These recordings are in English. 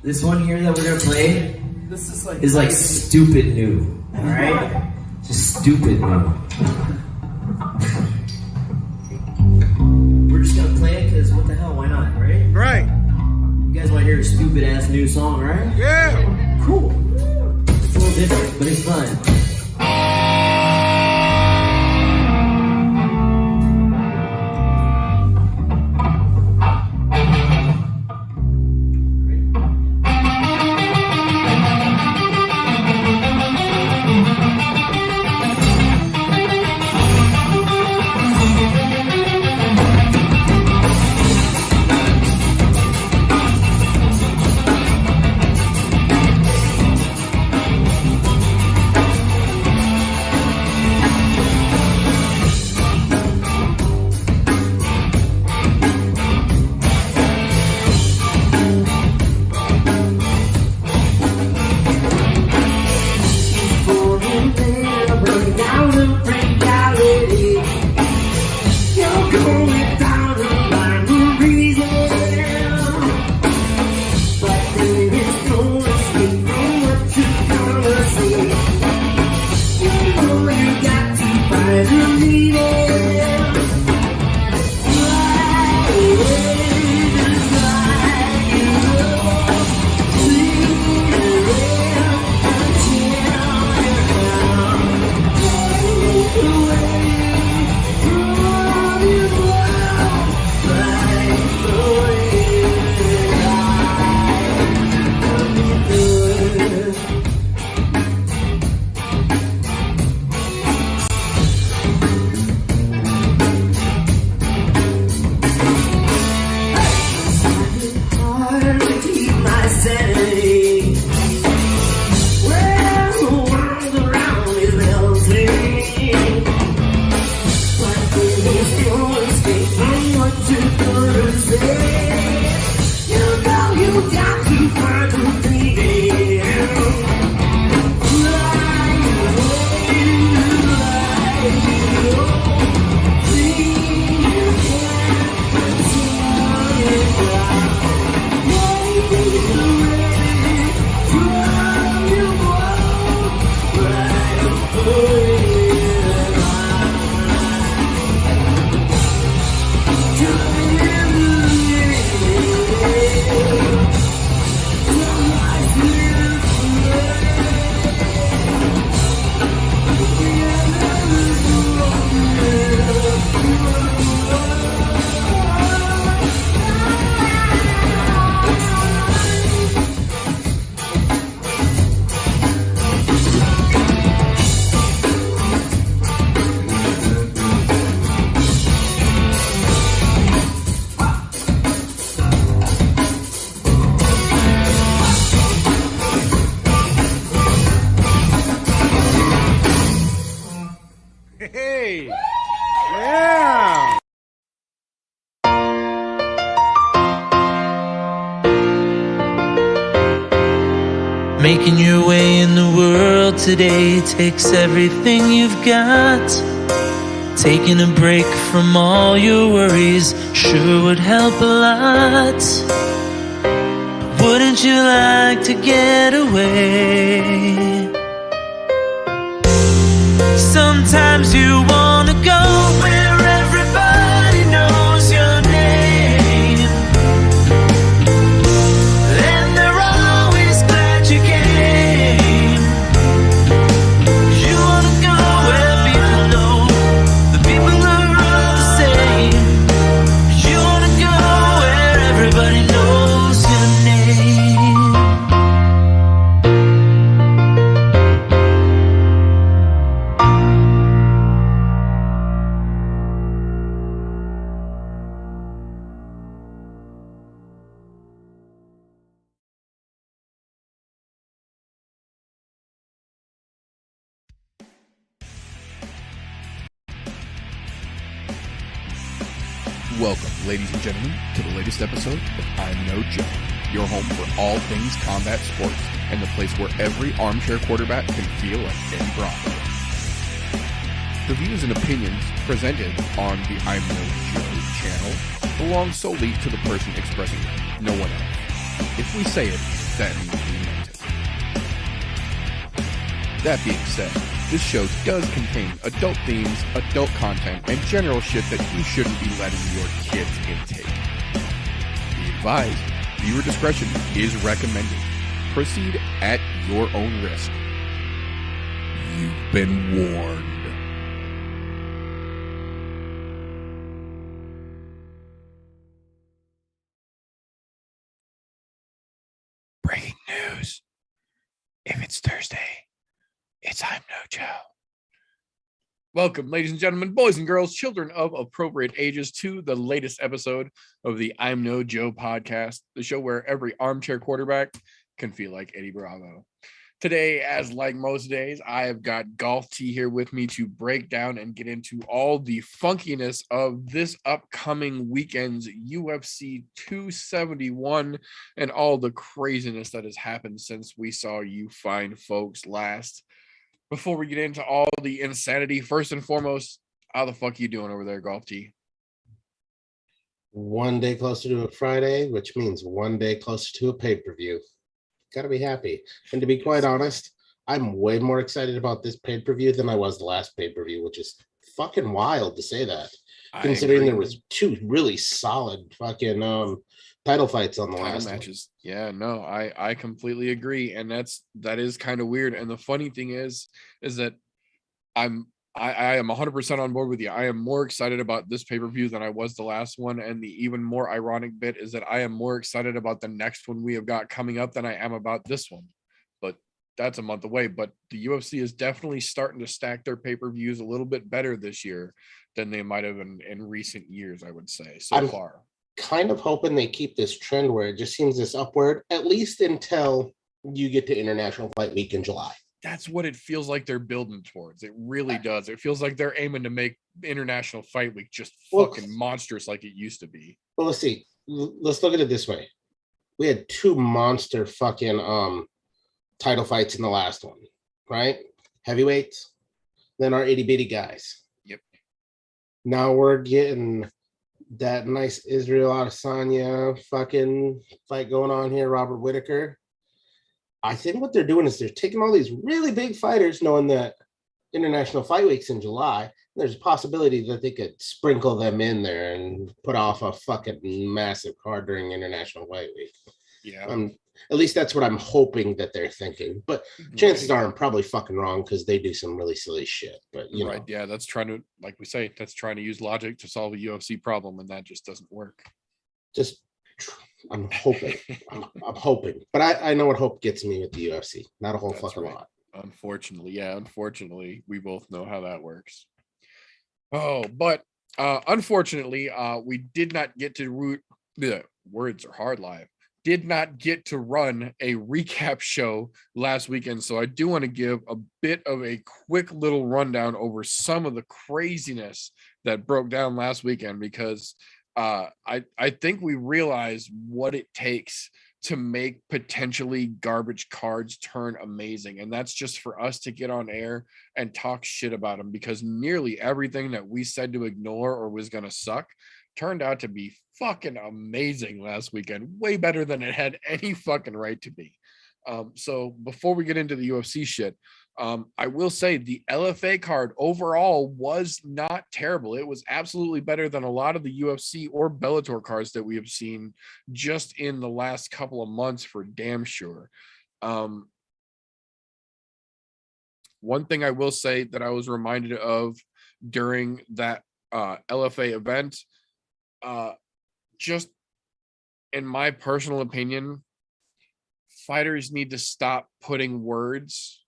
This one here that we're gonna play This is like stupid new. Alright? Just stupid new. We're just gonna play it because what the hell, why not, right? Right. You guys wanna hear a stupid ass new song, right? Yeah. Cool. It's a little different, but it's fun. Hey. Yeah. Making your way in the world today takes everything you've got. Taking a break from all your worries sure would help a lot. But wouldn't you like to get away? Sometimes you wanna go where everybody knows your name, and they're always glad you came. You wanna go where people know the people are all the same. You wanna go where everybody knows your name. Welcome, ladies and gentlemen, to the latest episode of I'm No Joe, your home for all things combat sports, and the place where every armchair quarterback can feel like Ben Bronco. The views and opinions presented on the I'm No Joe channel belong solely to the person expressing them, no one else. If we say it, that means we meant it. That being said, this show does contain adult themes, adult content, and general shit that you shouldn't be letting your kids intake. Be advised, viewer discretion is recommended. Proceed at your own risk. You've been warned. Breaking news. If it's Thursday, it's I'm No Joe. Welcome, ladies and gentlemen, boys and girls, children of appropriate ages, to the latest episode of the I'm No Joe podcast, the show where every armchair quarterback can feel like Eddie Bravo. Today, as like most days, I have got Golf T here with me to break down and get into all the funkiness of this upcoming weekend's UFC 271 and all the craziness that has happened since we saw you fine folks last. Before we get into all the insanity, first and foremost, how the fuck you doing over there, Golf T? One day closer to a Friday, which means one day closer to a pay-per-view. Gotta be happy. And to be quite honest, I'm way more excited about this pay-per-view than I was the last pay-per-view, which is fucking wild to say that. Considering there was two really solid fucking title fights on the last matches. Yeah, no, I completely agree. And that is kind of weird. And the funny thing is that I am 100% on board with you. I am more excited about this pay-per-view than I was the last one. And the even more ironic bit is that I am more excited about the next one we have got coming up than I am about this one. But that's a month away. But the UFC is definitely starting to stack their pay-per-views a little bit better this year than they might have in recent years, I would say, so far. Kind of hoping they keep this trend where it just seems this upward, at least until you get to International Fight Week in July. That's what it feels like they're building towards. It really does. It feels like they're aiming to make International Fight Week just fucking monstrous like it used to be. Well, let's see. Let's look at it this way. We had two monster fucking title fights in the last one, right? Heavyweights, then our itty bitty guys. Yep. Now we're getting that nice Israel Adesanya fucking fight going on here, Robert Whittaker. I think what they're doing is they're taking all these really big fighters, knowing that International Fight Week's in July. There's a possibility that they could sprinkle them in there and put off a fucking massive card during International Fight Week. Yeah. At least that's what I'm hoping that they're thinking. But chances are I'm probably fucking wrong because they do some really silly shit. But you know. Yeah, that's trying to, like we say, that's trying to use logic to solve a UFC problem, and that just doesn't work. I'm hoping. I'm hoping. But I know what hope gets me with the UFC. Not a whole fucking lot. Unfortunately, we both know how that works. Oh, but unfortunately, we did not get to words are hard live. Did not get to run a recap show last weekend. So I do want to give a bit of a quick little rundown over some of the craziness that broke down last weekend, because I think we realize what it takes to make potentially garbage cards turn amazing. And that's just for us to get on air and talk shit about them, because nearly everything that we said to ignore or was going to suck turned out to be fucking amazing last weekend. Way better than it had any fucking right to be. So before we get into the UFC shit, I will say the LFA card overall was not terrible. It was absolutely better than a lot of the UFC or Bellator cards that we have seen just in the last couple of months, for damn sure. One thing I will say that I was reminded of during that LFA event, just in my personal opinion, fighters need to stop putting words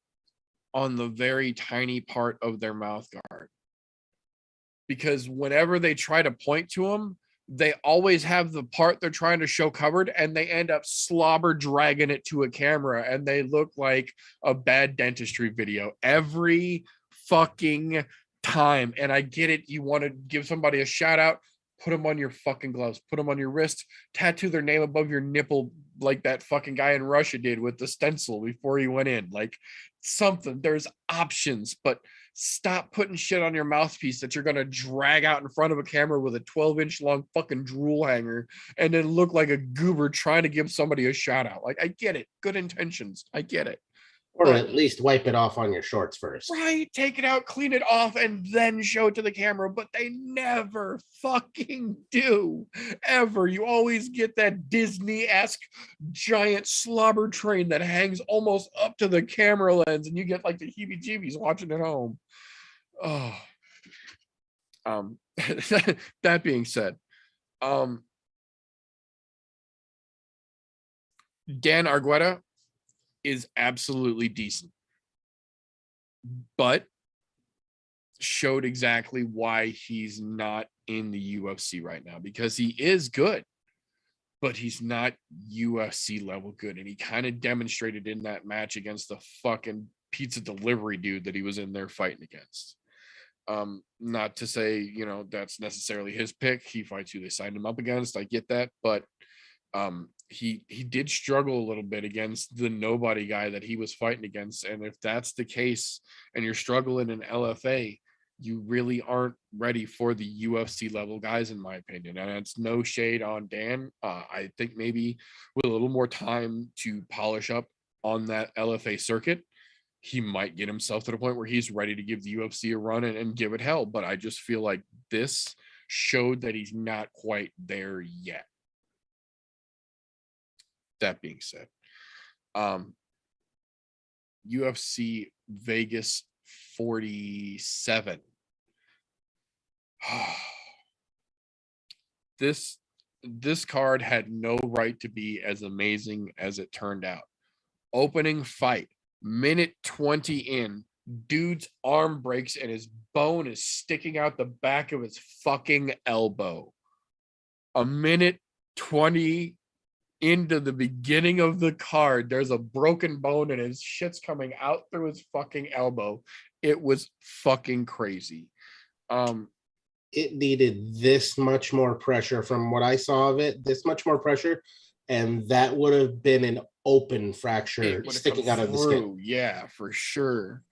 on the very tiny part of their mouth guard, because whenever they try to point to them, they always have the part they're trying to show covered, and they end up slobber dragging it to a camera, and they look like a bad dentistry video every fucking time. And I get it. You want to give somebody a shout out, put them on your fucking gloves, put them on your wrist, tattoo their name above your nipple, like that fucking guy in Russia did with the stencil before he went in. Like something, there's options, but stop putting shit on your mouthpiece that you're going to drag out in front of a camera with a 12-inch long fucking drool hanger and then look like a goober trying to give somebody a shout out. Like, I get it. Good intentions. I get it. Or at least wipe it off on your shorts first. Right, take it out, clean it off, and then show it to the camera, but they never fucking do, ever. You always get that Disney-esque giant slobber train that hangs almost up to the camera lens, and you get like the heebie-jeebies watching at home. Oh. That being said, Dan Argueta is absolutely decent, but showed exactly why he's not in the UFC right now, because he is good, but he's not UFC level good. And he kind of demonstrated in that match against the fucking pizza delivery dude that he was in there fighting against. Not to say, you know, that's necessarily his pick. He fights who they signed him up against. I get that, but he did struggle a little bit against the nobody guy that he was fighting against. And if that's the case and you're struggling in LFA, you really aren't ready for the UFC level guys, in my opinion. And it's no shade on Dan. I think maybe with a little more time to polish up on that LFA circuit, he might get himself to the point where he's ready to give the UFC a run and give it hell. But I just feel like this showed that he's not quite there yet. That being said, UFC Vegas 47. This card had no right to be as amazing as it turned out. Opening fight, minute 20 in, dude's arm breaks and his bone is sticking out the back of his fucking elbow. A minute 20 into the beginning of the card, there's a broken bone and his shit's coming out through his fucking elbow. It was fucking crazy. It needed this much more pressure from what I saw of it, this much more pressure, and that would have been an open fracture sticking out of the skin. Yeah, for sure.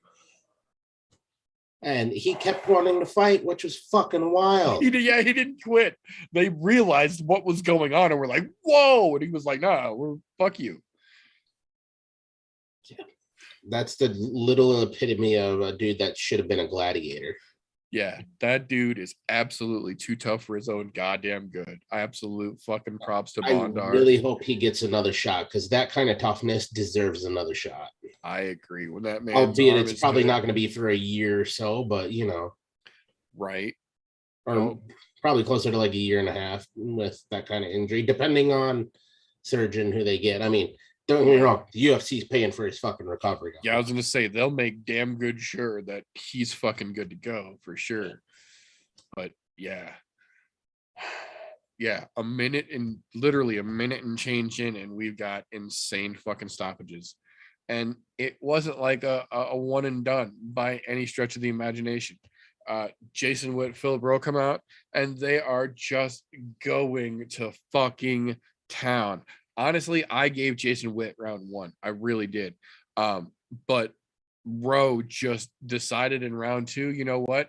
And he kept wanting to fight, which was fucking wild. He didn't quit. They realized what was going on and were like, whoa. And he was like, nah, fuck you. Yeah. That's the little epitome of a dude that should have been a gladiator. Yeah, that dude is absolutely too tough for his own goddamn good. Absolute fucking props to Bondar. I really hope he gets another shot, because that kind of toughness deserves another shot. I agree. When that man, albeit it's probably not going to be for a year or so, but you know, right? Or probably closer to like a year and a half with that kind of injury, depending on surgeon who they get. I mean, don't get me wrong, the UFC's paying for his fucking recovery. Yeah, I was going to say, they'll make damn good sure that he's fucking good to go, for sure. But yeah. Yeah, literally a minute and change in, and we've got insane fucking stoppages. And it wasn't like a one and done by any stretch of the imagination. Jason Witt, Philip Rowe come out, and they are just going to fucking town. Honestly, I gave Jason Witt round one. I really did. But Rowe just decided in round two, you know what?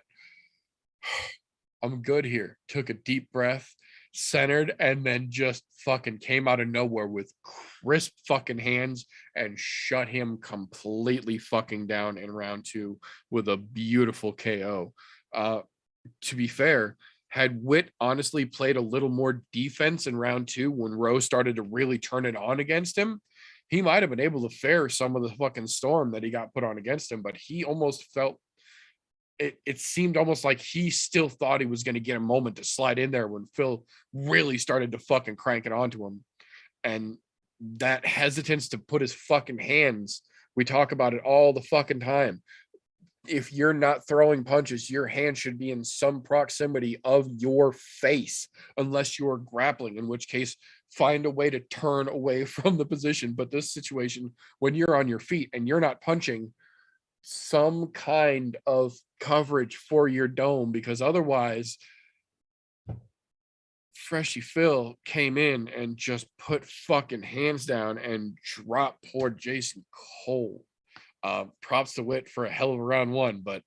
I'm good here. Took a deep breath, centered, and then just fucking came out of nowhere with crisp fucking hands and shut him completely fucking down in round two with a beautiful KO. To be fair, had Witt honestly played a little more defense in round two when Rowe started to really turn it on against him, he might have been able to fare some of the fucking storm that he got put on against him, but he almost felt it seemed almost like he still thought he was going to get a moment to slide in there when Phil really started to fucking crank it onto him. And that hesitance to put his fucking hands, we talk about it all the fucking time. If you're not throwing punches, your hand should be in some proximity of your face, unless you're grappling, in which case find a way to turn away from the position. But this situation, when you're on your feet and you're not punching, some kind of coverage for your dome, because otherwise Freshie Phil came in and just put fucking hands down and dropped poor Jason Cole. Props to Witt for a hell of a round one, but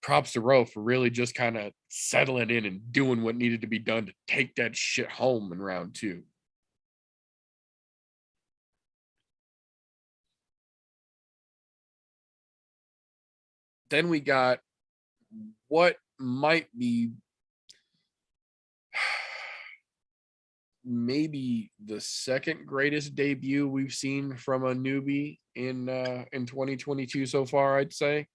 props to Rowe for really just kind of settling in and doing what needed to be done to take that shit home in round two. Then we got what might be maybe the second greatest debut we've seen from a newbie in 2022 so far, I'd say.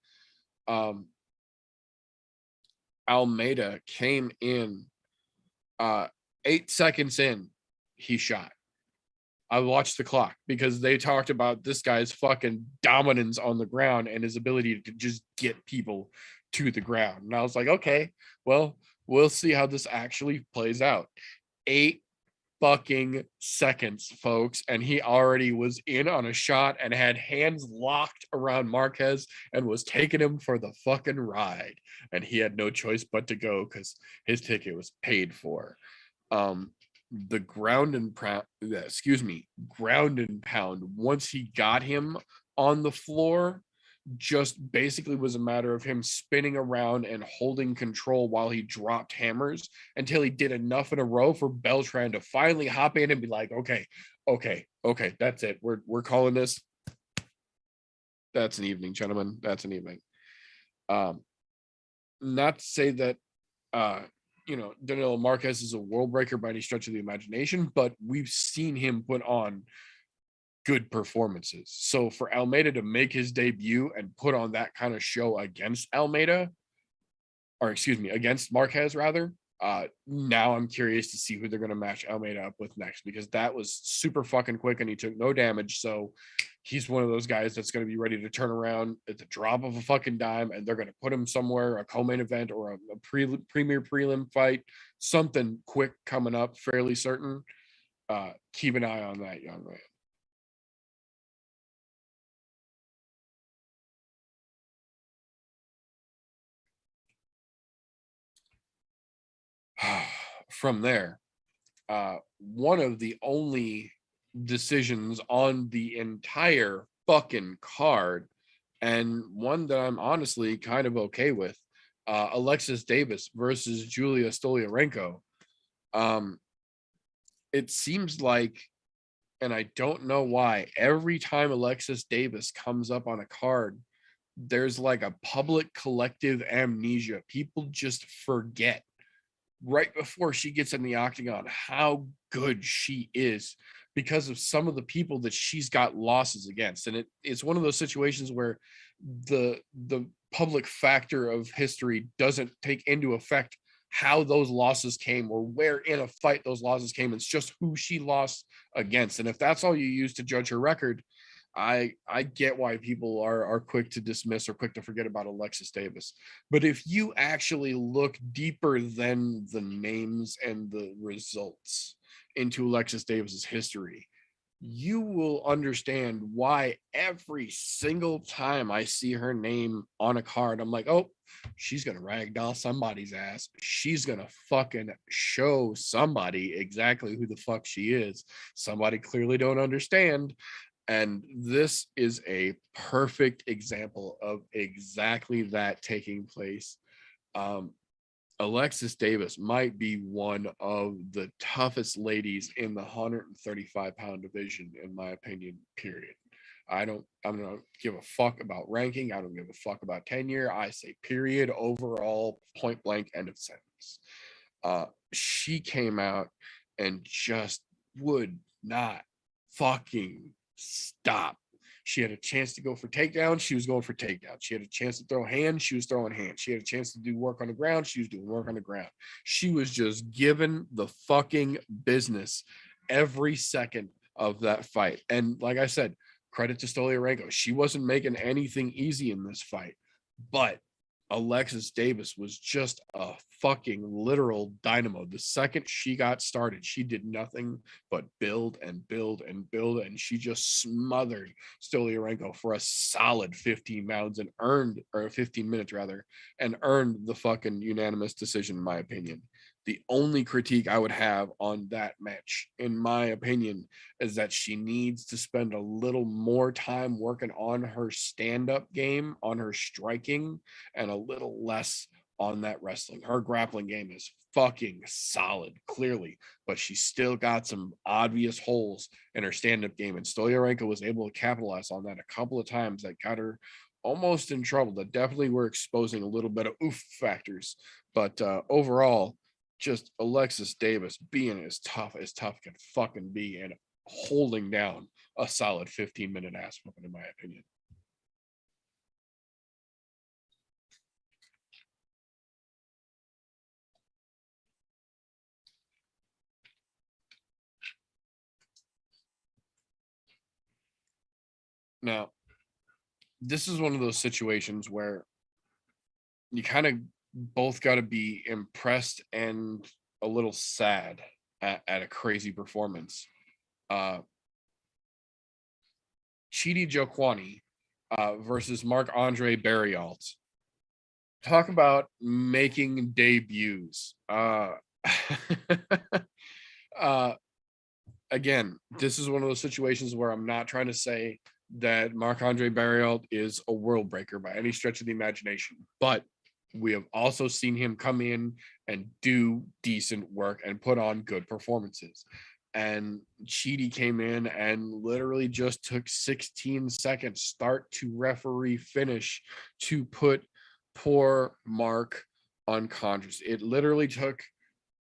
Almeida came in 8 seconds in, he shot. I watched the clock because they talked about this guy's fucking dominance on the ground and his ability to just get people to the ground. And I was like, okay, well, we'll see how this actually plays out. 8 fucking seconds, folks, and he already was in on a shot and had hands locked around Marquez and was taking him for the fucking ride. And he had no choice but to go because his ticket was paid for. The ground and pound, once he got him on the floor, just basically was a matter of him spinning around and holding control while he dropped hammers until he did enough in a row for Beltran to finally hop in and be like, okay, that's it. We're calling this. That's an evening, gentlemen. That's an evening. Not to say that Danilo Marquez is a world breaker by any stretch of the imagination, but we've seen him put on good performances. So for Almeida to make his debut and put on that kind of show against against Marquez rather, now I'm curious to see who they're going to match Almeida up with next, because that was super fucking quick and he took no damage. So he's one of those guys that's going to be ready to turn around at the drop of a fucking dime, and they're going to put him somewhere, a co-main event or a premier prelim fight, something quick coming up, fairly certain. Keep an eye on that young man. From there, one of the only decisions on the entire fucking card, and one that I'm honestly kind of okay with, Alexis Davis versus Julia Stoliarenko. It seems like, and I don't know why, every time Alexis Davis comes up on a card, there's like a public collective amnesia. People just forget right before she gets in the octagon how good she is because of some of the people that she's got losses against. And it's one of those situations where the public factor of history doesn't take into effect how those losses came or where in a fight those losses came. It's just who she lost against. And if that's all you use to judge her record, I get why people are quick to dismiss or quick to forget about Alexis Davis. But if you actually look deeper than the names and the results into Alexis Davis's history, you will understand why every single time I see her name on a card, I'm like, oh, she's going to ragdoll somebody's ass. She's going to fucking show somebody exactly who the fuck she is. Somebody clearly don't understand. And this is a perfect example of exactly that taking place. Alexis Davis might be one of the toughest ladies in the 135-pound division, in my opinion, period. I don't give a fuck about ranking. I don't give a fuck about tenure. I say period, overall, point blank, end of sentence. She came out and just would not fucking stop. She had a chance to go for takedowns. She was going for takedowns. She had a chance to throw hands. She was throwing hands. She had a chance to do work on the ground. She was doing work on the ground. She was just given the fucking business every second of that fight. And like I said, credit to Stoliarenko. She wasn't making anything easy in this fight, but Alexis Davis was just a fucking literal dynamo. The second she got started, she did nothing but build and build and build, and she just smothered Stoliarenko for a solid 15 rounds and earned, or 15 minutes rather, and earned the fucking unanimous decision, in my opinion. The only critique I would have on that match, in my opinion, is that she needs to spend a little more time working on her stand-up game, on her striking, and a little less on that wrestling. Her grappling game is fucking solid, clearly, but she's still got some obvious holes in her stand-up game, and Stoliarenko was able to capitalize on that a couple of times that got her almost in trouble. That definitely were exposing a little bit of oof factors, but overall, just Alexis Davis being as tough can fucking be and holding down a solid 15-minute ass whooping, in my opinion. Now, this is one of those situations where you kind of both got to be impressed and a little sad at a crazy performance. Chidi Jokwani versus Marc-Andre Barrialt. Talk about making debuts. Again, this is one of those situations where I'm not trying to say that Marc-Andre Barrialt is a world breaker by any stretch of the imagination, but we have also seen him come in and do decent work and put on good performances. And Chidi came in and literally just took 16 seconds start to referee finish to put poor Mark unconscious. It literally took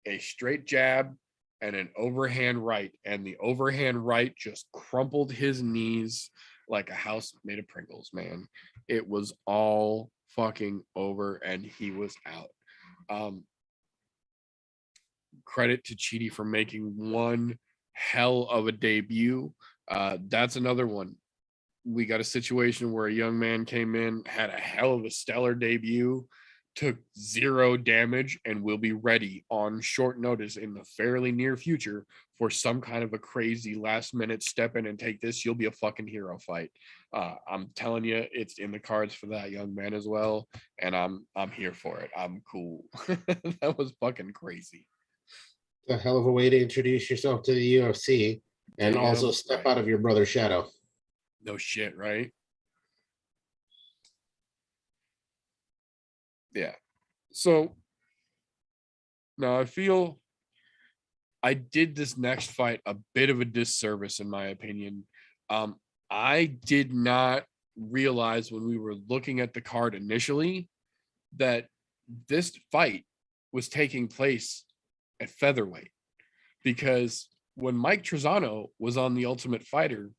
a straight jab and an overhand right, and the overhand right just crumpled his knees like a house made of Pringles, man. It was all fucking over and he was out. Credit to Chidi for making one hell of a debut. That's another one. We got a situation where a young man came in, had a hell of a stellar debut, took 0 damage, and will be ready on short notice in the fairly near future for some kind of a crazy last minute step in and take this. You'll be a fucking hero fight. I'm telling you, it's in the cards for that young man as well, and I'm here for it. I'm cool. That was fucking crazy. A hell of a way to introduce yourself to the UFC and also step out of your brother's shadow. No shit, right? Yeah. So now I feel I did this next fight a bit of a disservice, in my opinion. I did not realize when we were looking at the card initially that this fight was taking place at featherweight, because when Mike Trezano was on The Ultimate Fighter,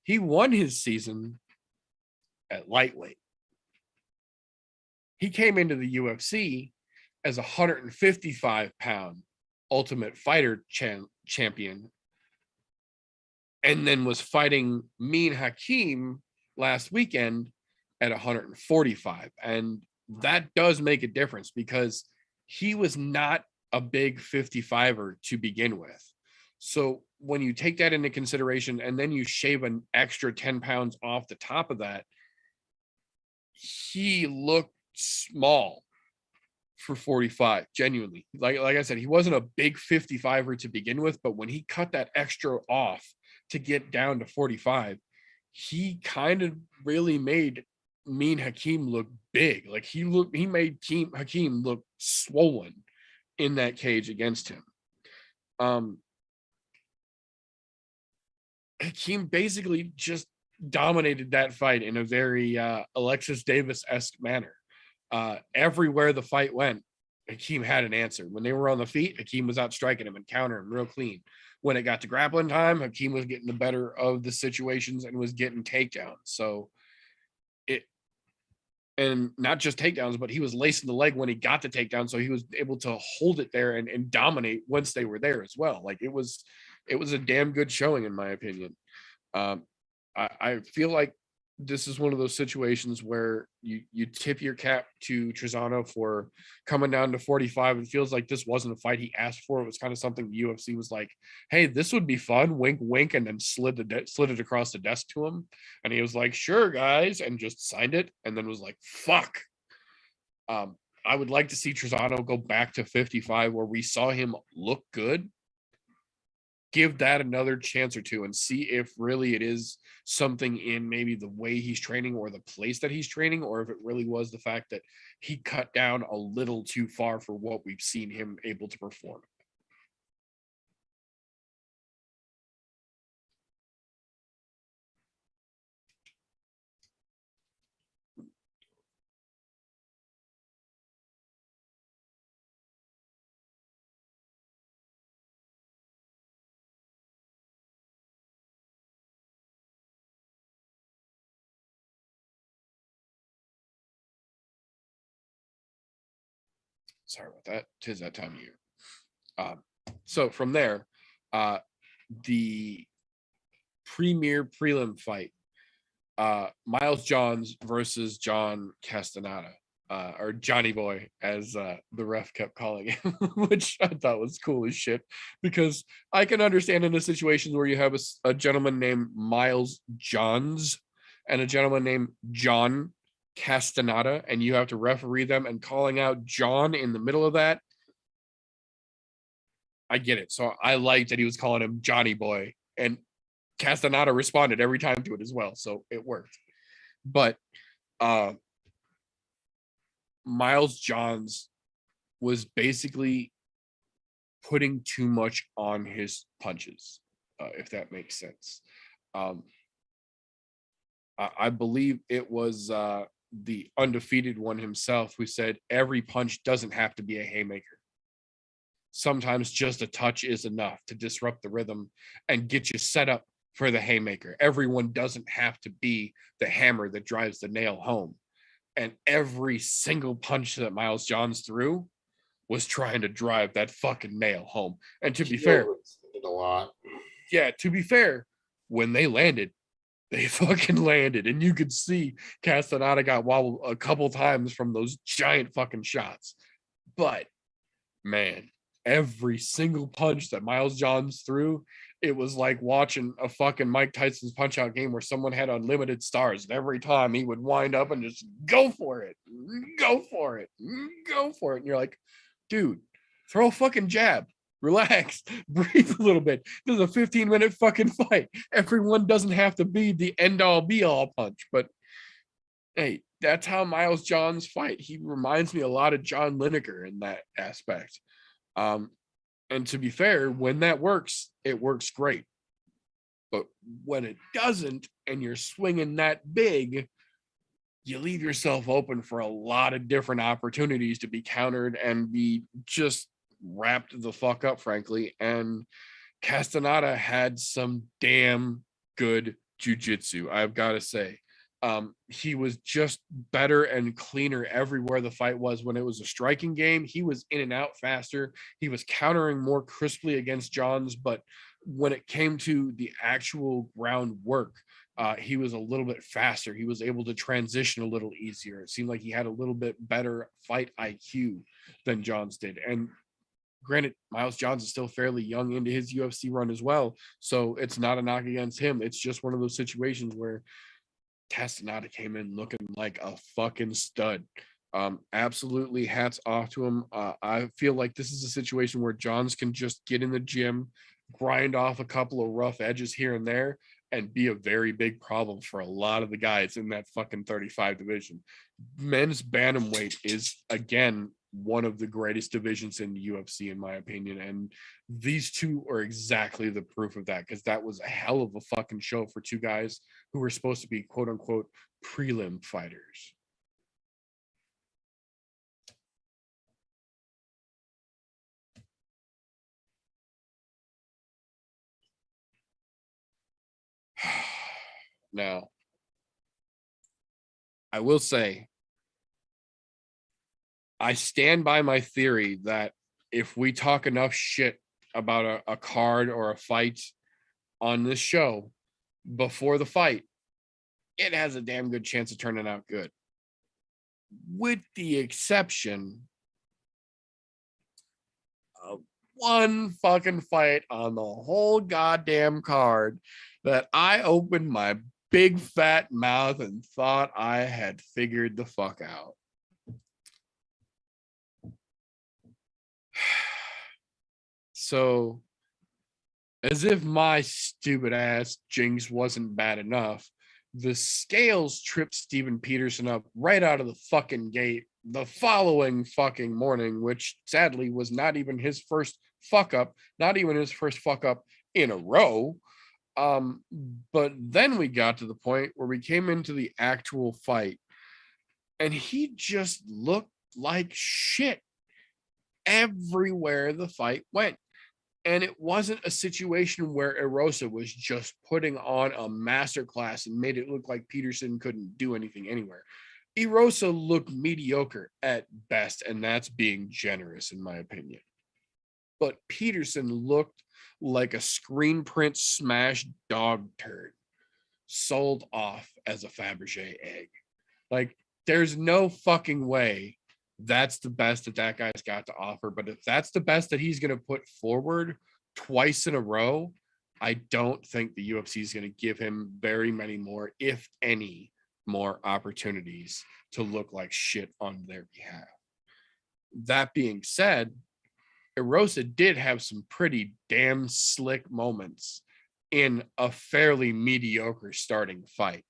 he won his season at lightweight. He came into the UFC as a 155-pound Ultimate Fighter champion, and then was fighting Mean Hakeem last weekend at 145. And that does make a difference, because he was not a big 55er to begin with. So when you take that into consideration and then you shave an extra 10 pounds off the top of that, he looked small for 45, genuinely. Like I said, he wasn't a big 55er to begin with, but when he cut that extra off to get down to 45, he kind of really made Mean Hakeem look big. Like he made Hakeem look swollen in that cage against him. Hakeem basically just dominated that fight in a very Alexis Davis-esque manner. Everywhere the fight went, Hakeem had an answer. When they were on the feet, Hakeem was out striking him and countering real clean. When it got to grappling time, Hakeem was getting the better of the situations and was getting takedowns. So and not just takedowns, but he was lacing the leg when he got the takedown, so he was able to hold it there and dominate once they were there as well. Like it was a damn good showing, in my opinion. I feel like this is one of those situations where you tip your cap to Trezano for coming down to 45. It feels like this wasn't a fight he asked for. It was kind of something the UFC was like, hey, this would be fun, wink, wink, and then slid it across the desk to him. And he was like, sure, guys, and just signed it, and then was like, fuck. I would like to see Trezano go back to 55 where we saw him look good. Give that another chance or two and see if really it is something in maybe the way he's training or the place that he's training, or if it really was the fact that he cut down a little too far for what we've seen him able to perform. Sorry about that. 'Tis that time of year. So from there, the premier prelim fight, Miles Johns versus John Castaneda, or Johnny Boy, as the ref kept calling him, which I thought was cool as shit, because I can understand in a situation where you have a gentleman named Miles Johns and a gentleman named John Castaneda, and you have to referee them, and calling out John in the middle of that, I get it. So I liked that he was calling him Johnny Boy, and Castaneda responded every time to it as well, so it worked. But Miles Johns was basically putting too much on his punches, if that makes sense. I believe it was the undefeated one himself who said every punch doesn't have to be a haymaker. Sometimes just a touch is enough to disrupt the rhythm and get you set up for the haymaker. Everyone doesn't have to be the hammer that drives the nail home. And every single punch that Miles Johns threw was trying to drive that fucking nail home. And to be fair, a lot. Yeah, to be fair, when they landed, they fucking landed. And you could see Castaneda got wobbled a couple times from those giant fucking shots. But man, every single punch that Miles Johns threw, it was like watching a fucking Mike Tyson's Punch-Out game where someone had unlimited stars, and every time he would wind up and just go for it, go for it, go for it. And you're like, dude, throw a fucking jab, relax, breathe a little bit. This is a 15-minute fucking fight. Everyone doesn't have to be the end-all be-all punch, but hey, that's how Miles Johns fight. He reminds me a lot of John Lineker in that aspect. And to be fair, when that works, it works great. But when it doesn't, and you're swinging that big, you leave yourself open for a lot of different opportunities to be countered and be just wrapped the fuck up, frankly. And Castaneda had some damn good jiu-jitsu, I've got to say. He was just better and cleaner everywhere the fight was. When it was a striking game, he was in and out faster. He was countering more crisply against Johns, but when it came to the actual ground work, he was a little bit faster. He was able to transition a little easier. It seemed like he had a little bit better fight IQ than Johns did. And granted, Miles Johns is still fairly young into his UFC run as well, so it's not a knock against him. It's just one of those situations where Castaneda came in looking like a fucking stud. Absolutely hats off to him. I feel like this is a situation where Johns can just get in the gym, grind off a couple of rough edges here and there, and be a very big problem for a lot of the guys in that fucking 35 division. Men's bantamweight is, again, one of the greatest divisions in the UFC, in my opinion. And these two are exactly the proof of that, because that was a hell of a fucking show for two guys who were supposed to be quote unquote prelim fighters. Now, I will say, I stand by my theory that if we talk enough shit about a card or a fight on this show before the fight, it has a damn good chance of turning out good. With the exception of one fucking fight on the whole goddamn card that I opened my big fat mouth and thought I had figured the fuck out. So, as if my stupid ass jinx wasn't bad enough, the scales tripped Steven Peterson up right out of the fucking gate the following fucking morning, which sadly was not even his first fuck up, not even his first fuck up in a row. But then we got to the point where we came into the actual fight, and he just looked like shit everywhere the fight went. And it wasn't a situation where Erosa was just putting on a masterclass and made it look like Peterson couldn't do anything anywhere. Erosa looked mediocre at best, and that's being generous in my opinion. But Peterson looked like a screen print smashed dog turd sold off as a Fabergé egg. Like, there's no fucking way that's the best that guy's got to offer. But if that's the best that he's going to put forward twice in a row, I don't think the UFC is going to give him very many more, if any, more opportunities to look like shit on their behalf. That being said, Erosa did have some pretty damn slick moments in a fairly mediocre starting fight.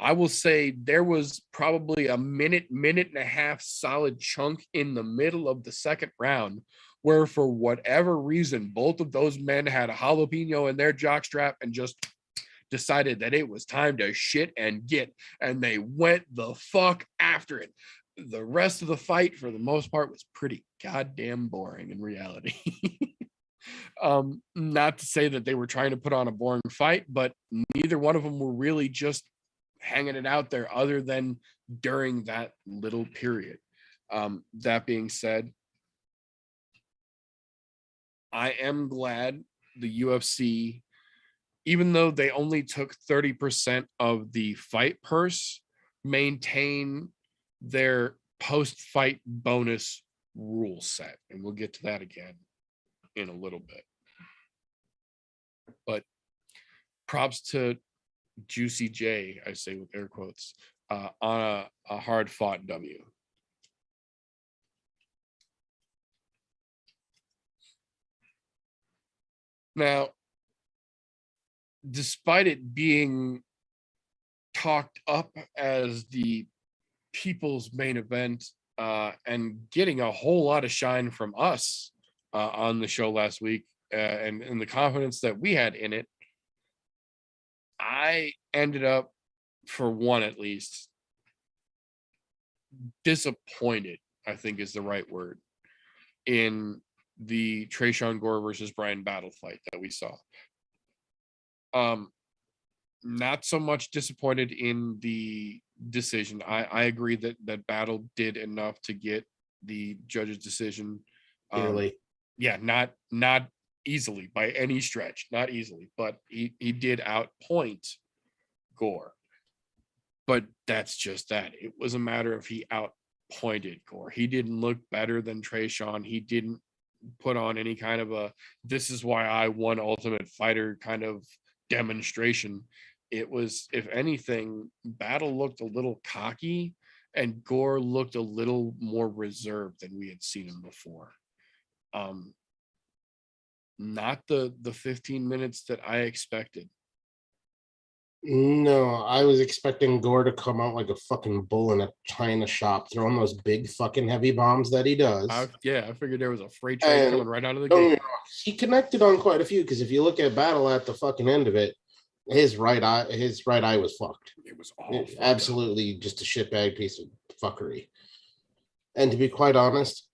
I will say there was probably a minute and a half solid chunk in the middle of the second round where, for whatever reason, both of those men had a jalapeno in their jockstrap and just decided that it was time to shit and get, and they went the fuck after it. The rest of the fight, for the most part, was pretty goddamn boring in reality. Not to say that they were trying to put on a boring fight, but neither one of them were really just hanging it out there other than during that little period. That being said, I am glad the UFC, even though they only took 30% of the fight purse, maintain their post-fight bonus rule set. And we'll get to that again in a little bit. But props to Juicy J, I say with air quotes, on a hard fought W. Now, despite it being talked up as the people's main event and getting a whole lot of shine from us on the show last week, and the confidence that we had in it, I ended up, for one at least, disappointed, I think is the right word, in the Tresean Gore versus Brian Battle fight that we saw. Not so much disappointed in the decision. I agree that Battle did enough to get the judge's decision. Yeah, not easily by any stretch, not easily, but he did outpoint Gore. But that's just that. It was a matter of he outpointed Gore. He didn't look better than Tresean. He didn't put on any kind of a "this is why I won Ultimate Fighter" kind of demonstration. It was, if anything, Battle looked a little cocky and Gore looked a little more reserved than we had seen him before. Not the 15 minutes that I expected. No, I was expecting Gore to come out like a fucking bull in a china shop, throwing those big fucking heavy bombs that he does. I figured there was a freight train coming right out of the gate. He connected on quite a few, because if you look at Battle at the fucking end of it, his right eye was fucked. It was all absolutely just a shitbag piece of fuckery. And to be quite honest,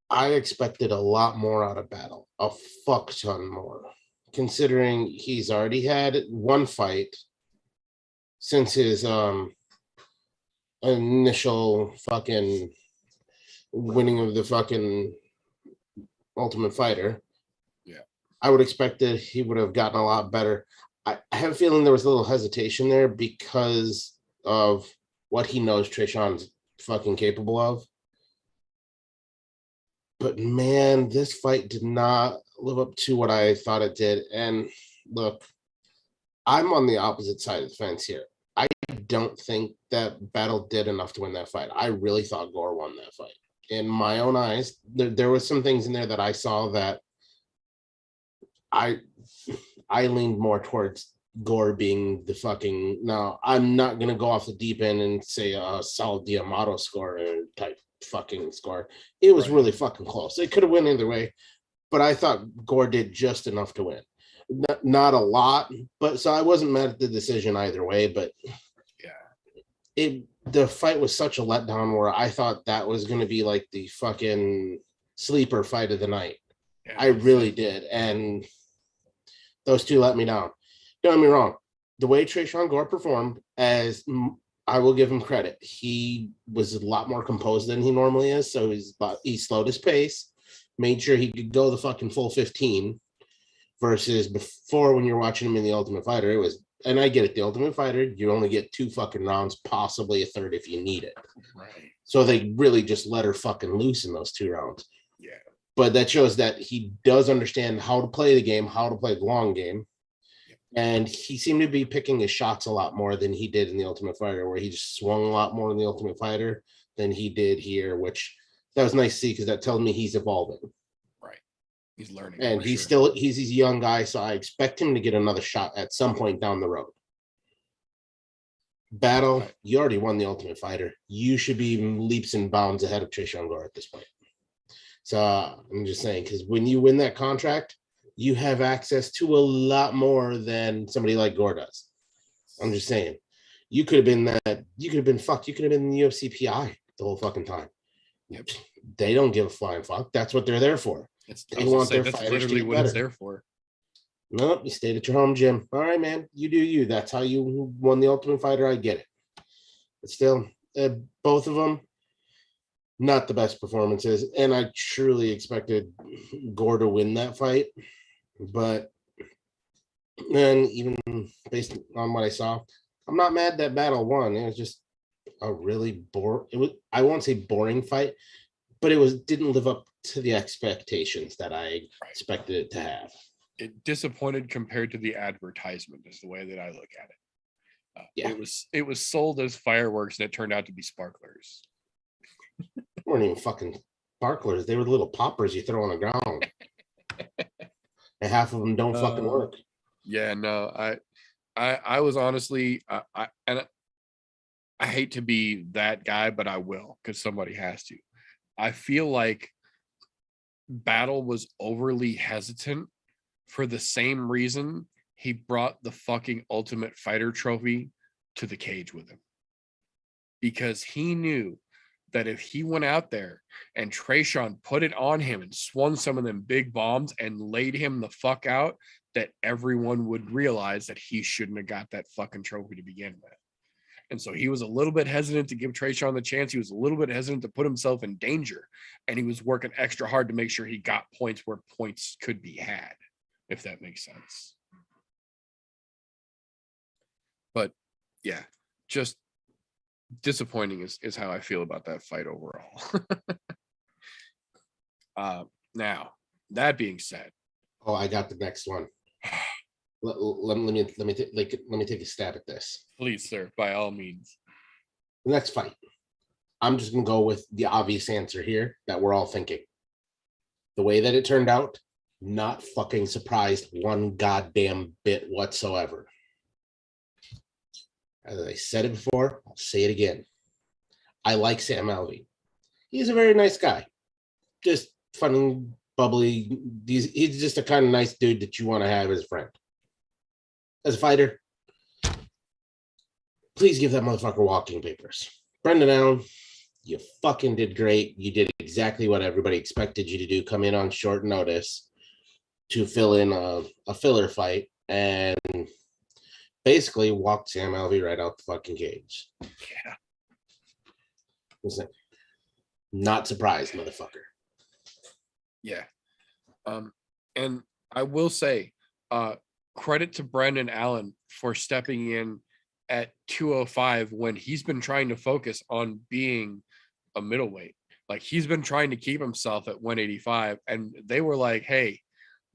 I expected a lot more out of Battle, a fuck ton more, considering he's already had one fight since his initial fucking winning of the fucking Ultimate Fighter. Yeah, I would expect that he would have gotten a lot better. I have a feeling there was a little hesitation there because of what he knows Tresean's fucking capable of. But man, this fight did not live up to what I thought it did. And look, I'm on the opposite side of the fence here. I don't think that Battle did enough to win that fight. I really thought Gore won that fight. in my own eyes, there was some things in there that I saw that I leaned more towards Gore being the fucking. Now, I'm not gonna go off the deep end and say a solid Diamato score type fucking score. It was really fucking close. It could have went either way, but I thought Gore did just enough to win. Not a lot, but so I wasn't mad at the decision either way. But the fight was such a letdown where I thought that was going to be like the fucking sleeper fight of the night. Yeah, I really did. And those two let me down. Don't get me wrong. The way Tresean Gore performed, as I will give him credit, he was a lot more composed than he normally is. So he slowed his pace, made sure he could go the fucking full 15 versus before when you're watching him in the Ultimate Fighter, it was, and I get it, the Ultimate Fighter, you only get 2 fucking rounds, possibly a third if you need it. Right. So they really just let her fucking loose in those 2 rounds. Yeah. But that shows that he does understand how to play the game, how to play the long game. And he seemed to be picking his shots a lot more than he did in the Ultimate Fighter, where he just swung a lot more in the Ultimate Fighter than he did here, which that was nice to see because that tells me he's evolving. Right. He's learning. And he's a young guy, so I expect him to get another shot at some point down the road. Battle, you already won the Ultimate Fighter. You should be leaps and bounds ahead of Tresean Gore at this point. So I'm just saying, because when you win that contract, you have access to a lot more than somebody like Gore does. I'm just saying. You could have been that. You could have been fucked. You could have been the UFC PI the whole fucking time. Yep. They don't give a flying fuck. That's what they're there for. They want their fighters literally to get what better. it's there for. Nope, you stayed at your home gym. All right, man. You do you. That's how you won the Ultimate Fighter. I get it. But still, both of them, not the best performances. And I truly expected Gore to win that fight. But then, even based on what I saw, I'm not mad that Battle won. It was just a really I won't say boring fight, but it didn't live up to the expectations that I expected it to have. It disappointed compared to the advertisement is the way that I look at it. It was sold as fireworks and it turned out to be sparklers. They weren't even fucking sparklers. They were little poppers you throw on the ground. And half of them don't fucking work. Yeah, no, I was honestly, I hate to be that guy, but I will, because somebody has to. I feel like Battle was overly hesitant for the same reason he brought the fucking Ultimate Fighter trophy to the cage with him. Because he knew that if he went out there and Tresean put it on him and swung some of them big bombs and laid him the fuck out, that everyone would realize that he shouldn't have got that fucking trophy to begin with. And so he was a little bit hesitant to give Tresean the chance. He was a little bit hesitant to put himself in danger. And he was working extra hard to make sure he got points where points could be had, if that makes sense. But yeah, just disappointing is how I feel about that fight overall. Now, that being said. Oh, I got the next one. Let me take a stab at this. Please, sir, by all means. The next fight. I'm just gonna go with the obvious answer here that we're all thinking. The way that it turned out, not fucking surprised one goddamn bit whatsoever. As I said it before, I'll say it again. I like Sam Alvey. He's a very nice guy. Just funny, bubbly. He's just a kind of nice dude that you want to have as a friend. As a fighter, please give that motherfucker walking papers. Brendan Allen, you fucking did great. You did exactly what everybody expected you to do. Come in on short notice to fill in a filler fight and basically walked Sam Alvey right out the fucking cage. Yeah. Listen, not surprised, motherfucker. Yeah. And I will say, credit to Brendan Allen for stepping in at 205 when he's been trying to focus on being a middleweight. Like, he's been trying to keep himself at 185, and they were like, hey,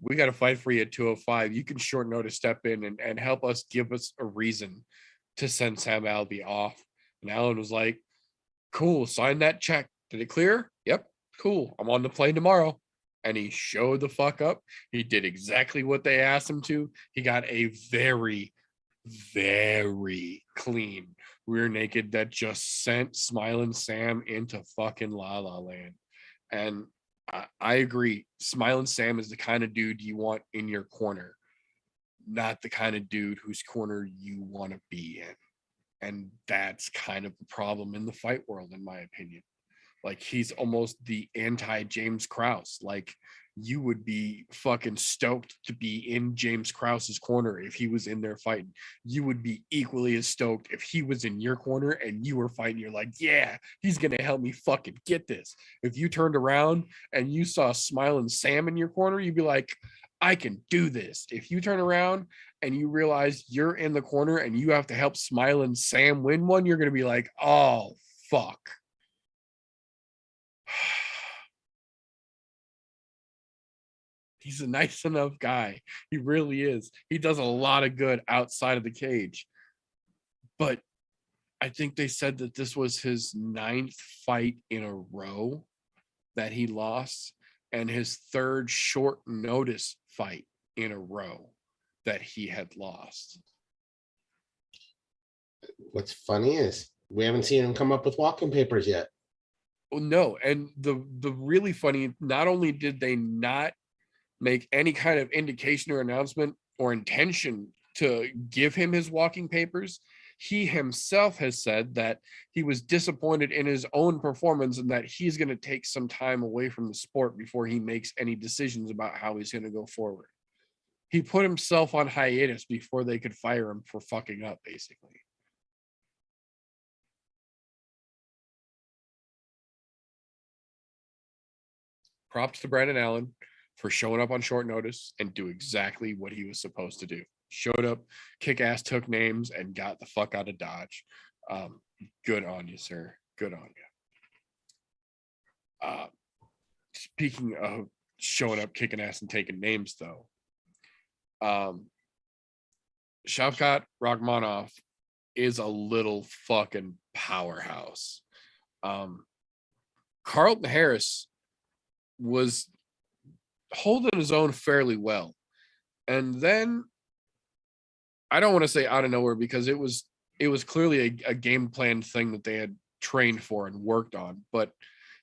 we got to fight for you at 205. You can short notice step in and help us, give us a reason to send Sam Alvey off. And Allen was like, cool, sign that check. Did it clear? Yep. cool. I'm on the plane tomorrow. And he showed the fuck up. He did exactly what they asked him to. He got a very, very clean rear naked that just sent Smiling Sam into fucking La La Land. And I agree. Smiling Sam is the kind of dude you want in your corner, not the kind of dude whose corner you want to be in. And that's kind of the problem in the fight world, in my opinion. Like, he's almost the anti James Krause. Like, you would be fucking stoked to be in James Krause's corner if he was in there fighting. You would be equally as stoked if he was in your corner and you were fighting. You're like, yeah, he's going to help me fucking get this. If you turned around and you saw Smiling Sam in your corner, you'd be like, I can do this. If you turn around and you realize you're in the corner and you have to help Smiling Sam win one, you're going to be like, oh, fuck. He's a nice enough guy. He really is. He does a lot of good outside of the cage. But I think they said that this was his 9th fight in a row that he lost, and his 3rd short notice fight in a row that he had lost. What's funny is we haven't seen him come up with walking papers yet. Oh, no. And the really funny, not only did they not make any kind of indication or announcement or intention to give him his walking papers, he himself has said that he was disappointed in his own performance and that he's going to take some time away from the sport before he makes any decisions about how he's going to go forward. He put himself on hiatus before they could fire him for fucking up, basically. Props to Brandon Allen for showing up on short notice and do exactly what he was supposed to do. Showed up, kick ass, took names, and got the fuck out of Dodge. Good on you, sir. Good on you. Speaking of showing up, kicking ass, and taking names, though, Shavkat Rakhmonov is a little fucking powerhouse. Carlton Harris was holding his own fairly well. And then, I don't want to say out of nowhere, because it was clearly a game plan thing that they had trained for and worked on, but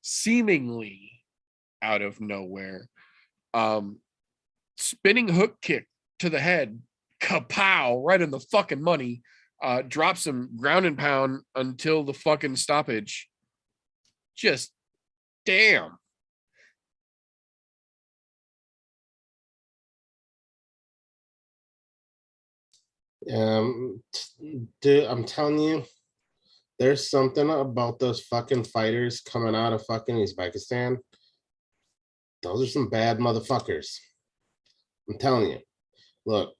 seemingly out of nowhere, spinning hook kick to the head, kapow, right in the fucking money, drops him ground and pound until the fucking stoppage. Just damn. Dude, I'm telling you, there's something about those fucking fighters coming out of fucking Uzbekistan. Those are some bad motherfuckers. I'm telling you. Look.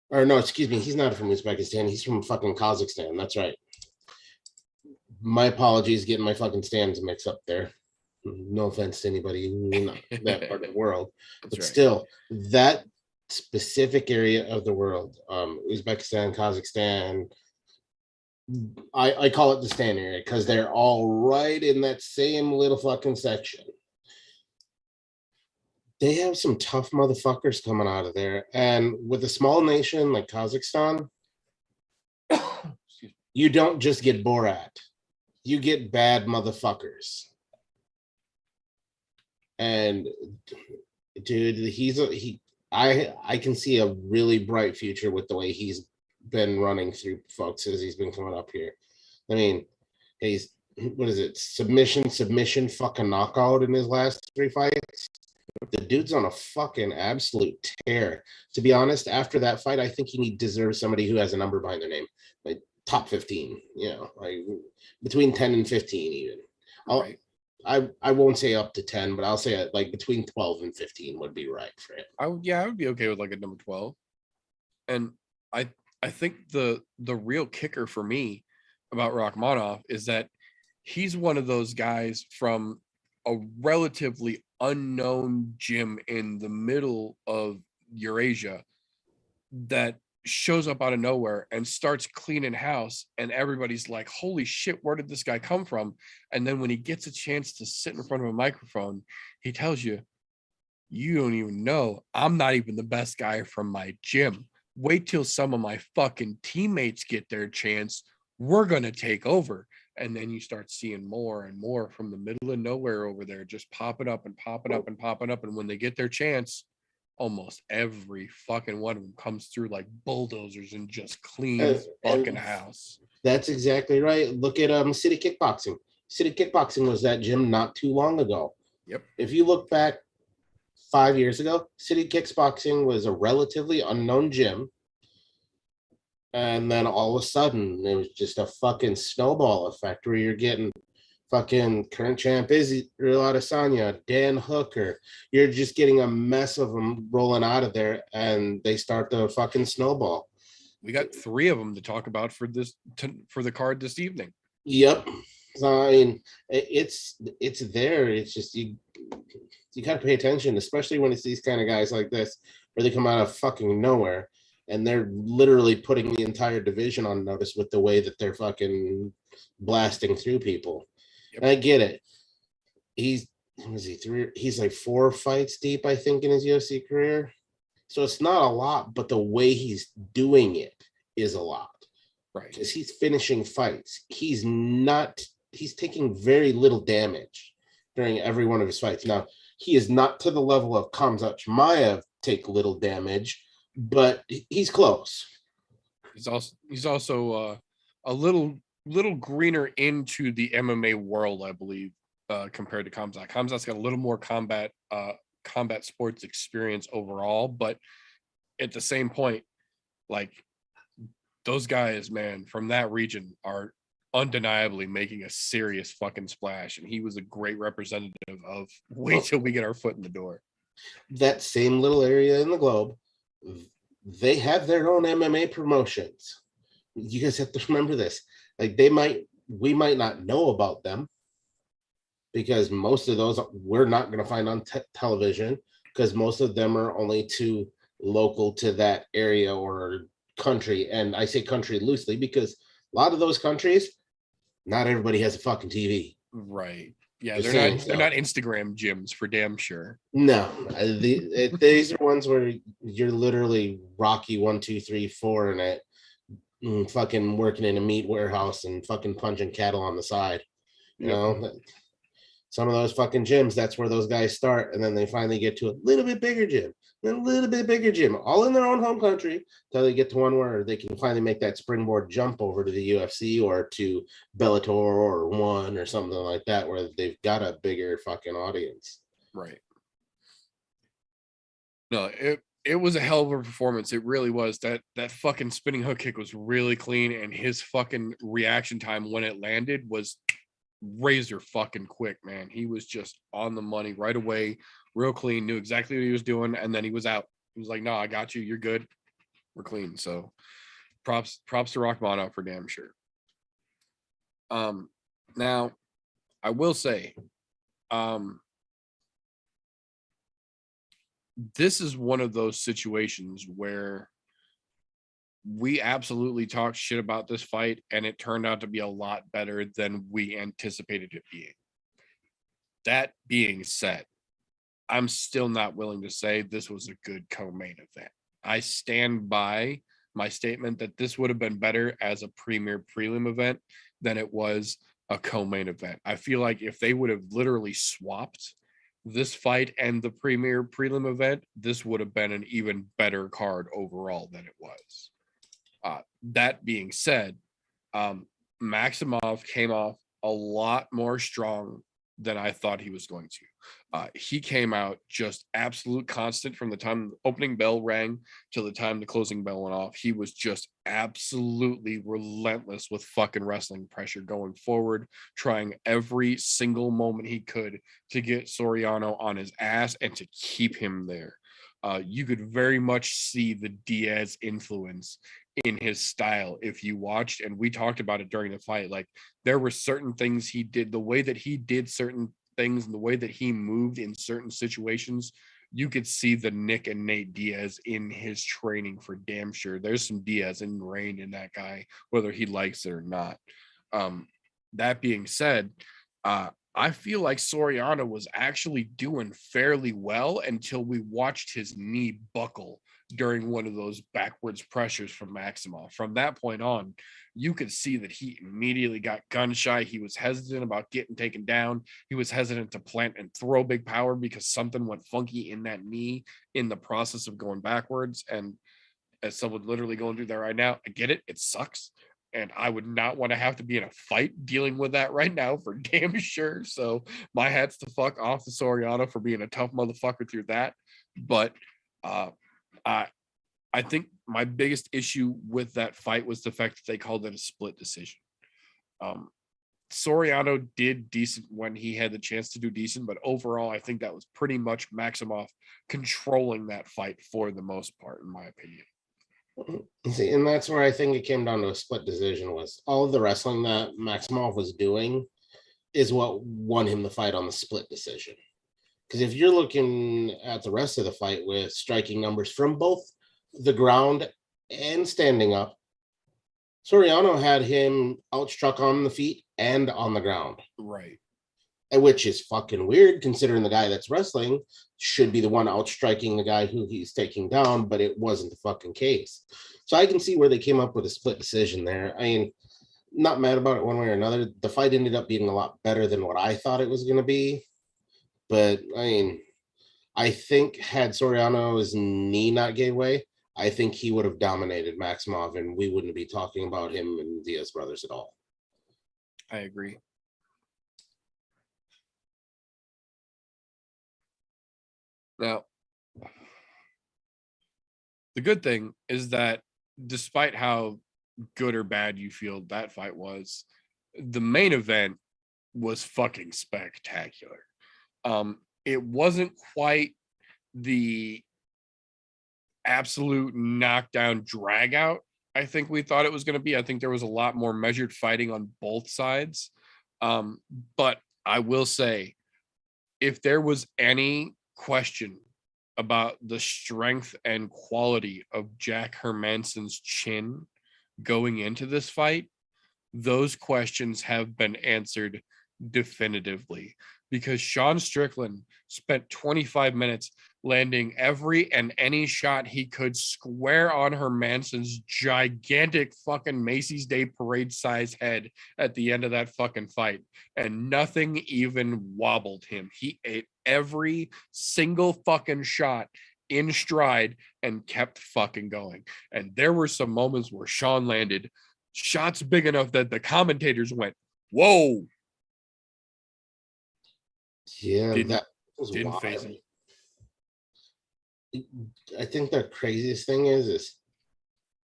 Or no, excuse me, he's not from Uzbekistan. He's from fucking Kazakhstan. That's right. My apologies, getting my fucking stands mixed up there. No offense to anybody in that part of the world. But still, that specific area of the world, Uzbekistan, Kazakhstan, I call it the stand area because they're all right in that same little fucking section. They have some tough motherfuckers coming out of there. And with a small nation like Kazakhstan, you don't just get Borat. You get bad motherfuckers. And dude, I can see a really bright future with the way he's been running through folks as he's been coming up here. I mean, he's, what is it? Submission, fucking knockout in his last 3 fights. The dude's on a fucking absolute tear. To be honest, after that fight, I think he deserves somebody who has a number behind their name, like top 15, like between 10 and 15 even. I won't say up to 10, but I'll say like between 12 and 15 would be right for him. I would be okay with like a number 12. And I think the real kicker for me about Rakhmonov is that he's one of those guys from a relatively unknown gym in the middle of Eurasia that shows up out of nowhere and starts cleaning house, and everybody's like, holy shit, where did this guy come from? And then when he gets a chance to sit in front of a microphone, he tells you, you don't even know, I'm not even the best guy from my gym. Wait till some of my fucking teammates get their chance. We're gonna take over. And then you start seeing more and more from the middle of nowhere over there, just popping up and popping up and popping up. And when they get their chance, almost every fucking one of them comes through like bulldozers and just cleans fucking house. That's exactly right. Look at City Kickboxing. City Kickboxing was that gym not too long ago. Yep. If you look back 5 years ago, City Kickboxing was a relatively unknown gym. And then all of a sudden, it was just a fucking snowball effect where you're getting fucking current champ Israel Adesanya, Dan Hooker. You're just getting a mess of them rolling out of there, and they start the fucking snowball. We got 3 of them to talk about for the card this evening. Yep. So, I mean, it's there. It's just you got to pay attention, especially when it's these kind of guys like this, where they come out of fucking nowhere, and they're literally putting the entire division on notice with the way that they're fucking blasting through people. Yep. And I get it. He's like 4 fights deep, I think, in his UFC career. So it's not a lot, but the way he's doing it is a lot. Right. Because he's finishing fights. He's taking very little damage during every one of his fights. Now, he is not to the level of Khamzat Chimaev take little damage, but he's close. He's also a little greener into the MMA world, I believe, compared to Khamzat. Khamzat's got a little more combat sports experience overall, but at the same point, like, those guys, man, from that region are undeniably making a serious fucking splash, and he was a great representative of wait till we get our foot in the door. That same little area in the globe, they have their own MMA promotions. You guys have to remember this. Like, we might not know about them because most of those we're not going to find on television, because most of them are only too local to that area or country. And I say country loosely because a lot of those countries, not everybody has a fucking TV. Right. Yeah, they're not Instagram gyms for damn sure. No, these are ones where you're literally Rocky 1, 2, 3, 4 in it, fucking working in a meat warehouse and fucking punching cattle on the side. You know, some of those fucking gyms, that's where those guys start, and then they finally get to a little bit bigger gym, then a little bit bigger gym, all in their own home country, until they get to one where they can finally make that springboard jump over to the UFC or to Bellator or One or something like that, where they've got a bigger fucking audience. Right. No, it was a hell of a performance. It really was. That fucking spinning hook kick was really clean, and his fucking reaction time when it landed was razor fucking quick, man. He was just on the money right away, real clean, knew exactly what he was doing, and then he was out. He was like, no, I got you, you're good, we're clean. So props to Rachmanov for damn sure. Now I will say, this is one of those situations where we absolutely talked shit about this fight, and it turned out to be a lot better than we anticipated it being. That being said, I'm still not willing to say this was a good co-main event. I stand by my statement that this would have been better as a premier prelim event than it was a co-main event. I feel like if they would have literally swapped this fight and the premier prelim event, this would have been an even better card overall than it was. That being said, Maximov came off a lot more strong than I thought he was going to. He came out just absolute constant from the time the opening bell rang till the time the closing bell went off. He was just absolutely relentless with fucking wrestling pressure going forward, trying every single moment he could to get Soriano on his ass and to keep him there. You could very much see the Diaz influence in his style if you watched, and we talked about it during the fight. Like, there were certain things he did, the way that he did certain things and the way that he moved in certain situations, you could see the Nick and Nate Diaz in his training for damn sure. There's some Diaz ingrained in that guy, whether he likes it or not. That being said, I feel like Soriano was actually doing fairly well until we watched his knee buckle during one of those backwards pressures from Maximov. From that point on, you could see that he immediately got gun shy. He was hesitant about getting taken down. He was hesitant to plant and throw big power because something went funky in that knee in the process of going backwards. And as someone literally going through that right now, I get it. It sucks. And I would not want to have to be in a fight dealing with that right now for damn sure. So my hat's the fuck off to Soriano for being a tough motherfucker through that. But I think my biggest issue with that fight was the fact that they called it a split decision. Soriano did decent when he had the chance to do decent, but overall, I think that was pretty much Maximov controlling that fight for the most part, in my opinion. See, and that's where I think it came down to a split decision. Was all of the wrestling that Maximov was doing is what won him the fight on the split decision. Because if you're looking at the rest of the fight with striking numbers from both the ground and standing up, Soriano had him outstruck on the feet and on the ground. Right. Which is fucking weird considering the guy that's wrestling should be the one outstriking the guy who he's taking down, but it wasn't the fucking case. So I can see where they came up with a split decision there. I mean, not mad about it one way or another. The fight ended up being a lot better than what I thought it was going to be. But I mean, I think had Soriano's knee not gave way, I think he would have dominated Maximov and we wouldn't be talking about him and Diaz brothers at all. I agree. Now, the good thing is that despite how good or bad you feel that fight was, the main event was fucking spectacular. It wasn't quite the absolute knockdown drag out I think we thought it was going to be. I think there was a lot more measured fighting on both sides. But I will say, if there was any question about the strength and quality of Jack Hermansson's chin going into this fight, those questions have been answered definitively, because Sean Strickland spent 25 minutes landing every and any shot he could square on Hermansson's gigantic fucking Macy's Day Parade size head at the end of that fucking fight, and nothing even wobbled him. He ate every single fucking shot in stride and kept fucking going. And there were some moments where Sean landed shots big enough that the commentators went, whoa. Yeah, that was didn't wild. phase him. I think the craziest thing is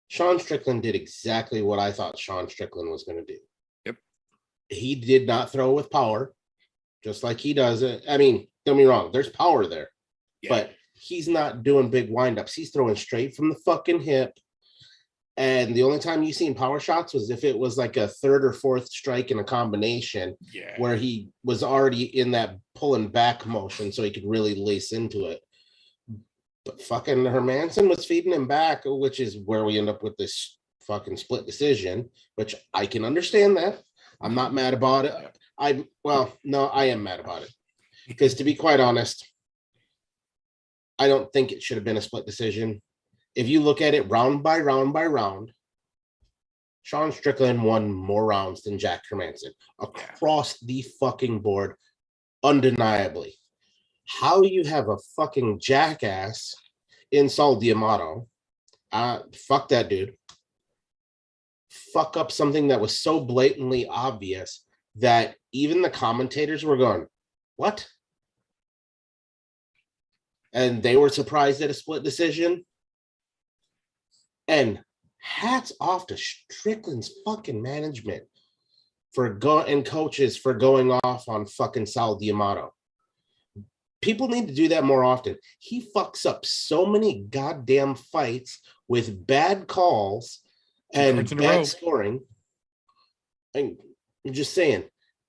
Sean Strickland did exactly what I thought Sean Strickland was going to do. Yep. He did not throw with power, just like he does it. I mean, don't get me wrong, there's power there, but he's not doing big windups. He's throwing straight from the fucking hip. And the only time you seen power shots was if it was like a third or fourth strike in a combination where he was already in that pulling back motion so he could really lace into it. But fucking Hermansson was feeding him back, which is where we end up with this fucking split decision, which I can understand that. I'm not mad about it. I am mad about it. Because to be quite honest, I don't think it should have been a split decision. If you look at it round by round by round, Sean Strickland won more rounds than Jack Hermansson across the fucking board, undeniably. How you have a fucking jackass in Saul D'Amato, fuck that dude, fuck up something that was so blatantly obvious that even the commentators were going, what? And they were surprised at a split decision. And hats off to Strickland's fucking management and coaches for going off on fucking Saul D'Amato. People need to do that more often. He fucks up so many goddamn fights with bad calls and bad scoring. I'm just saying,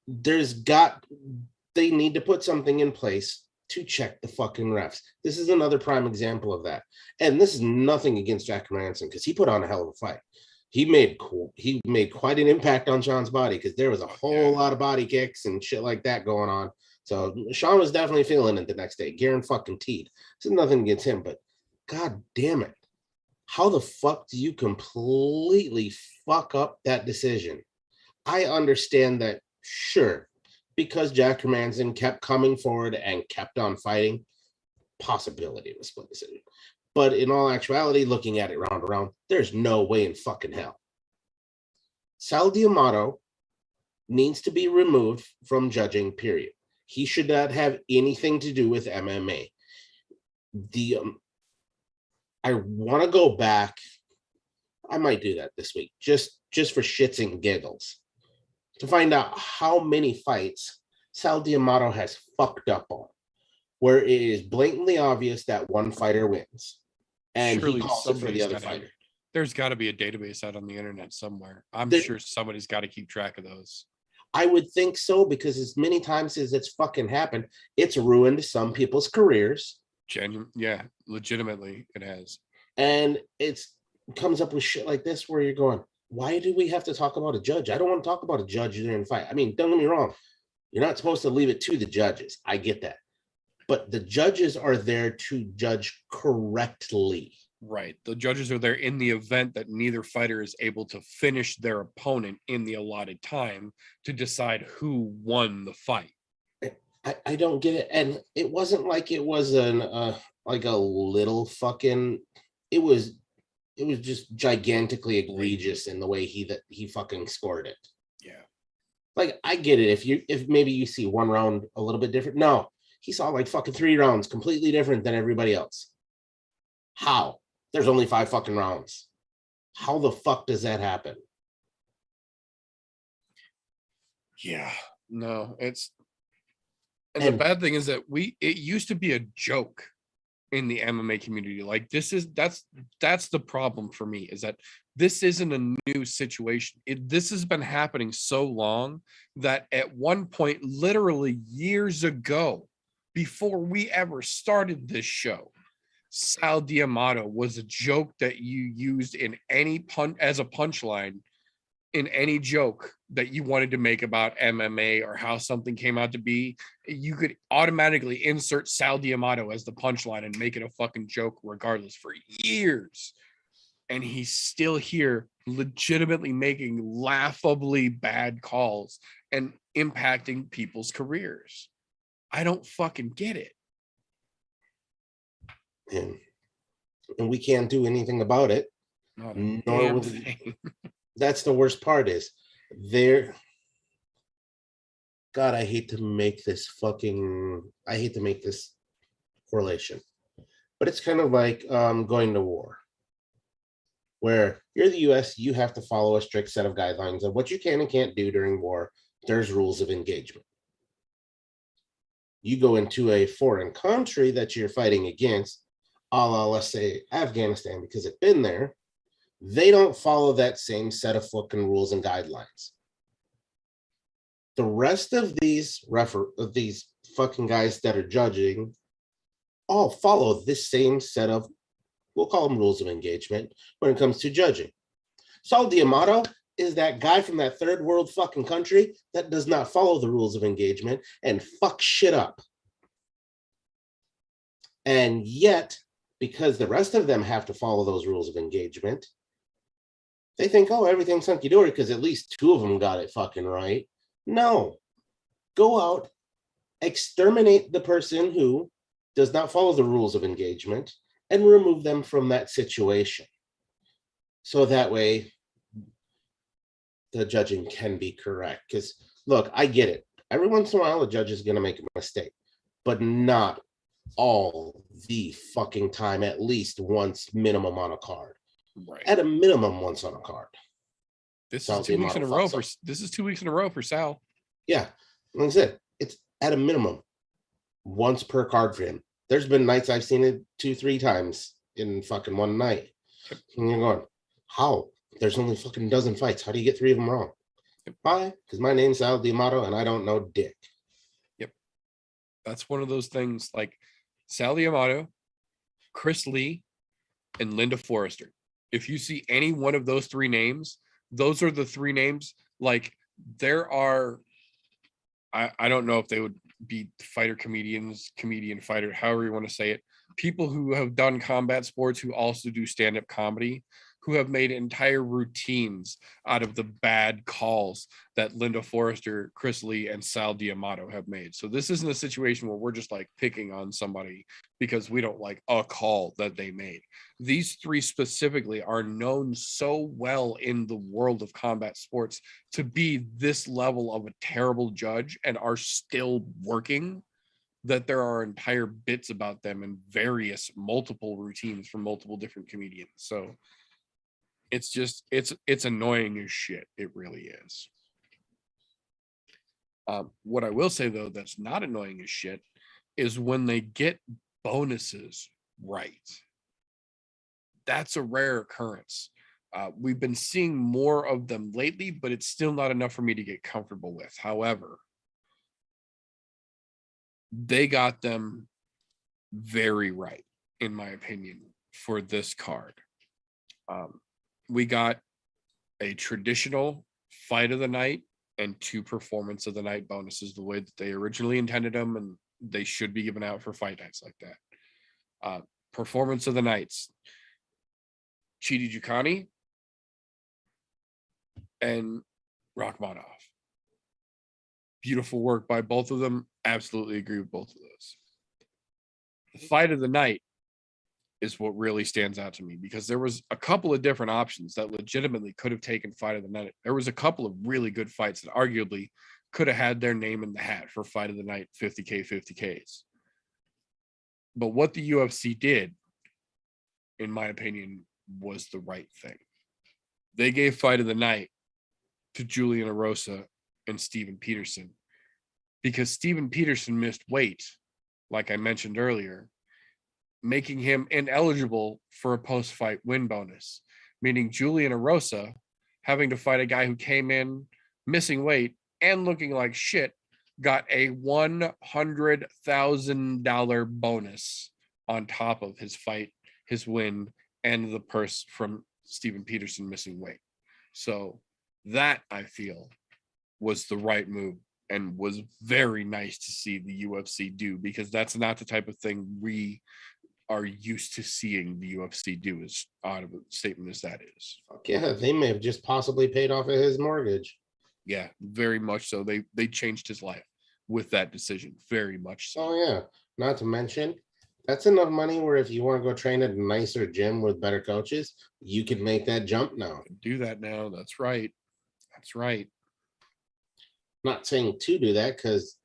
they need to put something in place to check the fucking refs. This is another prime example of that. And this is nothing against Jack Hermanson because he put on a hell of a fight. He made quite an impact on Sean's body because there was a whole lot of body kicks and shit like that going on. So Sean was definitely feeling it the next day. Garen fucking teed. This is nothing against him, but god damn it. How the fuck do you completely fuck up that decision? I understand that, sure, because Jack Hermanson kept coming forward and kept on fighting, possibility of a split decision. But in all actuality, looking at it round to round, there's no way in fucking hell. Sal D'Amato needs to be removed from judging, period. He should not have anything to do with MMA. I want to go back. I might do that this week, just for shits and giggles, to find out how many fights Sal D'Amato has fucked up on, where it is blatantly obvious that one fighter wins, and Surely he calls it for the other gotta fighter. There's got to be a database out on the internet somewhere. I'm sure somebody's got to keep track of those. I would think so, because as many times as it's fucking happened, it's ruined some people's careers. Yeah, legitimately it has. And it's comes up with shit like this where you're going, why do we have to talk about a judge? I don't want to talk about a judge during a fight. I mean, don't get me wrong. You're not supposed to leave it to the judges. I get that. But the judges are there to judge correctly. Right. The judges are there in the event that neither fighter is able to finish their opponent in the allotted time to decide who won the fight. I don't get it. And it wasn't like it was like a little fucking, it was just gigantically egregious in the way he fucking scored it. Yeah. Like, I get it. If maybe you see one round a little bit different. No, he saw like fucking 3 rounds completely different than everybody else. How? There's only 5 fucking rounds. How the fuck does that happen? Yeah. No, and the bad thing is that it used to be a joke in the MMA community. Like, that's the problem for me, is that this isn't a new situation. This has been happening so long that at one point, literally years ago, before we ever started this show, Sal D'Amato was a joke that you used in any as a punchline in any joke that you wanted to make about MMA or how something came out to be. You could automatically insert Sal D'Amato as the punchline and make it a fucking joke regardless for years. And he's still here legitimately making laughably bad calls and impacting people's careers. I don't fucking get it. And we can't do anything about it. Not a damn thing. That's the worst part is there. God, I hate to make this correlation, but it's kind of like going to war, where you're the US, you have to follow a strict set of guidelines of what you can and can't do during war. There's rules of engagement. You go into a foreign country that you're fighting against, a la, let's say, Afghanistan, because it's been there. They don't follow that same set of fucking rules and guidelines. The rest of these fucking guys that are judging all follow this same set of, we'll call them rules of engagement when it comes to judging. Sal D'Amato is that guy from that third world fucking country that does not follow the rules of engagement and fuck shit up. And yet, because the rest of them have to follow those rules of engagement, they think, oh, everything's hunky-dory because at least 2 of them got it fucking right. No. Go out, exterminate the person who does not follow the rules of engagement, and remove them from that situation. So that way, the judging can be correct. Because, look, I get it. Every once in a while, a judge is going to make a mistake, but not all the fucking time, at least once minimum on a card. Right. At a minimum once on a card. This is 2 weeks in a row for this is 2 weeks in a row for Sal. Yeah. Like I said, it's at a minimum once per card for him. There's been nights I've seen it 2-3 times in fucking one night. Yep. And you're going, how? There's only fucking dozen fights. How do you get 3 of them wrong? Yep. Why? Because my name's Sal D'Amato and I don't know dick. Yep. That's one of those things like Sal D'Amato, Chris Lee, and Linda Forrester. If you see any one of those three names, those are the three names. Like there are, I don't know if they would be fighter comedians, comedian fighter, however you want to say it. People who have done combat sports who also do stand-up comedy, who have made entire routines out of the bad calls that Linda Forrester, Chris Lee, and Sal D'Amato have made. So this isn't a situation where we're just like picking on somebody because we don't like a call that they made. These three specifically are known so well in the world of combat sports to be this level of a terrible judge and are still working, that there are entire bits about them and various multiple routines from multiple different comedians. So it's just it's annoying as shit. It really is. What I will say though that's not annoying as shit is when they get bonuses right. That's a rare occurrence. We've been seeing more of them lately, but it's still not enough for me to get comfortable with. However, they got them very right, in my opinion, for this card. We got a traditional fight of the night and 2 performance of the night bonuses the way that they originally intended them, and they should be given out for fight nights like that. Performance of the nights, Chidi Jukhani and Rachmanov. Beautiful work by both of them. Absolutely agree with both of those. The fight of the night is what really stands out to me because there was a couple of different options that legitimately could have taken fight of the night. There was a couple of really good fights that arguably could have had their name in the hat for fight of the night, 50K, 50Ks. But what the UFC did, in my opinion, was the right thing. They gave fight of the night to Julian Erosa and Steven Peterson because Steven Peterson missed weight, like I mentioned earlier, making him ineligible for a post-fight win bonus, meaning Julian Erosa having to fight a guy who came in missing weight and looking like shit got a $100,000 bonus on top of his fight, his win, and the purse from Steven Peterson missing weight. So that, I feel, was the right move and was very nice to see the UFC do, because that's not the type of thing we are used to seeing the UFC do, as odd of a statement as that is. Fuck yeah, they may have just possibly paid off of his mortgage. Yeah, very much so. They changed his life with that decision, very much so. Oh yeah, not to mention, that's enough money where if you want to go train at a nicer gym with better coaches, you can make that jump now. Do that now. That's right. That's right. Not saying to do that because,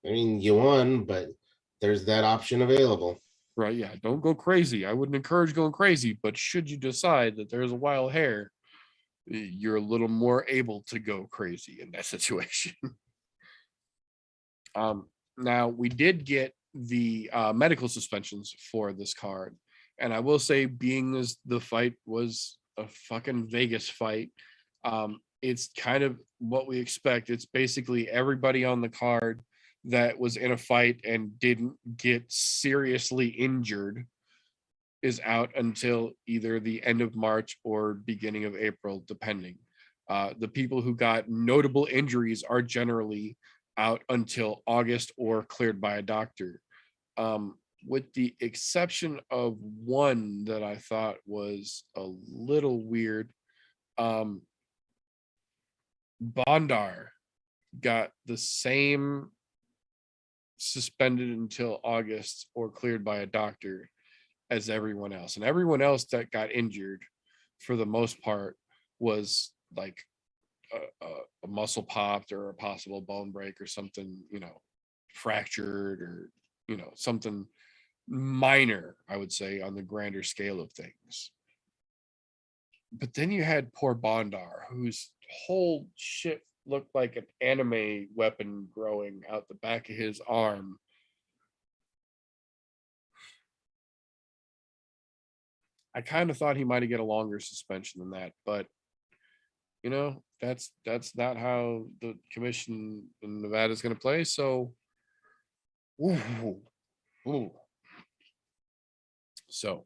I mean, you won, but there's that option available. Right. Yeah. Don't go crazy. I wouldn't encourage going crazy, but should you decide that there's a wild hair, you're a little more able to go crazy in that situation. Now we did get the medical suspensions for this card, and I will say, being as the fight was a fucking Vegas fight, it's kind of what we expect. It's basically everybody on the card that was in a fight and didn't get seriously injured is out until either the end of March or beginning of April, depending. The people who got notable injuries are generally out until August or cleared by a doctor. With the exception of one that I thought was a little weird. Bondar got the same suspended until August or cleared by a doctor as everyone else. And everyone else that got injured, for the most part, was like a muscle popped or a possible bone break or something, fractured or, something minor, I would say, on the grander scale of things. But then you had poor Bondar, whose whole shit looked like an anime weapon growing out the back of his arm. I kind of thought he might have get a longer suspension than that, but that's not how the commission in Nevada is going to play. So Ooh. Ooh. So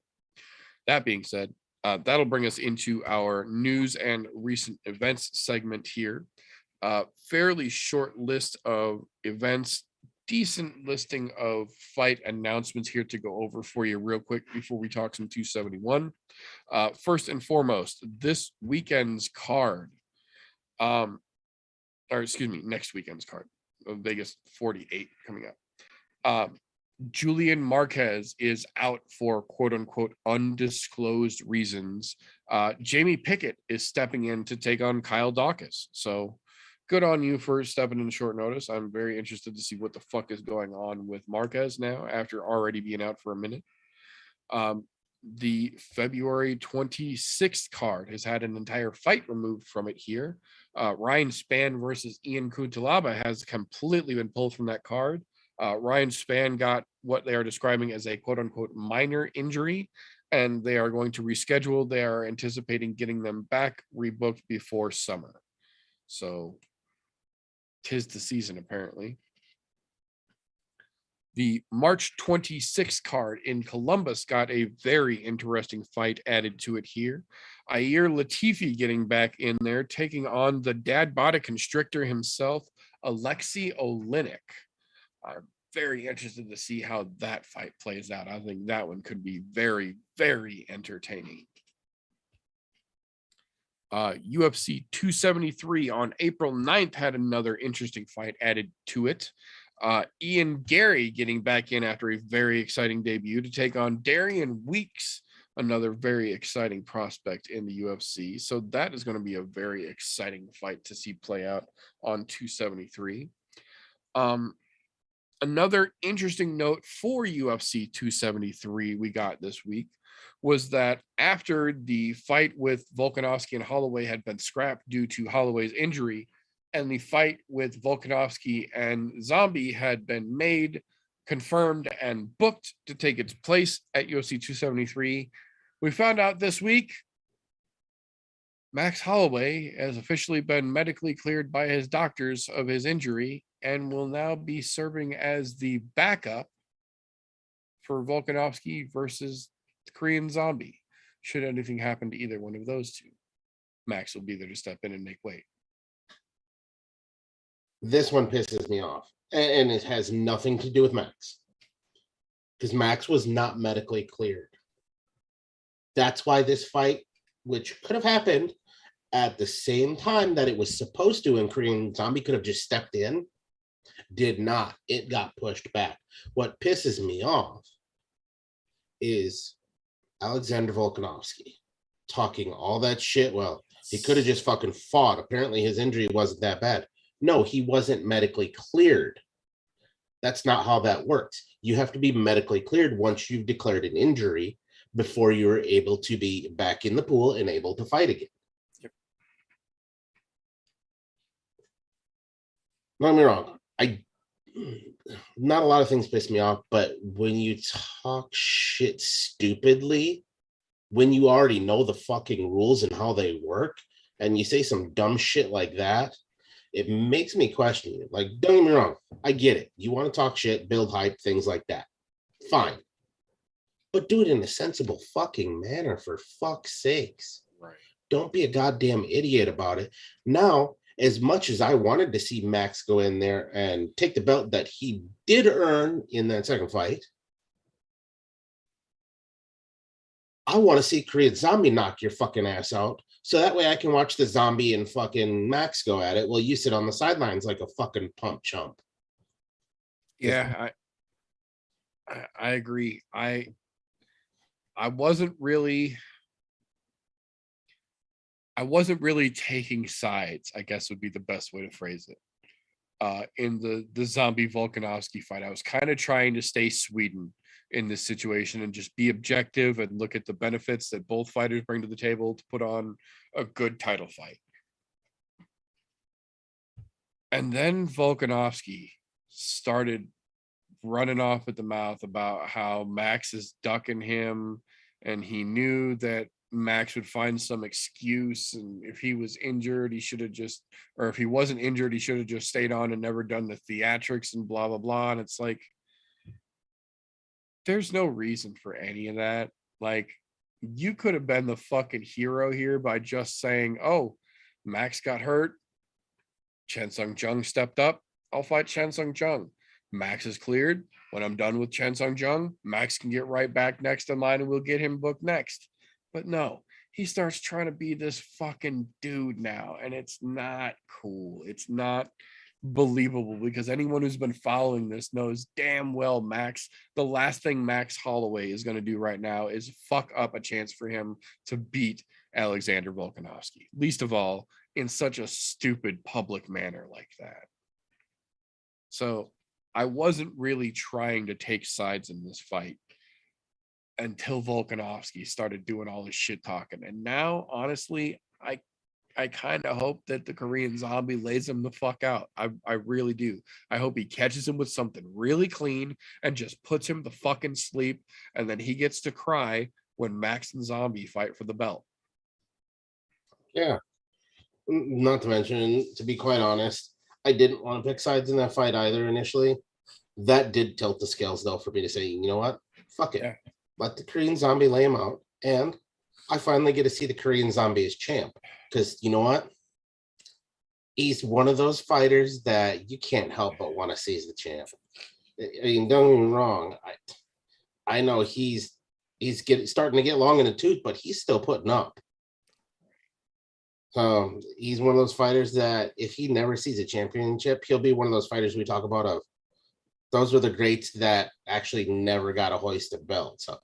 that being said, that'll bring us into our news and recent events segment here. Fairly short list of events, decent listing of fight announcements here to go over for you real quick before we talk some 271. First and foremost, this weekend's card, or excuse me, next weekend's card, Vegas 48 coming up. Julian Marquez is out for quote unquote undisclosed reasons. Jamie Pickett is stepping in to take on Kyle Dawkins. So good on you for stepping in short notice. I'm very interested to see what the fuck is going on with Marquez now after already being out for a minute. The February 26th card has had an entire fight removed from it here. Ryan Spann versus Ian Cutelaba has completely been pulled from that card. Ryan Spann got what they are describing as a quote unquote minor injury, and they are going to reschedule. They are anticipating getting them back rebooked before summer. So 'tis the season, apparently. The March 26th card in Columbus got a very interesting fight added to it here. Ayer Latifi getting back in there, taking on the dad body constrictor himself, Alexei Oleinik. I'm very interested to see how that fight plays out. I think that one could be very, very entertaining. UFC 273 on April 9th had another interesting fight added to it. Ian Gary getting back in after a very exciting debut to take on Darian Weeks, another very exciting prospect in the UFC. So that is going to be a very exciting fight to see play out on 273. Another interesting note for UFC 273 we got this week was that after the fight with Volkanovski and Holloway had been scrapped due to Holloway's injury, and the fight with Volkanovski and Zombie had been made, confirmed, and booked to take its place at UFC 273, we found out this week Max Holloway has officially been medically cleared by his doctors of his injury and will now be serving as the backup for Volkanovski versus the Korean Zombie. Should anything happen to either one of those two, Max will be there to step in and make weight. This one pisses me off, and it has nothing to do with Max, because Max was not medically cleared. That's why this fight, which could have happened at the same time that it was supposed to, and Korean Zombie could have just stepped in, did not. It got pushed back. What pisses me off is Alexander Volkanovski talking all that shit. Well, he could have just fucking fought. Apparently his injury wasn't that bad. No, he wasn't medically cleared. That's not how that works. You have to be medically cleared once you've declared an injury before you're able to be back in the pool and able to fight again. Yep. Don't get me wrong. Not a lot of things piss me off, but when you talk shit stupidly, when you already know the fucking rules and how they work, and you say some dumb shit like that, it makes me question you. Like, don't get me wrong. I get it. You want to talk shit, build hype, things like that. Fine. But do it in a sensible fucking manner, for fuck's sakes. Right. Don't be a goddamn idiot about it. Now, as much as I wanted to see Max go in there and take the belt that he did earn in that second fight, I want to see Korean Zombie knock your fucking ass out, so that way I can watch the Zombie and fucking Max go at it while you sit on the sidelines like a fucking pump chump. Yeah, I agree. I wasn't really taking sides, I guess would be the best way to phrase it. In the Zombie Volkanovski fight, I was kind of trying to stay Sweden in this situation and just be objective and look at the benefits that both fighters bring to the table to put on a good title fight. And then Volkanovski started running off at the mouth about how Max is ducking him, and he knew that Max would find some excuse, and if he was injured, he should have just, or if he wasn't injured, he should have just stayed on and never done the theatrics and blah, blah, blah. And it's like, there's no reason for any of that. Like, you could have been the fucking hero here by just saying, oh, Max got hurt. Chen Sung Jung stepped up. I'll fight Chen Sung Jung. Max is cleared. When I'm done with Chen Sung Jung, Max can get right back next in line and we'll get him booked next. But no, he starts trying to be this fucking dude now, and it's not cool. It's not believable, because anyone who's been following this knows damn well the last thing Max Holloway is going to do right now is fuck up a chance for him to beat Alexander Volkanovski, least of all in such a stupid public manner like that. So I wasn't really trying to take sides in this fight until Volkanovski started doing all this shit talking. And now, honestly, I kind of hope that the Korean Zombie lays him the fuck out. I really do. I hope he catches him with something really clean and just puts him to fucking sleep, and then he gets to cry when Max and Zombie fight for the belt. Yeah. Not to mention, to be quite honest, I didn't want to pick sides in that fight either initially. That did tilt the scales, though, for me to say, you know what? Fuck it. Yeah. Let the Korean Zombie lay him out. And I finally get to see the Korean Zombie as champ. Because you know what? He's one of those fighters that you can't help but want to see as the champ. I mean, don't get me wrong. I know he's starting to get long in the tooth, but he's still putting up. He's one of those fighters that if he never sees a championship, he'll be one of those fighters we talk about of those were the greats that actually never got a hoisted belt. So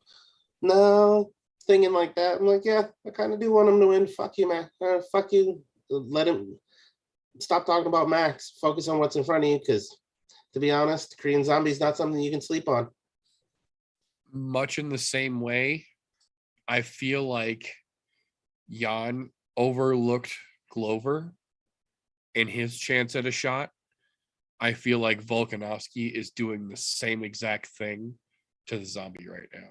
no, thinking like that, I'm like, yeah, I kind of do want him to win. Fuck you, man. Fuck you. Let him stop talking about Max. Focus on what's in front of you, because to be honest, Korean Zombie is not something you can sleep on. Much in the same way, I feel like Jan overlooked Glover in his chance at a shot. I feel like Volkanovski is doing the same exact thing to the Zombie right now.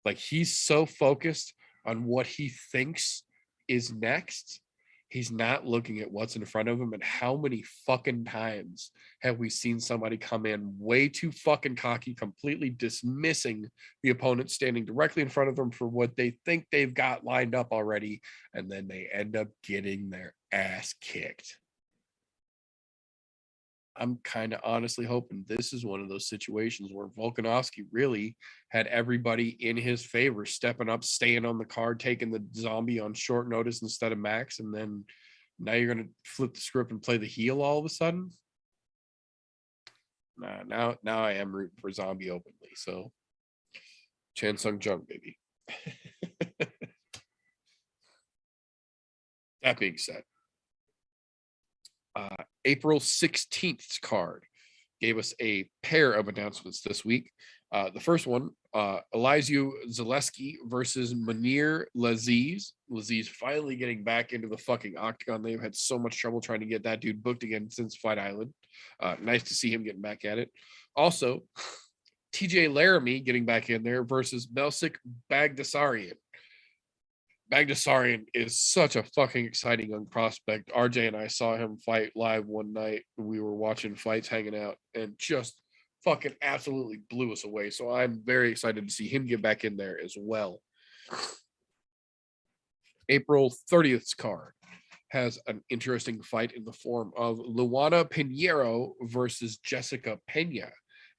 Like, he's so focused on what he thinks is next, he's not looking at what's in front of him. And how many fucking times have we seen somebody come in way too fucking cocky, completely dismissing the opponent standing directly in front of them for what they think they've got lined up already, and then they end up getting their ass kicked. I'm kind of honestly hoping this is one of those situations where Volkanovski really had everybody in his favor, stepping up, staying on the card, taking the Zombie on short notice instead of Max, and then now you're going to flip the script and play the heel all of a sudden. Nah, now I am rooting for Zombie openly. So Chan Sung Jung, baby. That being said, April 16th card gave us a pair of announcements this week. The first one, Elizeu Zaleski versus Munir Laziz. Laziz finally getting back into the fucking octagon. They've had so much trouble trying to get that dude booked again since Fight Island. Nice to see him getting back at it. Also, TJ Laramie getting back in there versus Melsik Bagdasaryan. Bagdasaryan is such a fucking exciting young prospect. RJ and I saw him fight live one night. We were watching fights, hanging out, and just fucking absolutely blew us away. So I'm very excited to see him get back in there as well. April 30th's card has an interesting fight in the form of Luana Pinheiro versus Jessica Pena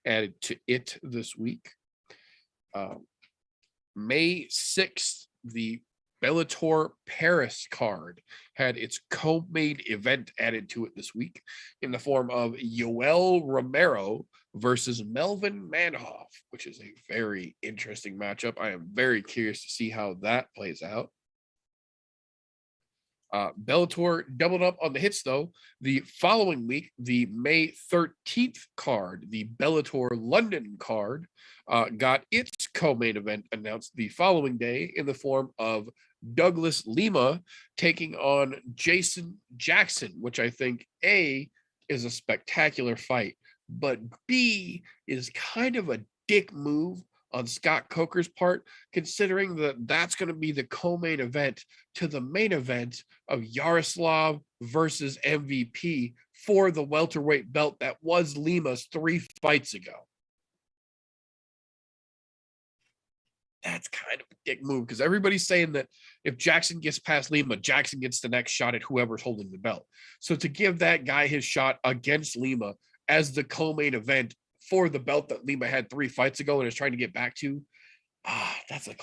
added to it this week. May 6th, the Bellator Paris card had its co-main event added to it this week in the form of Yoel Romero versus Melvin Manhoff, which is a very interesting matchup. I am very curious to see how that plays out. Bellator doubled up on the hits, though. The following week, the May 13th card, the Bellator London card, got its co-main event announced the following day in the form of Douglas Lima taking on Jason Jackson, which I think A, is a spectacular fight, but B, is kind of a dick move on Scott Coker's part, considering that that's going to be the co-main event to the main event of Yaroslav versus MVP for the welterweight belt that was Lima's 3 fights ago. that's kind of a dick move because everybody's saying that if Jackson gets past Lima, Jackson gets the next shot at whoever's holding the belt. So to give that guy his shot against Lima as the co-main event for the belt that Lima had 3 fights ago and is trying to get back to, that's a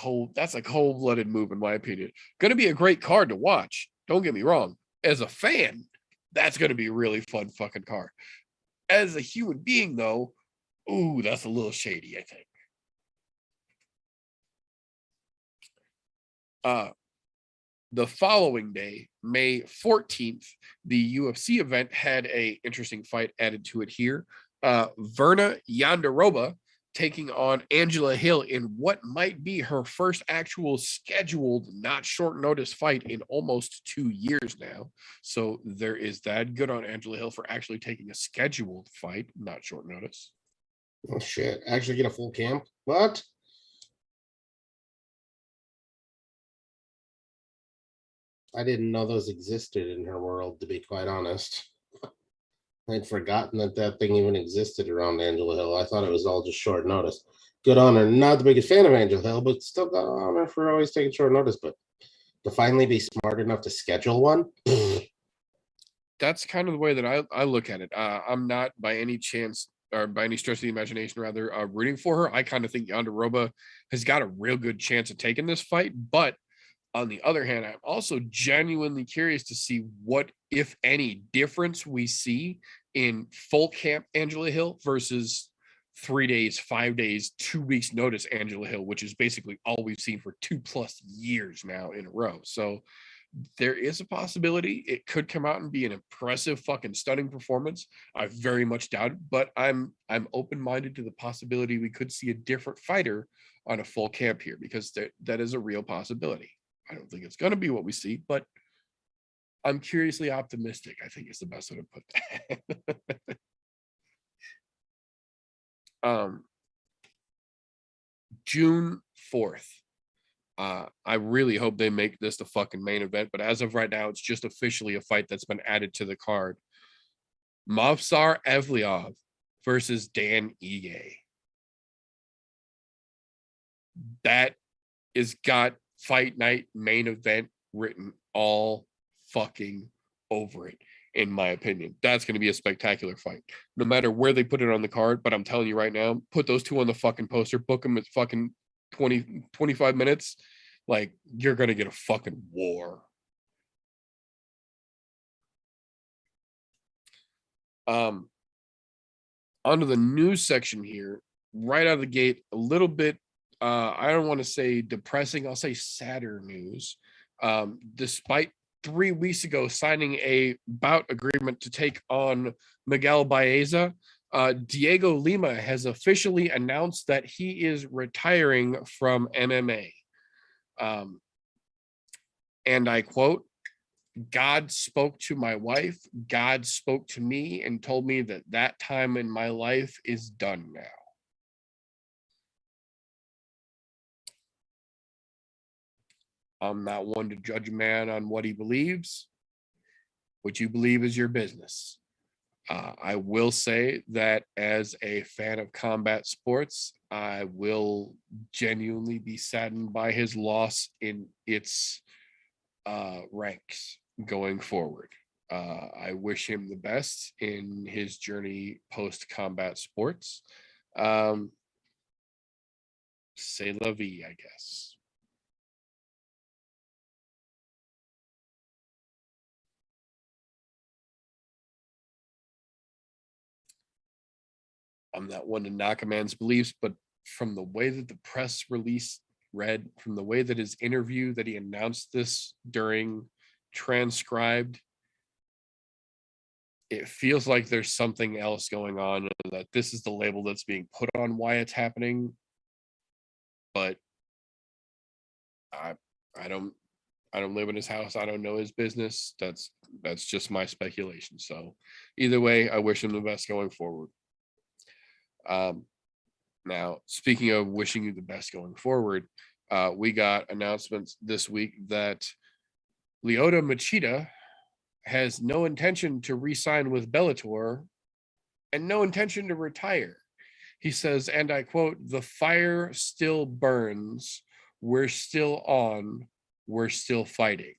cold-blooded move in my opinion. Going to be a great card to watch. Don't get me wrong. As a fan, that's going to be a really fun fucking card. As a human being, though, ooh, that's a little shady, I think. The following day, May 14th, the UFC event had a interesting fight added to it here. Verna Yonderoba taking on Angela Hill in what might be her first actual scheduled, not short notice fight in almost 2 years now. So there is that. Good on Angela Hill for actually taking a scheduled fight, not short notice. Oh shit! Actually, get a full camp? What? I didn't know those existed in her world, to be quite honest. I'd forgotten that thing even existed around Angela Hill. I thought it was all just short notice. Good on her. Not the biggest fan of Angela Hill, but still good on her for always taking short notice. But to finally be smart enough to schedule one, that's kind of the way that I look at it. I'm not by any chance or by any stretch of the imagination, rather, rooting for her. I kind of think Yonderoba has got a real good chance of taking this fight, but on the other hand, I'm also genuinely curious to see what, if any, difference we see in full camp Angela Hill versus 3 days, 5 days, 2 weeks notice Angela Hill, which is basically all we've seen for 2+ years now in a row. So there is a possibility it could come out and be an impressive, fucking stunning performance. I very much doubt it, but I'm open-minded to the possibility we could see a different fighter on a full camp here because that is a real possibility. I don't think it's going to be what we see, but I'm curiously optimistic, I think is the best way to put that. June 4th. I really hope they make this the fucking main event, but as of right now, it's just officially a fight that's been added to the card. Movsar Evliov versus Dan Ige. That is got fight night main event written all fucking over it, in my opinion. That's going to be a spectacular fight, no matter where they put it on the card. But I'm telling you right now, put those two on the fucking poster, book them at fucking 25 minutes. Like, you're going to get a fucking war. Onto the news section here, right out of the gate, a little bit, I don't want to say depressing, I'll say sadder news. Despite 3 weeks ago signing a bout agreement to take on Miguel Baeza, Diego Lima has officially announced that he is retiring from MMA. And I quote, "God spoke to my wife, God spoke to me and told me that time in my life is done now." I'm not one to judge a man on what he believes. What you believe is your business. I will say that as a fan of combat sports, I will genuinely be saddened by his loss in its ranks going forward. I wish him the best in his journey post-combat sports. C'est la vie, I guess. I'm not one to knock a man's beliefs, but from the way that the press release read, from the way that his interview that he announced this during transcribed, it feels like there's something else going on, that this is the label that's being put on why it's happening. But I don't live in his house. I don't know his business. That's just my speculation. So either way, I wish him the best going forward. Now, speaking of wishing you the best going forward, we got announcements this week that Lyoto Machida has no intention to re-sign with Bellator and no intention to retire. He says, and I quote, "The fire still burns. we're still on, we're still fighting,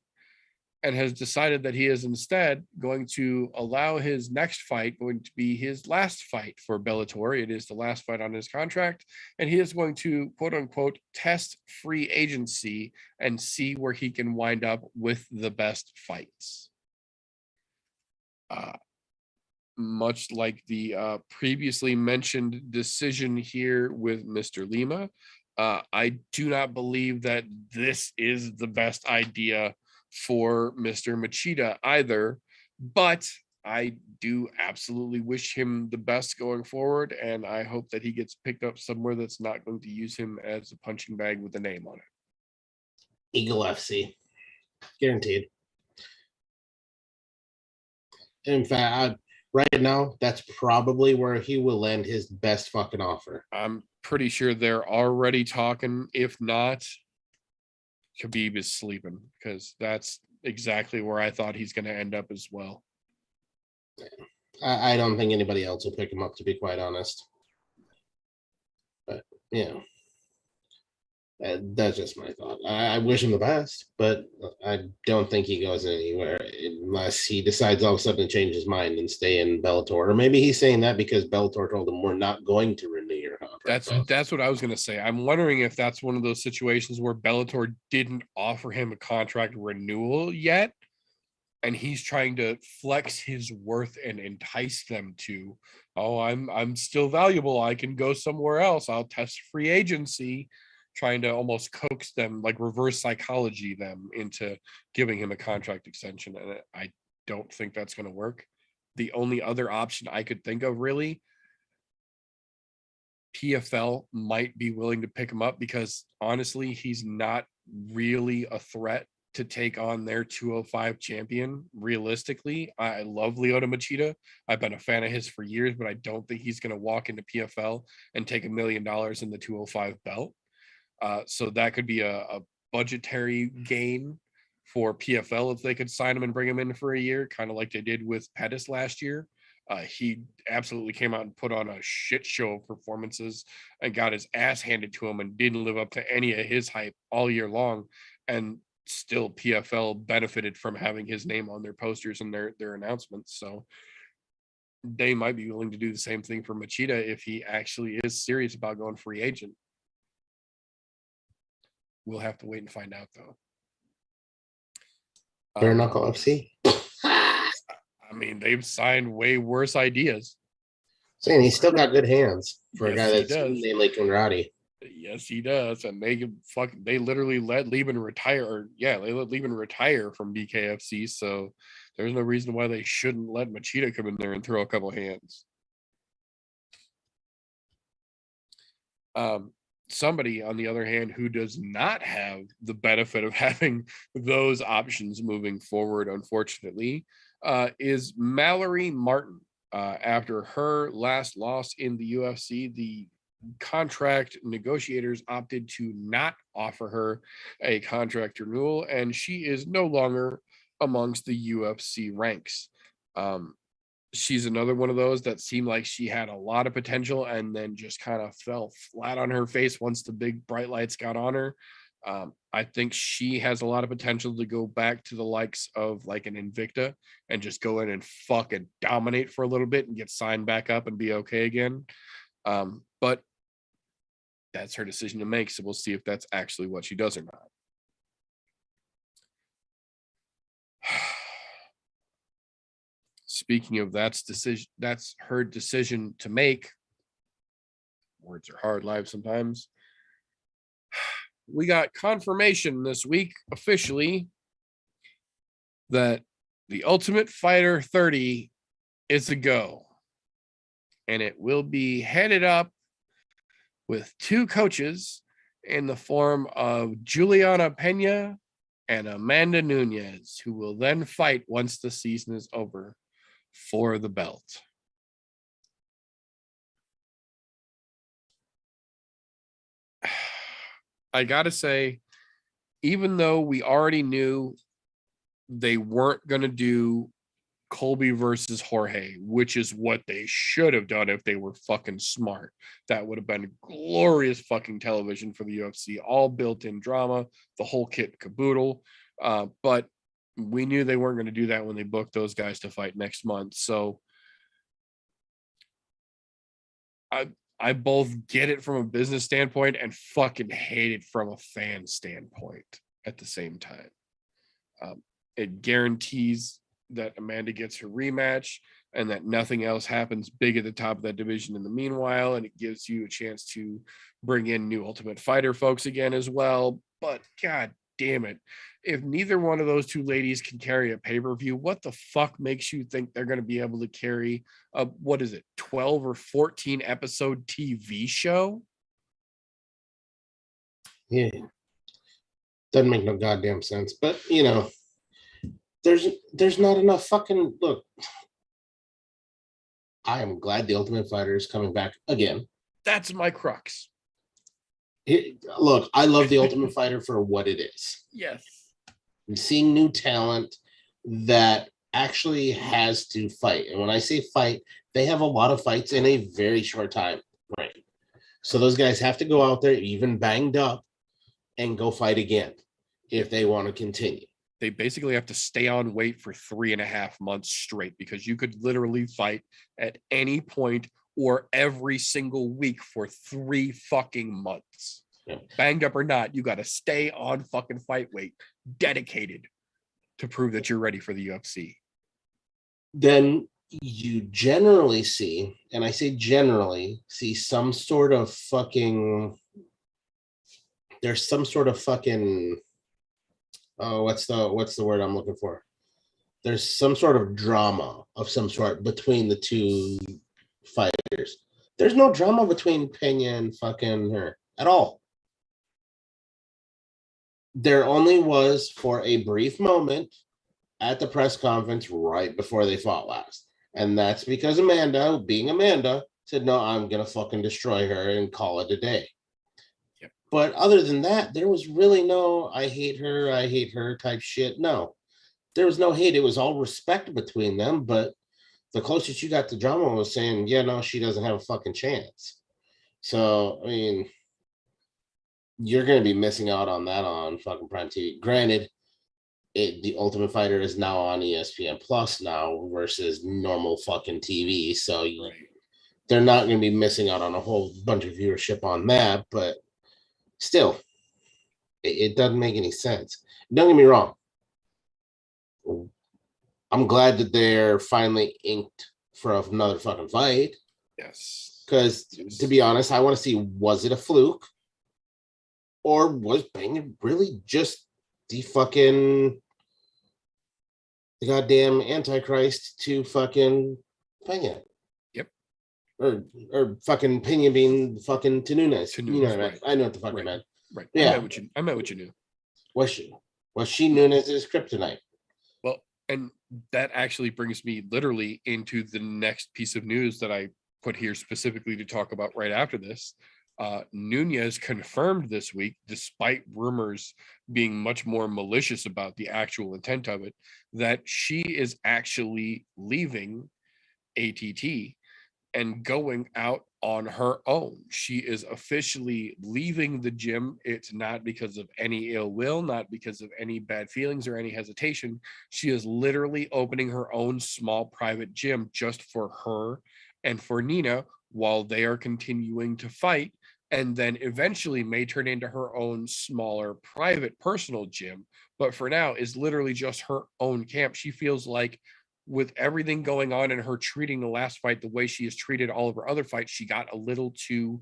and has decided that he is instead going to allow his next fight going to be his last fight for Bellator. It is the last fight on his contract, and he is going to, quote unquote, test free agency and see where he can wind up with the best fights. Much like the previously mentioned decision here with Mr. Lima, I do not believe that this is the best idea for Mr. Machida either, but I do absolutely wish him the best going forward, and I hope that he gets picked up somewhere that's not going to use him as a punching bag with a name on it. Eagle FC, guaranteed. In fact, right now, that's probably where he will land his best fucking offer. I'm pretty sure they're already talking. If not, Khabib is sleeping, because that's exactly where I thought he's going to end up as well. I don't think anybody else will pick him up, to be quite honest. But, yeah. That's just my thought. I wish him the best, but I don't think he goes anywhere unless he decides all of a sudden to change his mind and stay in Bellator. Or maybe he's saying that because Bellator told him we're not going to renew your contract. That's what I was going to say. I'm wondering if that's one of those situations where Bellator didn't offer him a contract renewal yet, and he's trying to flex his worth and entice them to, oh, I'm still valuable. I can go somewhere else. I'll test free agency, trying to almost coax them, like reverse psychology them into giving him a contract extension. And I don't think that's going to work. The only other option I could think of, really, PFL might be willing to pick him up, because honestly, he's not really a threat to take on their 205 champion. Realistically, I love Lyoto Machida. I've been a fan of his for years, but I don't think he's going to walk into PFL and take $1 million in the 205 belt. So that could be a budgetary gain for PFL if they could sign him and bring him in for a year, kind of like they did with Pettis last year. He absolutely came out and put on a shit show of performances and got his ass handed to him and didn't live up to any of his hype all year long. And still PFL benefited from having his name on their posters and their announcements. So they might be willing to do the same thing for Machida if he actually is serious about going free agent. We'll have to wait and find out, though. Bare Knuckle FC. I mean, they've signed way worse ideas. Saying he's still got good hands for a guy Yes, he that's does. named Lake Conradi. Yes, he does. And they literally let Lieben retire. They let Lieben retire from BKFC. So there's no reason why they shouldn't let Machida come in there and throw a couple hands. Somebody, on the other hand, who does not have the benefit of having those options moving forward, unfortunately, is Mallory Martin. After her last loss in the UFC, the contract negotiators opted to not offer her a contract renewal, and she is no longer amongst the UFC ranks. She's another one of those that seemed like she had a lot of potential and then just kind of fell flat on her face once the big bright lights got on her. I think she has a lot of potential to go back to the likes of like an Invicta and just go in and fucking dominate for a little bit and get signed back up and be okay again. But that's her decision to make. So we'll see if that's actually what she does or not. Speaking of that's her decision to make. Words are hard, live sometimes. We got confirmation this week officially that the Ultimate Fighter 30 is a go. And it will be headed up with two coaches in the form of Juliana Pena and Amanda Nunez, who will then fight once the season is over for the belt. I gotta say, even though we already knew they weren't going to do Colby versus Jorge, which is what they should have done if they were fucking smart. That would have been glorious fucking television for the UFC, all built-in drama, the whole kit and caboodle. But we knew they weren't going to do that when they booked those guys to fight next month. So I both get it from a business standpoint and fucking hate it from a fan standpoint at the same time. It guarantees that Amanda gets her rematch and that nothing else happens big at the top of that division in the meanwhile. And it gives you a chance to bring in new Ultimate Fighter folks again as well. But God damn it. If neither one of those two ladies can carry a pay-per-view, what the fuck makes you think they're going to be able to carry a, 12 or 14 episode TV show? Yeah. Doesn't make no goddamn sense. But, there's not enough fucking look. I am glad the Ultimate Fighter is coming back again. That's my crux. Look, I love the Ultimate Fighter for what it is. Yes. And seeing new talent that actually has to fight. And when I say fight, they have a lot of fights in a very short time. Right. So those guys have to go out there, even banged up, and go fight again if they want to continue. They basically have to stay on weight for 3.5 months straight because you could literally fight at any point or every single week for 3 fucking months. Yeah. Banged up or not, you got to stay on fucking fight weight, dedicated to prove that you're ready for the UFC. Then you generally see, and I say generally, see some sort of fucking, there's some sort of fucking, what's the word I'm looking for? There's some sort of drama of some sort between the two fighters. There's no drama between Pena and fucking her at all. There only was for a brief moment at the press conference right before they fought last. And that's because Amanda, being Amanda, said, no, I'm going to fucking destroy her and call it a day. Yep. But other than that, there was really no, I hate her type shit. No, there was no hate. It was all respect between them. But the closest you got to drama was saying, yeah, no, she doesn't have a fucking chance. So, I mean, you're going to be missing out on that on fucking Prime TV. Granted, the Ultimate Fighter is now on ESPN Plus now versus normal fucking TV. So they're not going to be missing out on a whole bunch of viewership on that. But still, it doesn't make any sense. Don't get me wrong. I'm glad that they're finally inked for another fucking fight. Yes. Because to be honest, I want to see, was it a fluke? Or was Pena really just the goddamn Antichrist to fucking Pena? Yep. Or fucking Pena being fucking to Nunes. To You Nunes, know what I meant. I know what the fuck I meant. Right. Yeah. I meant what you knew. Was she Nunes' kryptonite? Well, and that actually brings me literally into the next piece of news that I put here specifically to talk about right after this. Nunez confirmed this week, despite rumors being much more malicious about the actual intent of it, that she is actually leaving ATT and going out on her own. She is officially leaving the gym. It's not because of any ill will, not because of any bad feelings or any hesitation. She is literally opening her own small private gym just for her and for Nina while they are continuing to fight, and then eventually may turn into her own smaller private personal gym. But for now is literally just her own camp. She feels like with everything going on and her treating the last fight the way she has treated all of her other fights, she got a little too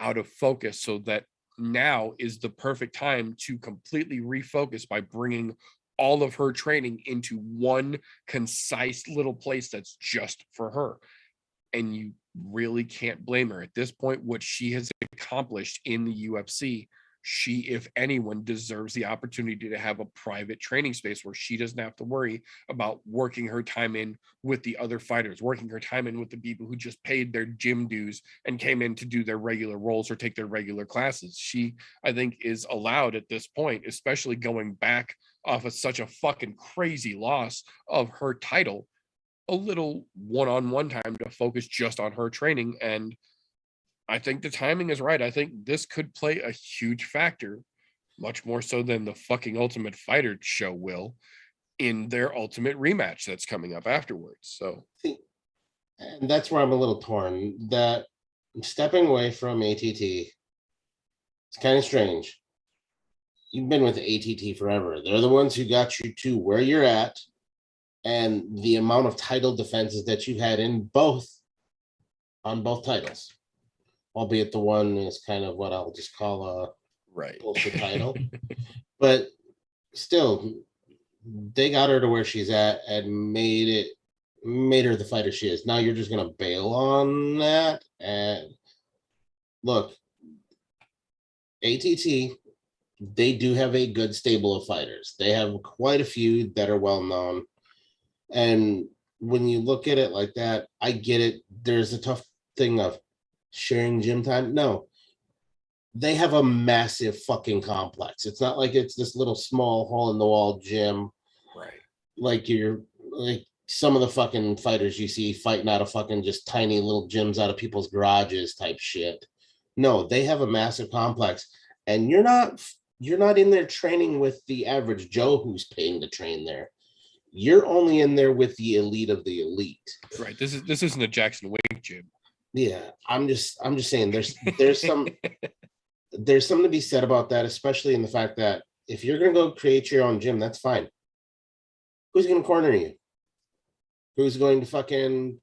out of focus, so that now is the perfect time to completely refocus by bringing all of her training into one concise little place that's just for her. And you really can't blame her at this point. What she has accomplished in the UFC, she, if anyone, deserves the opportunity to have a private training space where she doesn't have to worry about working her time in with the other fighters, working her time in with the people who just paid their gym dues and came in to do their regular roles or take their regular classes. She, I think, is allowed at this point, especially going back off of such a fucking crazy loss of her title, a little one-on-one time to focus just on her training. And I think the timing is right. I think this could play a huge factor, much more so than the fucking Ultimate Fighter show will, in their Ultimate rematch that's coming up afterwards. So, and that's where I'm a little torn. That stepping away from ATT, it's kind of strange. You've been with ATT forever. They're the ones who got you to where you're at, and the amount of title defenses that you've had on both titles, albeit the one is kind of what I'll just call a right. bullshit title. But still, they got her to where she's at and made her the fighter she is. Now you're just gonna bail on that. And look, ATT, they do have a good stable of fighters. They have quite a few that are well known. And when you look at it like that, I get it. There's a tough thing of sharing gym time. No, they have a massive fucking complex. It's not like it's this little small hole in the wall gym. Right. Like some of the fucking fighters you see fighting out of fucking just tiny little gyms out of people's garages type shit. No, they have a massive complex, and you're not in there training with the average Joe who's paying to train there. You're only in there with the elite of the elite. Right. This isn't a Jackson Wink gym. Yeah, I'm just saying there's something to be said about that, especially in the fact that if you're gonna go create your own gym, that's fine. Who's gonna corner you? Who's going to fucking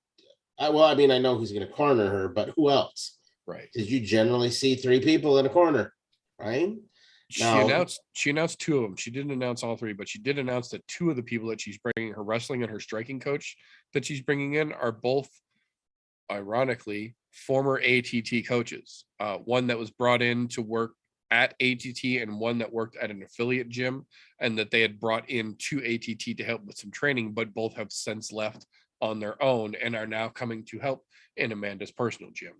well, I mean, I know who's gonna corner her, but who else? Right. Because you generally see 3 people in a corner, right? She announced 2 of them. She didn't announce all 3, but she did announce that 2 of the people that she's bringing, her wrestling and her striking coach that she's bringing in, are both, ironically, former ATT coaches. One that was brought in to work at ATT and one that worked at an affiliate gym, and that they had brought in to ATT to help with some training, but both have since left on their own and are now coming to help in Amanda's personal gym.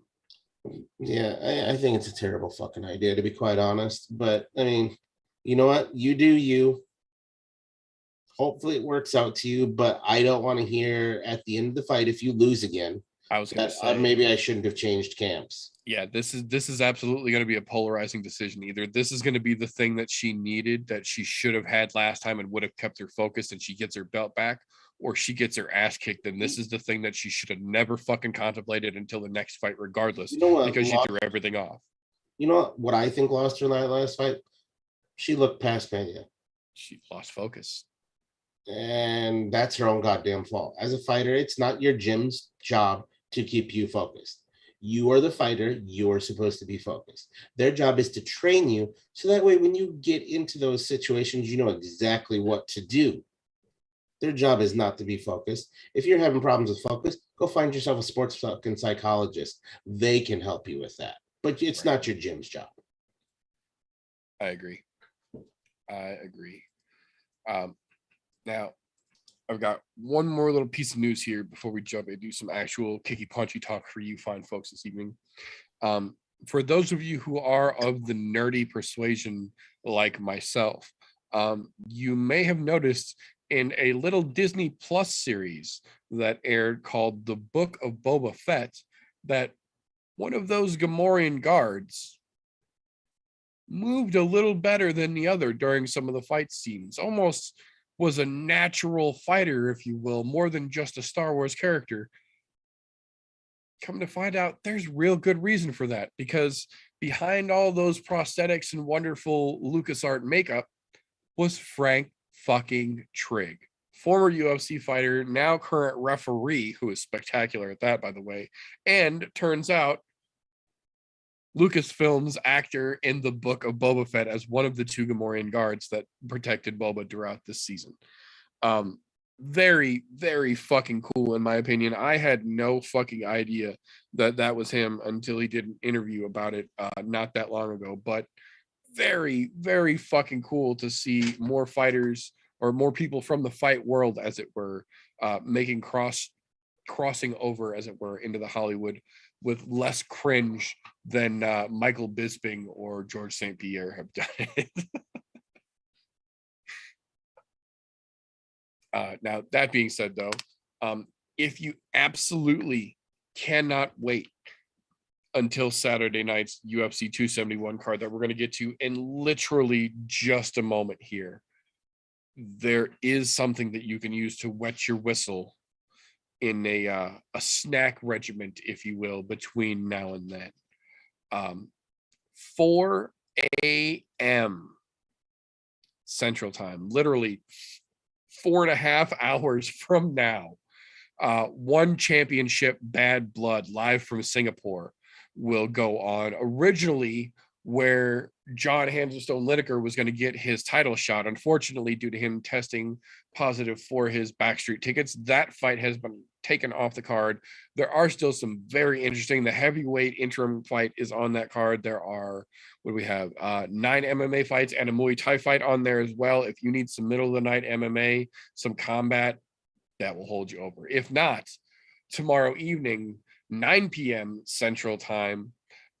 Yeah, I think it's a terrible fucking idea, to be quite honest. But I mean, you know what? You do you. Hopefully it works out to you, but I don't want to hear at the end of the fight if you lose again. I was going to say maybe I shouldn't have changed camps. Yeah, this is absolutely going to be a polarizing decision. Either this is going to be the thing that she needed, that she should have had last time and would have kept her focused, and she gets her belt back, or she gets her ass kicked, and this is the thing that she should have never fucking contemplated until the next fight, regardless, because she threw everything off. You know what I think lost her in that last fight? She looked past Pena. She lost focus. And that's her own goddamn fault. As a fighter, it's not your gym's job to keep you focused. You are the fighter. You're supposed to be focused. Their job is to train you, so that way when you get into those situations, you know exactly what to do. Their job is not to be focused. If you're having problems with focus, go find yourself a sports fucking psychologist. They can help you with that. But it's not your gym's job. I agree. Now, I've got one more little piece of news here before we jump and do some actual kicky punchy talk for you fine folks this evening. For those of you who are of the nerdy persuasion like myself, you may have noticed in a little Disney Plus series that aired called The Book of Boba Fett that one of those Gamorrean guards moved a little better than the other during some of the fight scenes. Almost was a natural fighter, if you will, more than just a Star Wars character. Come to find out, there's real good reason for that, because behind all those prosthetics and wonderful LucasArts makeup was Frank fucking Trigg, former UFC fighter, now current referee, who is spectacular at that, by the way, and turns out Lucasfilm's actor in the Book of Boba Fett as one of the 2 Gamorrean guards that protected Boba throughout this season. Very, very fucking cool, in my opinion. I had no fucking idea that that was him until he did an interview about it not that long ago. But very, very fucking cool to see more fighters, or more people from the fight world, as it were, making crossing over, as it were, into the Hollywood with less cringe than Michael Bisping or George St. Pierre have done it. Now, that being said, though, if you absolutely cannot wait until Saturday night's UFC 271 card that we're going to get to in literally just a moment here, there is something that you can use to wet your whistle in a snack regiment, if you will, between now and then. 4 a.m. Central Time, literally 4.5 hours from now, One Championship Bad Blood live from Singapore will go on. Originally, where John Hammerstone Lineker was going to get his title shot, unfortunately, due to him testing positive for his backstreet tickets, that fight has been taken off the card. There are still some very interesting. The heavyweight interim fight is on that card. There are, what do we have? 9 MMA fights and a Muay Thai fight on there as well. If you need some middle of the night MMA, some combat, that will hold you over. If not, tomorrow evening, 9 p.m. Central Time,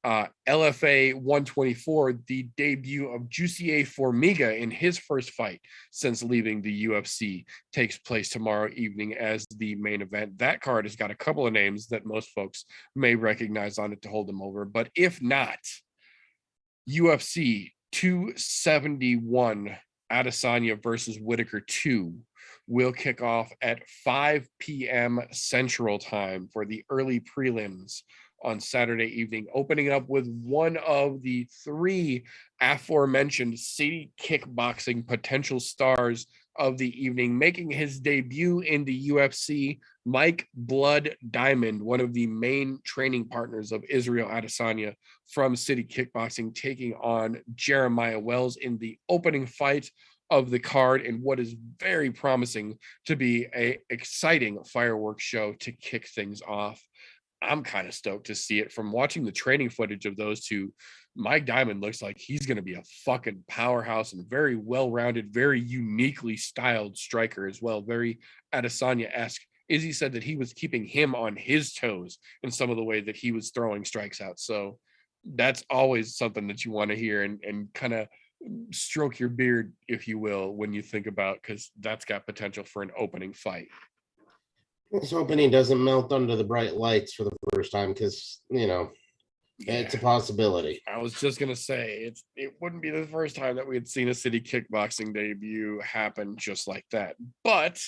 LFA 124, the debut of Jussier Formiga in his first fight since leaving the UFC, takes place tomorrow evening as the main event. That card has got a couple of names that most folks may recognize on it to hold them over. But if not, UFC 271 Adesanya versus Whitaker 2 will kick off at 5 p.m. Central Time for the early prelims on Saturday evening, opening up with one of the 3 aforementioned city kickboxing potential stars of the evening, making his debut in the UFC, Mike Blood Diamond, one of the main training partners of Israel Adesanya from City Kickboxing, taking on Jeremiah Wells in the opening fight of the card, and what is very promising to be a exciting fireworks show to kick things off. I'm kind of stoked to see it. From watching the training footage of those two, Mike Diamond looks like he's going to be a fucking powerhouse and very well-rounded, very uniquely styled striker as well. Very Adesanya-esque. Izzy said that he was keeping him on his toes in some of the way that he was throwing strikes out. So that's always something that you want to hear and kind of stroke your beard, if you will, when you think about, because that's got potential for an opening fight. Let's hoping he doesn't melt under the bright lights for the first time, because, you know, it's a possibility. I was just going to say, it wouldn't be the first time that we had seen a city kickboxing debut happen just like that. But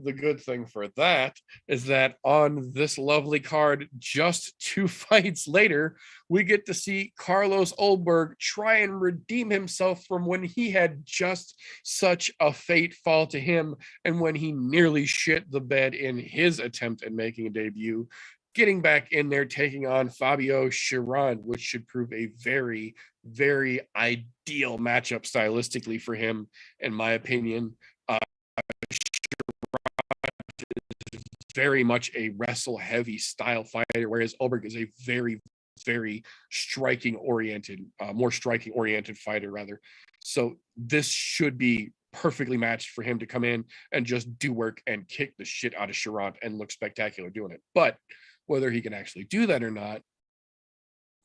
the good thing for that is that on this lovely card, just 2 fights later, we get to see Carlos Ulberg try and redeem himself from when he had just such a fate fall to him and when he nearly shit the bed in his attempt at making a debut, getting back in there, taking on Fabio Chiron, which should prove a very, very ideal matchup stylistically for him, in my opinion. Very much a wrestle heavy style fighter, whereas Ulberg is a very, very striking oriented, more striking oriented fighter rather. So this should be perfectly matched for him to come in and just do work and kick the shit out of Chiron and look spectacular doing it. But whether he can actually do that or not,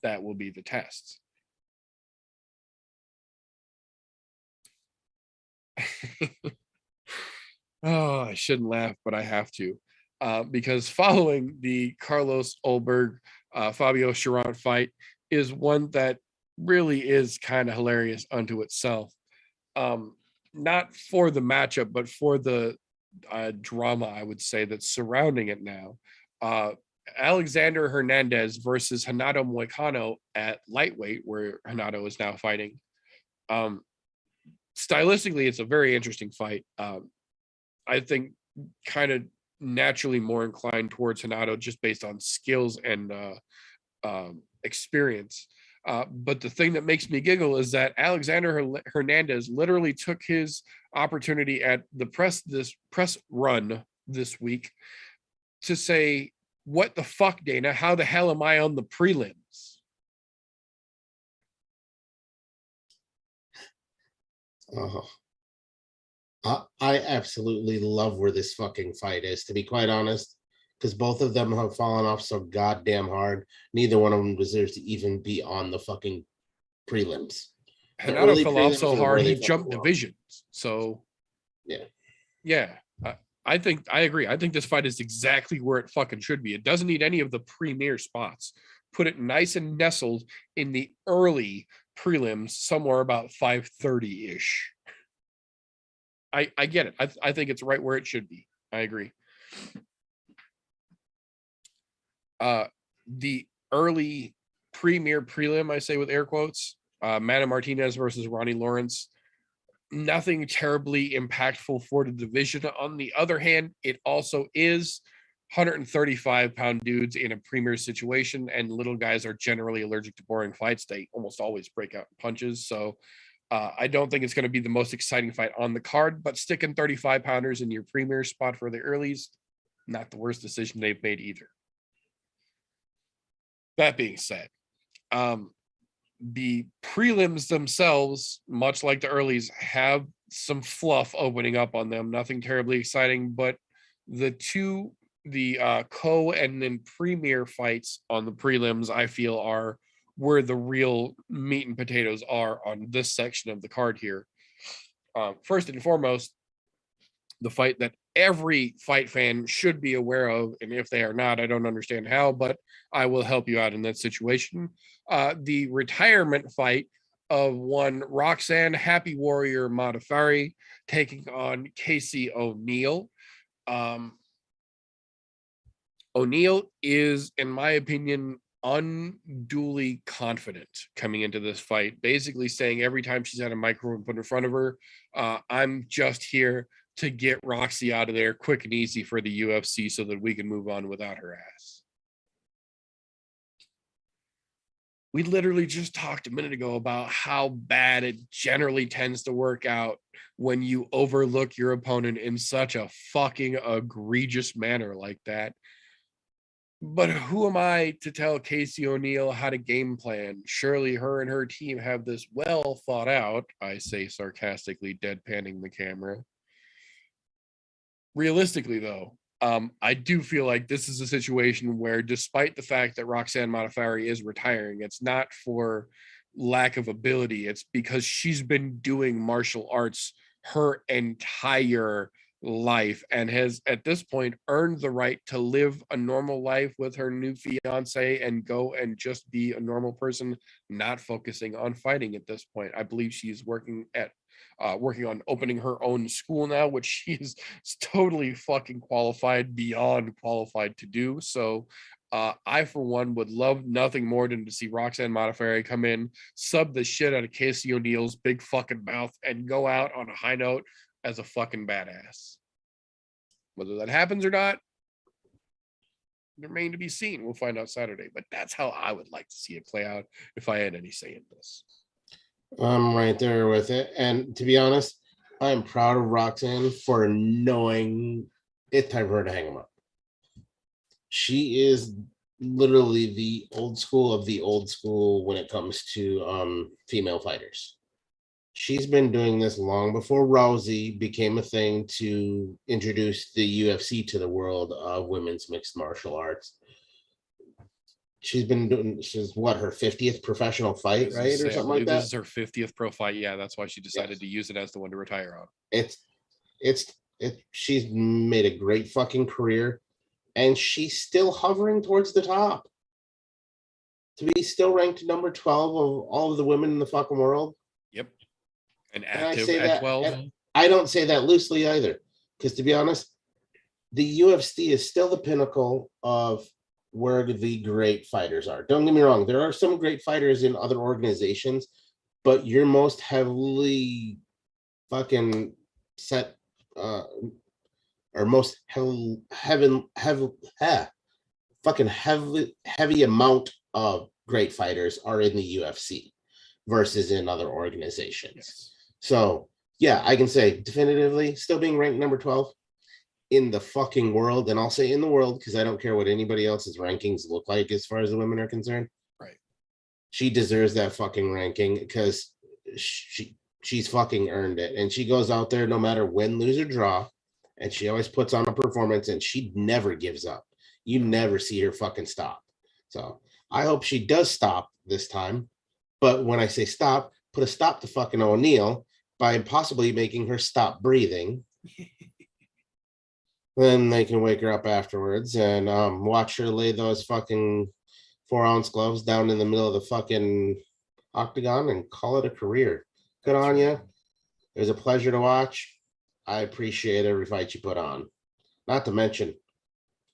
that will be the test. Oh, I shouldn't laugh, but I have to. Because following the Carlos Ulberg, Fabio Chiron fight is one that really is kind of hilarious unto itself. Not for the matchup, but for the drama, I would say, that's surrounding it now. Alexander Hernandez versus Renato Moicano at lightweight, where Renato is now fighting. Stylistically, it's a very interesting fight. I think kind of naturally more inclined towards Renato just based on skills and experience. But the thing that makes me giggle is that Alexander Hernandez literally took his opportunity at the press run this week to say, "What the fuck, Dana? How the hell am I on the prelims?" I absolutely love where this fucking fight is, to be quite honest, because both of them have fallen off so goddamn hard. Neither one of them deserves to even be on the fucking prelims. Renato fell off so hard he jumped divisions. So yeah. Yeah. I agree. I think this fight is exactly where it fucking should be. It doesn't need any of the premier spots. Put it nice and nestled in the early prelims, somewhere about 5:30-ish. I get it. I think it's right where it should be. I agree. The early premier prelim, I say with air quotes, Mana Martinez versus Ronnie Lawrence. Nothing terribly impactful for the division. On the other hand, it also is 135-pound dudes in a premier situation, and little guys are generally allergic to boring fights. They almost always break out punches. So I don't think it's going to be the most exciting fight on the card, but sticking 35-pounders in your premier spot for the earlies, not the worst decision they've made either. That being said, the prelims themselves, much like the earlies, have some fluff opening up on them. Nothing terribly exciting, but the co and then premier fights on the prelims, I feel, are where the real meat and potatoes are on this section of the card here. First and foremost, the fight that every fight fan should be aware of, and if they are not, I don't understand how, but I will help you out in that situation. The retirement fight of one Roxanne Happy Warrior Modafferi taking on Casey O'Neill. O'Neill is, in my opinion, unduly confident coming into this fight, basically saying every time she's had a microphone put in front of her, I'm just here to get Roxy out of there quick and easy for the UFC so that we can move on without her ass. We literally just talked a minute ago about how bad it generally tends to work out when you overlook your opponent in such a fucking egregious manner like that. But who am I to tell Casey O'Neill how to game plan? Surely her and her team have this well thought out, I say sarcastically, deadpanning the camera. Realistically, though, I do feel like this is a situation where, despite the fact that Roxanne Modafferi is retiring, it's not for lack of ability. It's because she's been doing martial arts her entire life and has, at this point, earned the right to live a normal life with her new fiance and go and just be a normal person, not focusing on fighting at this point. I believe she's working on opening her own school now, which she is totally fucking beyond qualified to do. So I, for one, would love nothing more than to see Roxanne Modafferi come in, sub the shit out of Casey O'Neill's big fucking mouth, and go out on a high note as a fucking badass. Whether that happens or not remain to be seen. We'll find out Saturday, but that's how I would like to see it play out if I had any say in this. I'm right there with it. And to be honest, I'm proud of Roxanne for knowing it's time for her to hang him up. She is literally the old school of the old school when it comes to female fighters. She's been doing this long before Rousey became a thing to introduce the UFC to the world of women's mixed martial arts. She's been doing, she's what, her 50th professional fight, right? Or something like that. This is her 50th pro fight. Yeah, that's why she decided to use it as the one to retire on. She's made a great fucking career, and she's still hovering towards the top. To be still ranked number 12 of all of the women in the fucking world. Yep. And active at 12. And I don't say that loosely either, because to be honest, the UFC is still the pinnacle of where the great fighters are. Don't get me wrong, there are some great fighters in other organizations, but your most heavily fucking set or most heavy amount of great fighters are in the UFC versus in other organizations. Yes. So yeah, I can say definitively still being ranked number 12 in the fucking world, and I'll say in the world because I don't care what anybody else's rankings look like as far as the women are concerned. Right. She deserves that fucking ranking because she's fucking earned it, and she goes out there no matter win, lose, or draw, and she always puts on a performance, and she never gives up. You never see her fucking stop. So I hope she does stop this time. But when I say stop, put a stop to fucking O'Neill by possibly making her stop breathing. Then they can wake her up afterwards and watch her lay those fucking 4-ounce gloves down in the middle of the fucking octagon and call it a career. Good on you. It was a pleasure to watch. I appreciate every fight you put on. Not to mention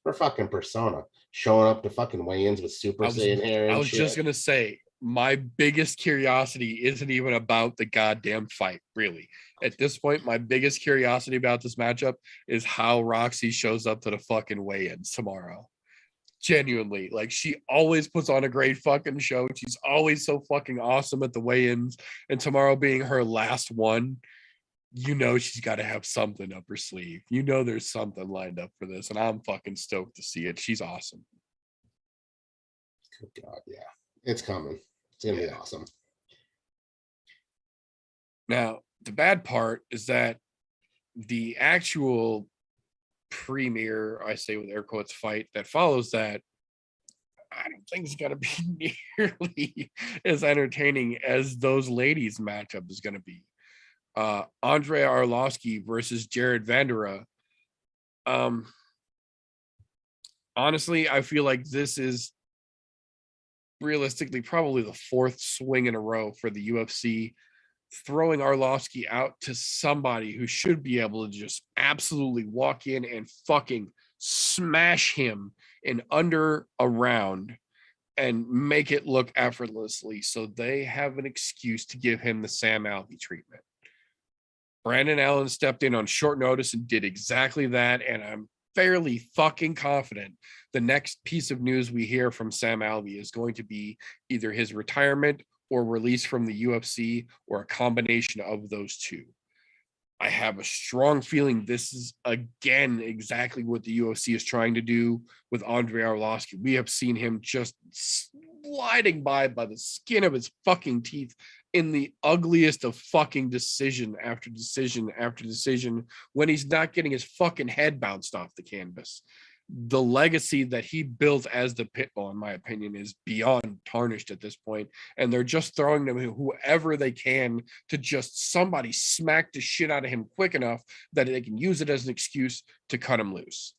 her fucking persona, showing up to fucking weigh-ins with Super Saiyan hair I and was shit. just gonna say, my biggest curiosity isn't even about the goddamn fight, really. At this point, my biggest curiosity about this matchup is how Roxy shows up to the fucking weigh-ins tomorrow. Genuinely, like, she always puts on a great fucking show. She's always so fucking awesome at the weigh-ins, and tomorrow being her last one, you know she's got to have something up her sleeve. You know there's something lined up for this, and I'm fucking stoked to see it. She's awesome. Good God, yeah. It's coming. It's gonna be awesome. Now, the bad part is that the actual premier, I say with air quotes, fight that follows that, I don't think it's going to be nearly as entertaining as those ladies' matchup is going to be. Andrei Arlovski versus Jared Vanderaa. Honestly, I feel like this is realistically probably the fourth swing in a row for the UFC, throwing Arlovski out to somebody who should be able to just absolutely walk in and fucking smash him in under a round and make it look effortlessly, so they have an excuse to give him the Sam Alvey treatment. Brandon Allen stepped in on short notice and did exactly that, and I'm fairly fucking confident the next piece of news we hear from Sam Alvey is going to be either his retirement or release from the UFC, or a combination of those two. I have a strong feeling this is, again, exactly what the UFC is trying to do with Andrei Arlovski. We have seen him just sliding by the skin of his fucking teeth in the ugliest of fucking decision after decision after decision when he's not getting his fucking head bounced off the canvas. The legacy that he built as the Pitbull, in my opinion, is beyond tarnished at this point, and they're just throwing them whoever they can to just somebody smack the shit out of him quick enough that they can use it as an excuse to cut him loose.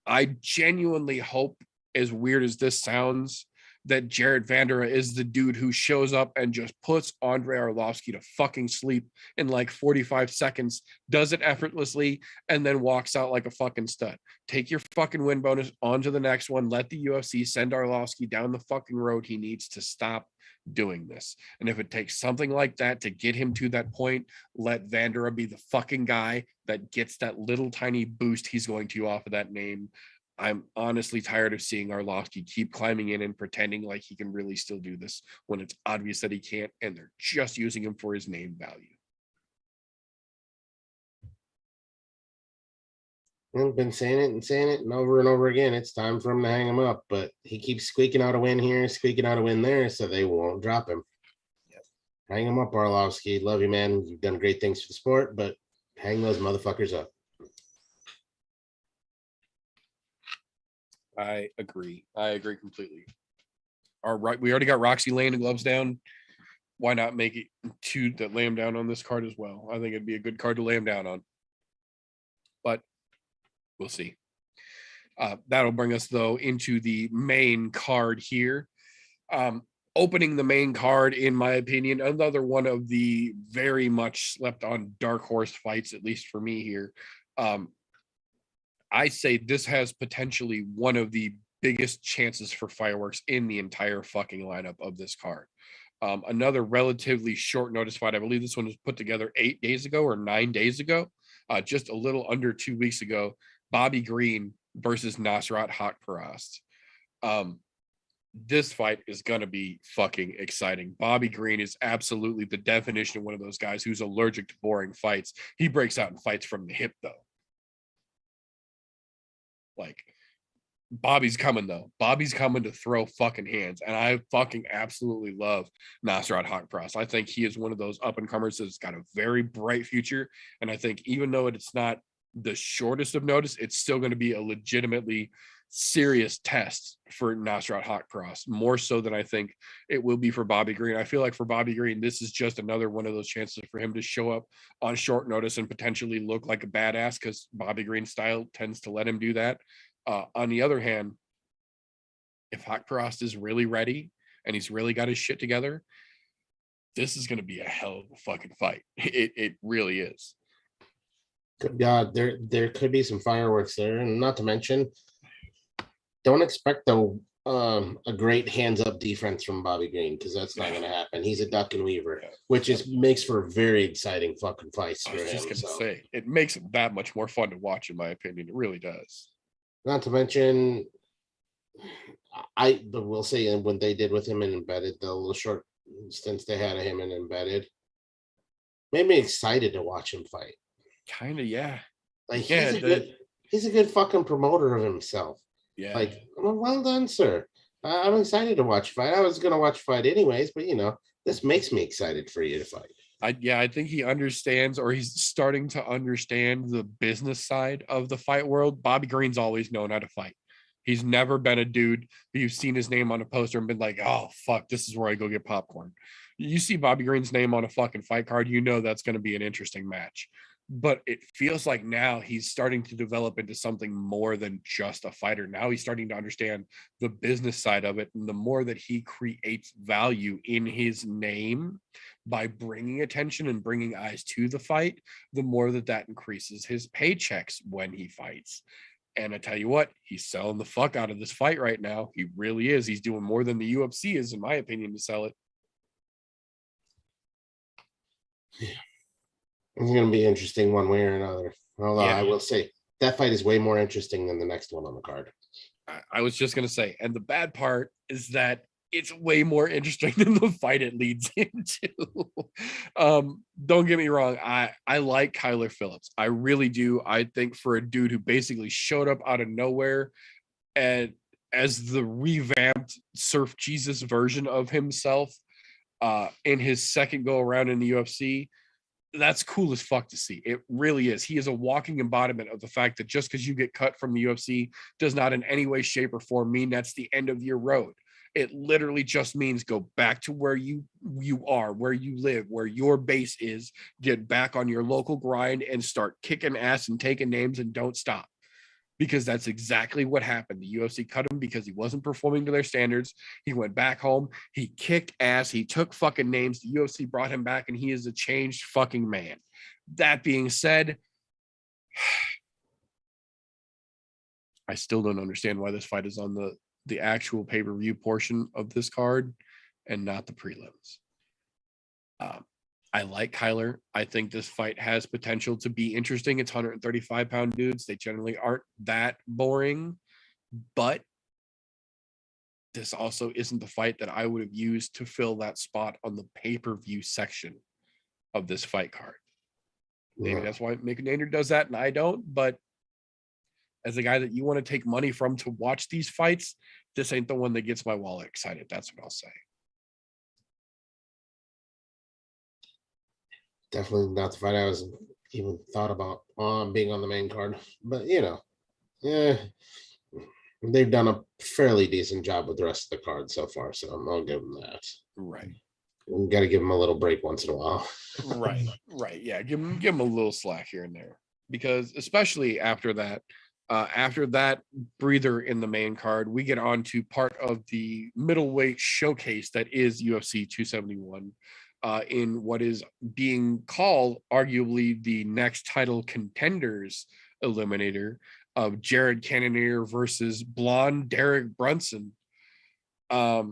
I genuinely hope, as weird as this sounds, that Jared Vanderaa is the dude who shows up and just puts Andrei Arlovski to fucking sleep in like 45 seconds, does it effortlessly, and then walks out like a fucking stud. Take your fucking win bonus on to the next one. Let the UFC send Arlovski down the fucking road he needs to stop doing this. And if it takes something like that to get him to that point, let Vanderaa be the fucking guy that gets that little tiny boost he's going to off of that name. I'm honestly tired of seeing Arlovski keep climbing in and pretending like he can really still do this when it's obvious that he can't, and they're just using him for his name value. I've been saying it and over again. It's time for him to hang him up, but he keeps squeaking out a win here, squeaking out a win there, so they won't drop him. Yep. Hang him up, Arlovski. Love you, man. You've done great things for the sport, but hang those motherfuckers up. I agree completely. All right, we already got Roxy laying the gloves down. Why not make it two that lay him down on this card as well? I think it'd be a good card to lay him down on, but we'll see. That'll bring us, though, into the main card here. Opening the main card, in my opinion, another one of the very much slept on dark horse fights, at least for me here. I say this has potentially one of the biggest chances for fireworks in the entire fucking lineup of this card. Another relatively short notice fight. I believe this one was put together 8 days ago or 9 days ago, just a little under 2 weeks ago. Bobby Green versus Nasrat Haqparast. This fight is going to be fucking exciting. Bobby Green is absolutely the definition of one of those guys who's allergic to boring fights. He breaks out in fights from the hip, though. Like, Bobby's coming, though. Bobby's coming to throw fucking hands. And I fucking absolutely love Nasrat Haqparast. I think he is one of those up-and-comers that's got a very bright future. And I think even though it's not the shortest of notice, it's still going to be a legitimately serious test for Nasrat Haqparast, more so than I think it will be for Bobby Green. I feel like for Bobby Green, this is just another one of those chances for him to show up on short notice and potentially look like a badass, because Bobby Green's style tends to let him do that. On the other hand, if Haqparast is really ready and he's really got his shit together, this is going to be a hell of a fucking fight. It really is. Yeah, there could be some fireworks there, and not to mention, don't expect a great hands up defense from Bobby Green, because that's not going to happen. He's a duck and weaver, which makes for very exciting fucking fights. I was just going to say, it makes it that much more fun to watch, in my opinion. It really does. Not to mention, I will say, when they did with him in Embedded, the little short stints they had of him in Embedded, made me excited to watch him fight. Kind of, yeah. Like, yeah, he's a good fucking promoter of himself. Yeah. Like, well done, sir. I'm excited to watch a fight. I was gonna watch a fight anyways, but this makes me excited for you to fight. I think he understands, or he's starting to understand, the business side of the fight world. Bobby Green's always known how to fight. He's never been a dude who you've seen his name on a poster and been like, oh fuck, this is where I go get popcorn. You see Bobby Green's name on a fucking fight card, that's going to be an interesting match. But it feels like now he's starting to develop into something more than just a fighter. Now he's starting to understand the business side of it. And the more that he creates value in his name by bringing attention and bringing eyes to the fight, the more that increases his paychecks when he fights. And I tell you what, he's selling the fuck out of this fight right now. He really is. He's doing more than the UFC is, in my opinion, to sell it. Yeah. It's going to be interesting one way or another. Although I will say that fight is way more interesting than the next one on the card. I was just going to say, and the bad part is that it's way more interesting than the fight it leads into. Don't get me wrong. I like Kyler Phillips. I really do. I think for a dude who basically showed up out of nowhere and as the revamped Surf Jesus version of himself in his second go around in the UFC, that's cool as fuck to see. It really is. He is a walking embodiment of the fact that just because you get cut from the UFC does not in any way, shape, or form mean that's the end of your road. It literally just means go back to where you are, where you live, where your base is, get back on your local grind and start kicking ass and taking names and don't stop. Because that's exactly what happened. The UFC cut him because he wasn't performing to their standards. He went back home. He kicked ass. He took fucking names. The UFC brought him back, and he is a changed fucking man. That being said, I still don't understand why this fight is on the actual pay-per-view portion of this card and not the prelims. I like Kyler. I think this fight has potential to be interesting. It's 135-pound dudes. They generally aren't that boring, but this also isn't the fight that I would have used to fill that spot on the pay-per-view section of this fight card. Maybe that's why Mick Nader does that and I don't, but as a guy that you want to take money from to watch these fights, this ain't the one that gets my wallet excited. That's what I'll say. Definitely not the fight I was even thought about being on the main card. But, they've done a fairly decent job with the rest of the card so far, so I'll give them that. Right. We got to give them a little break once in a while. Right. Yeah, give them a little slack here and there, because especially after that breather in the main card, we get on to part of the middleweight showcase that is UFC 271. In what is being called arguably the next title contenders eliminator of Jared Cannonier versus blonde Derek Brunson. I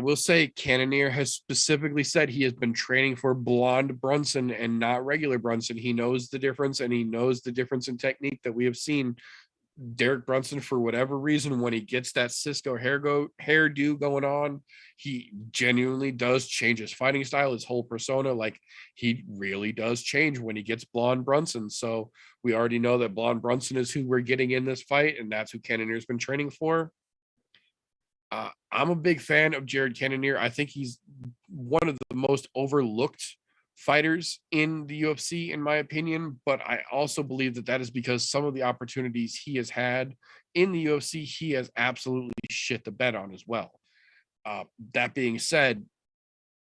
will say Cannonier has specifically said he has been training for blonde Brunson and not regular Brunson. He knows the difference, and he knows the difference in technique that we have seen. Derek Brunson, for whatever reason, when he gets that Cisco hairdo going on, he genuinely does change his fighting style, his whole persona. Like, he really does change when he gets blonde Brunson. So we already know that blonde Brunson is who we're getting in this fight, and that's who Cannonier's been training for. I'm a big fan of Jared Cannonier. I think he's one of the most overlooked fighters in the UFC, in my opinion, but I also believe that that is because some of the opportunities he has had in the UFC, he has absolutely shit the bed on as well. That being said,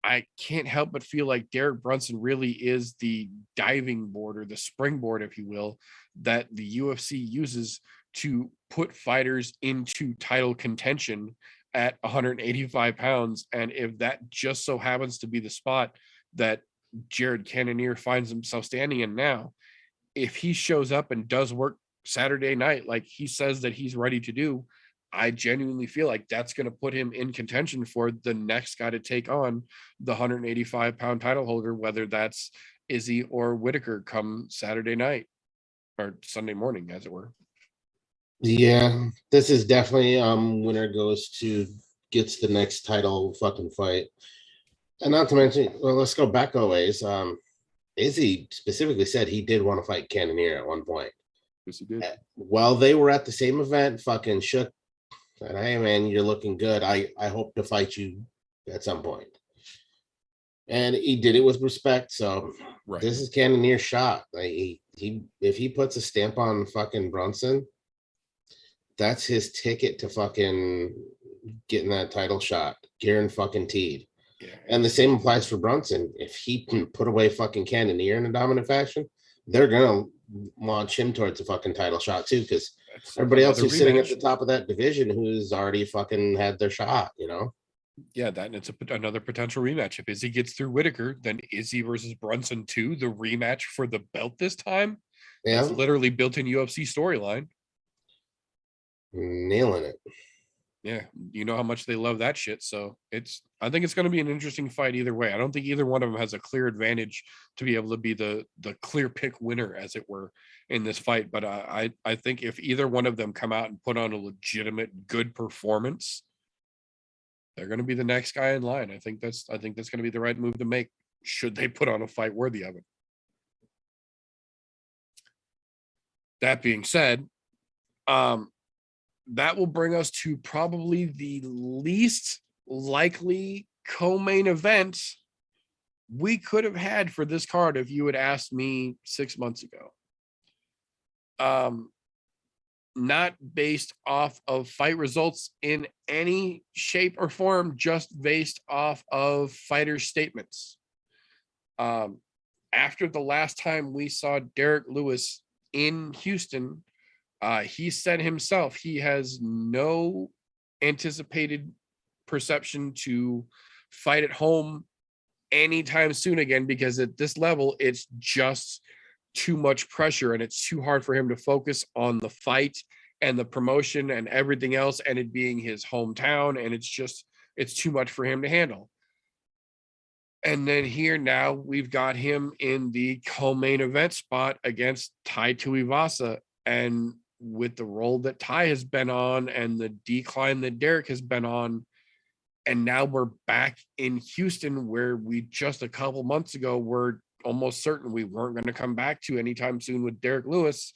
I can't help but feel like Derek Brunson really is the diving board or the springboard, if you will, that the UFC uses to put fighters into title contention at 185 pounds. And if that just so happens to be the spot that Jared Cannonier finds himself standing in now, if he shows up and does work Saturday night like he says that he's ready to do, I genuinely feel like that's going to put him in contention for the next guy to take on the 185-pound title holder, whether that's Izzy or Whitaker come Saturday night or Sunday morning, as it were. Yeah, this is definitely winner goes to gets the next title fucking fight. And not to mention, well, let's go back a ways. Izzy specifically said he did want to fight Cannonier at one point. Yes, he did. While they were at the same event, fucking shook. And hey, man, you're looking good. I hope to fight you at some point. And he did it with respect. So Right. This is Cannonier's shot. Like he if he puts a stamp on fucking Brunson, that's his ticket to fucking getting that title shot. Guaranteed. Yeah. And the same applies for Brunson. If he can put away fucking Cannonier in a dominant fashion, they're gonna launch him towards a fucking title shot too, because everybody else is sitting at the top of that division who's already fucking had their shot, you know? Yeah, that and it's another potential rematch. If Izzy gets through Whitaker, then Izzy versus Brunson 2, the rematch for the belt this time. Yeah. It's literally built-in UFC storyline. Nailing it. Yeah, you know how much they love that shit. So I think it's going to be an interesting fight either way. I don't think either one of them has a clear advantage to be able to be the clear pick winner, as it were, in this fight. But I think if either one of them come out and put on a legitimate good performance, they're going to be the next guy in line. I think that's going to be the right move to make, should they put on a fight worthy of it. That being said, that will bring us to probably the least likely co-main event we could have had for this card if you had asked me 6 months ago. Not based off of fight results in any shape or form, just based off of fighters' statements. After the last time we saw Derek Lewis in Houston, he said himself he has no anticipated perception to fight at home anytime soon again, because at this level, it's just too much pressure and it's too hard for him to focus on the fight and the promotion and everything else, and it being his hometown, and it's too much for him to handle. And then here now we've got him in the co-main event spot against Tai Tuivasa, and with the role that Tai has been on and the decline that Derek has been on, and now we're back in Houston, where we just a couple months ago were almost certain we weren't going to come back to anytime soon with Derek Lewis.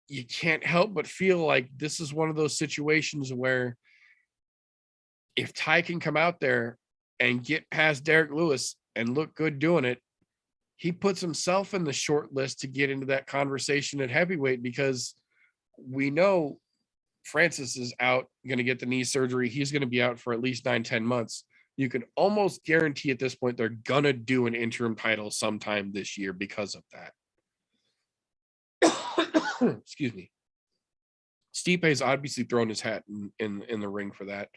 You can't help but feel like this is one of those situations where if Tai can come out there and get past Derek Lewis and look good doing it, he puts himself in the short list to get into that conversation at heavyweight, because we know Francis is out, going to get the knee surgery. He's going to be out for at least 9-10 months. You can almost guarantee at this point they're going to do an interim title sometime this year because of that. Excuse me. Stipe's obviously thrown his hat in the ring for that.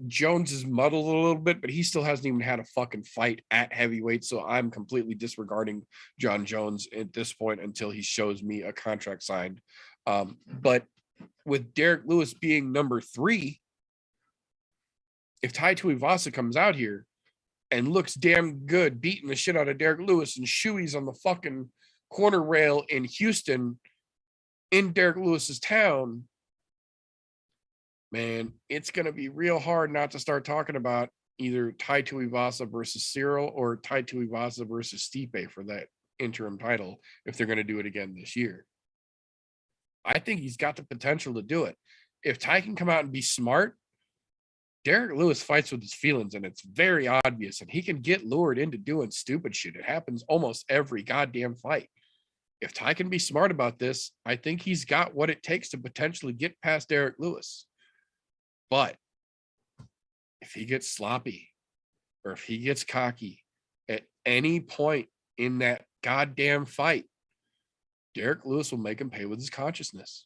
Jones is muddled a little bit, but he still hasn't even had a fucking fight at heavyweight, so I'm completely disregarding John Jones at this point until he shows me a contract signed. But with Derek Lewis being number 3, if Tai Tuivasa comes out here and looks damn good, beating the shit out of Derek Lewis and shoeys on the fucking corner rail in Houston, in Derek Lewis's town, man, it's going to be real hard not to start talking about either Tai Tuivasa versus Cyril or Tai Tuivasa versus Stipe for that interim title if they're going to do it again this year. I think he's got the potential to do it. If Tai can come out and be smart Derek Lewis fights with his feelings, and it's very obvious, and he can get lured into doing stupid shit. It happens almost every goddamn fight. If Ty can be smart about this, I think he's got what it takes to potentially get past Derek Lewis. But if he gets sloppy or if he gets cocky at any point in that goddamn fight, Derek Lewis will make him pay with his consciousness.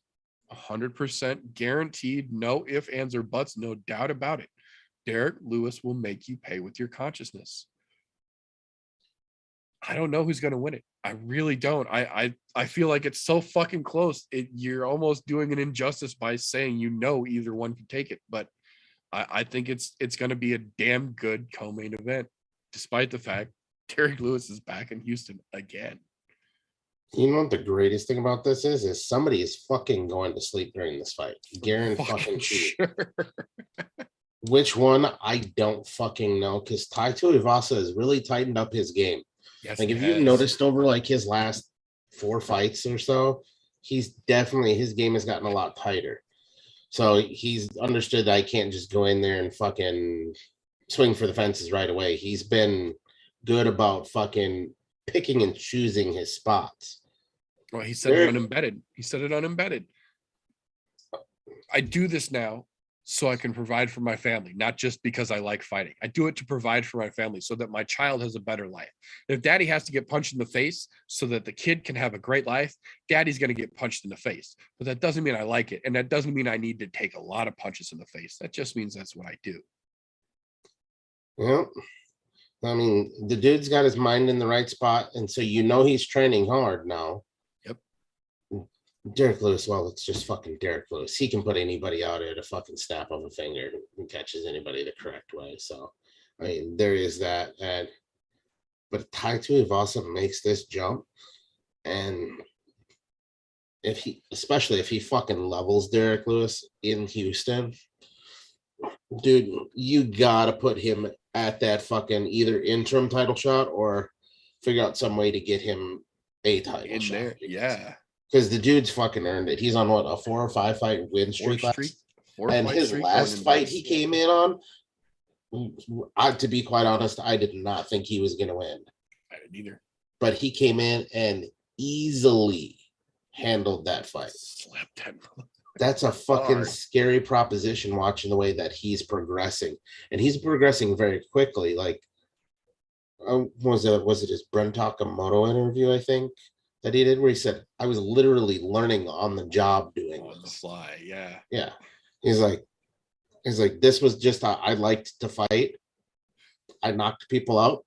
100% guaranteed, no ifs, ands, or buts, no doubt about it. Derek Lewis will make you pay with your consciousness. I don't know who's going to win it. I really don't. I feel like it's so fucking close. You're almost doing an injustice by saying either one can take it. But I think it's going to be a damn good co-main event, despite the fact Derek Lewis is back in Houston again. You know what the greatest thing about this is somebody is fucking going to sleep during this fight. Guaranteed fucking sure. Which one? I don't fucking know, because Tai Tuivasa has really tightened up his game. Yes, like if you've noticed over like his last 4 fights or so, his game has gotten a lot tighter. So he's understood that I can't just go in there and fucking swing for the fences right away. He's been good about fucking picking and choosing his spots. Well, he said it unembedded. He said it unembedded. I do this now so I can provide for my family, not just because I like fighting. I do it to provide for my family so that my child has a better life. If daddy has to get punched in the face so that the kid can have a great life, daddy's going to get punched in the face. But that doesn't mean I like it. And that doesn't mean I need to take a lot of punches in the face. That just means that's what I do. Well, I mean, the dude's got his mind in the right spot. And so he's training hard now. Yep. Derek Lewis, well, it's just fucking Derek Lewis. He can put anybody out at a fucking snap of a finger and catches anybody the correct way. So, I mean, there is that. But Tai Tuivasa makes this jump, and especially if he fucking levels Derek Lewis in Houston, dude, you gotta put him at that fucking either interim title shot or figure out some way to get him a title in shot. There. Yeah. Because the dude's fucking earned it. He's on what, a 4 or 5 fight win streak? And his last fight he came in on, to be quite honest, I did not think he was going to win. I didn't either. But he came in and easily handled that fight. Slapped him. That's a fucking scary proposition, watching the way that he's progressing. And he's progressing very quickly. Like, was it his Brent Okamoto interview, I think, that he did, where he said, I was literally learning on the job doing on the fly. Yeah. Yeah. He's like, this was just how I liked to fight. I knocked people out.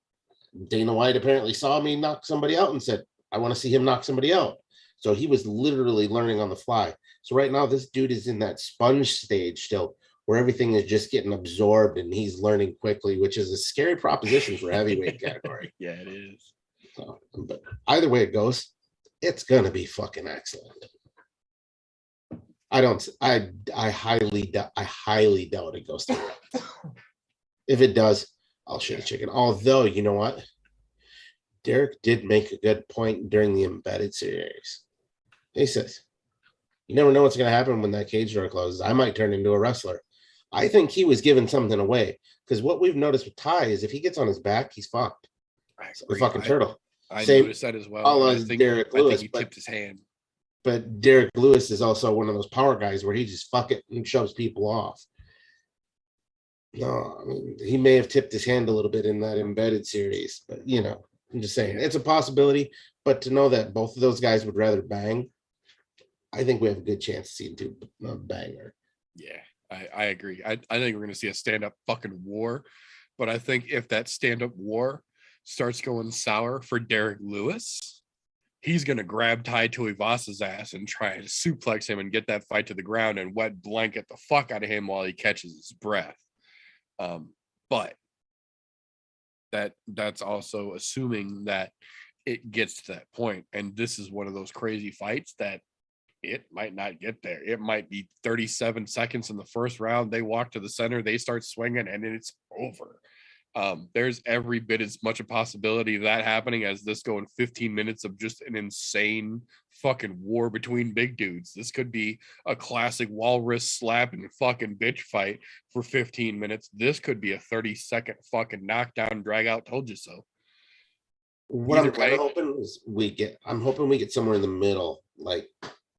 Dana White apparently saw me knock somebody out and said, I want to see him knock somebody out. So he was literally learning on the fly. So right now, this dude is in that sponge stage still, where everything is just getting absorbed and he's learning quickly, which is a scary proposition for heavyweight category. Yeah, it is. So, but either way it goes, it's going to be fucking excellent. I highly doubt it goes to rounds. If it does, I'll shit a chicken. Although, you know what? Derek did make a good point during the embedded series. He says, you never know what's going to happen when that cage door closes. I might turn into a wrestler. I think he was giving something away, because what we've noticed with Ty is if he gets on his back, he's fucked. The fucking turtle. I noticed that as well. I think he tipped his hand. But Derek Lewis is also one of those power guys where he just fuck it and shoves people off. No, I mean, he may have tipped his hand a little bit in that embedded series, but I'm just saying it's a possibility. But to know that both of those guys would rather bang, I think we have a good chance to see him do a banger. Yeah, I agree. I think we're going to see a stand-up fucking war. But I think if that stand-up war starts going sour for Derek Lewis, he's going to grab Tai Tuivasa's ass and try to suplex him and get that fight to the ground and wet blanket the fuck out of him while he catches his breath. But that's also assuming that it gets to that point. And this is one of those crazy fights that it might not get there. It might be 37 seconds in the first round. They walk to the center, they start swinging, and it's over. There's every bit as much a possibility of that happening as this going 15 minutes of just an insane fucking war between big dudes. This could be a classic walrus slapping fucking bitch fight for 15 minutes. This could be a 30-second fucking knockdown, drag out, told you so. What Either I'm kind way- of hoping is I'm hoping we get somewhere in the middle, like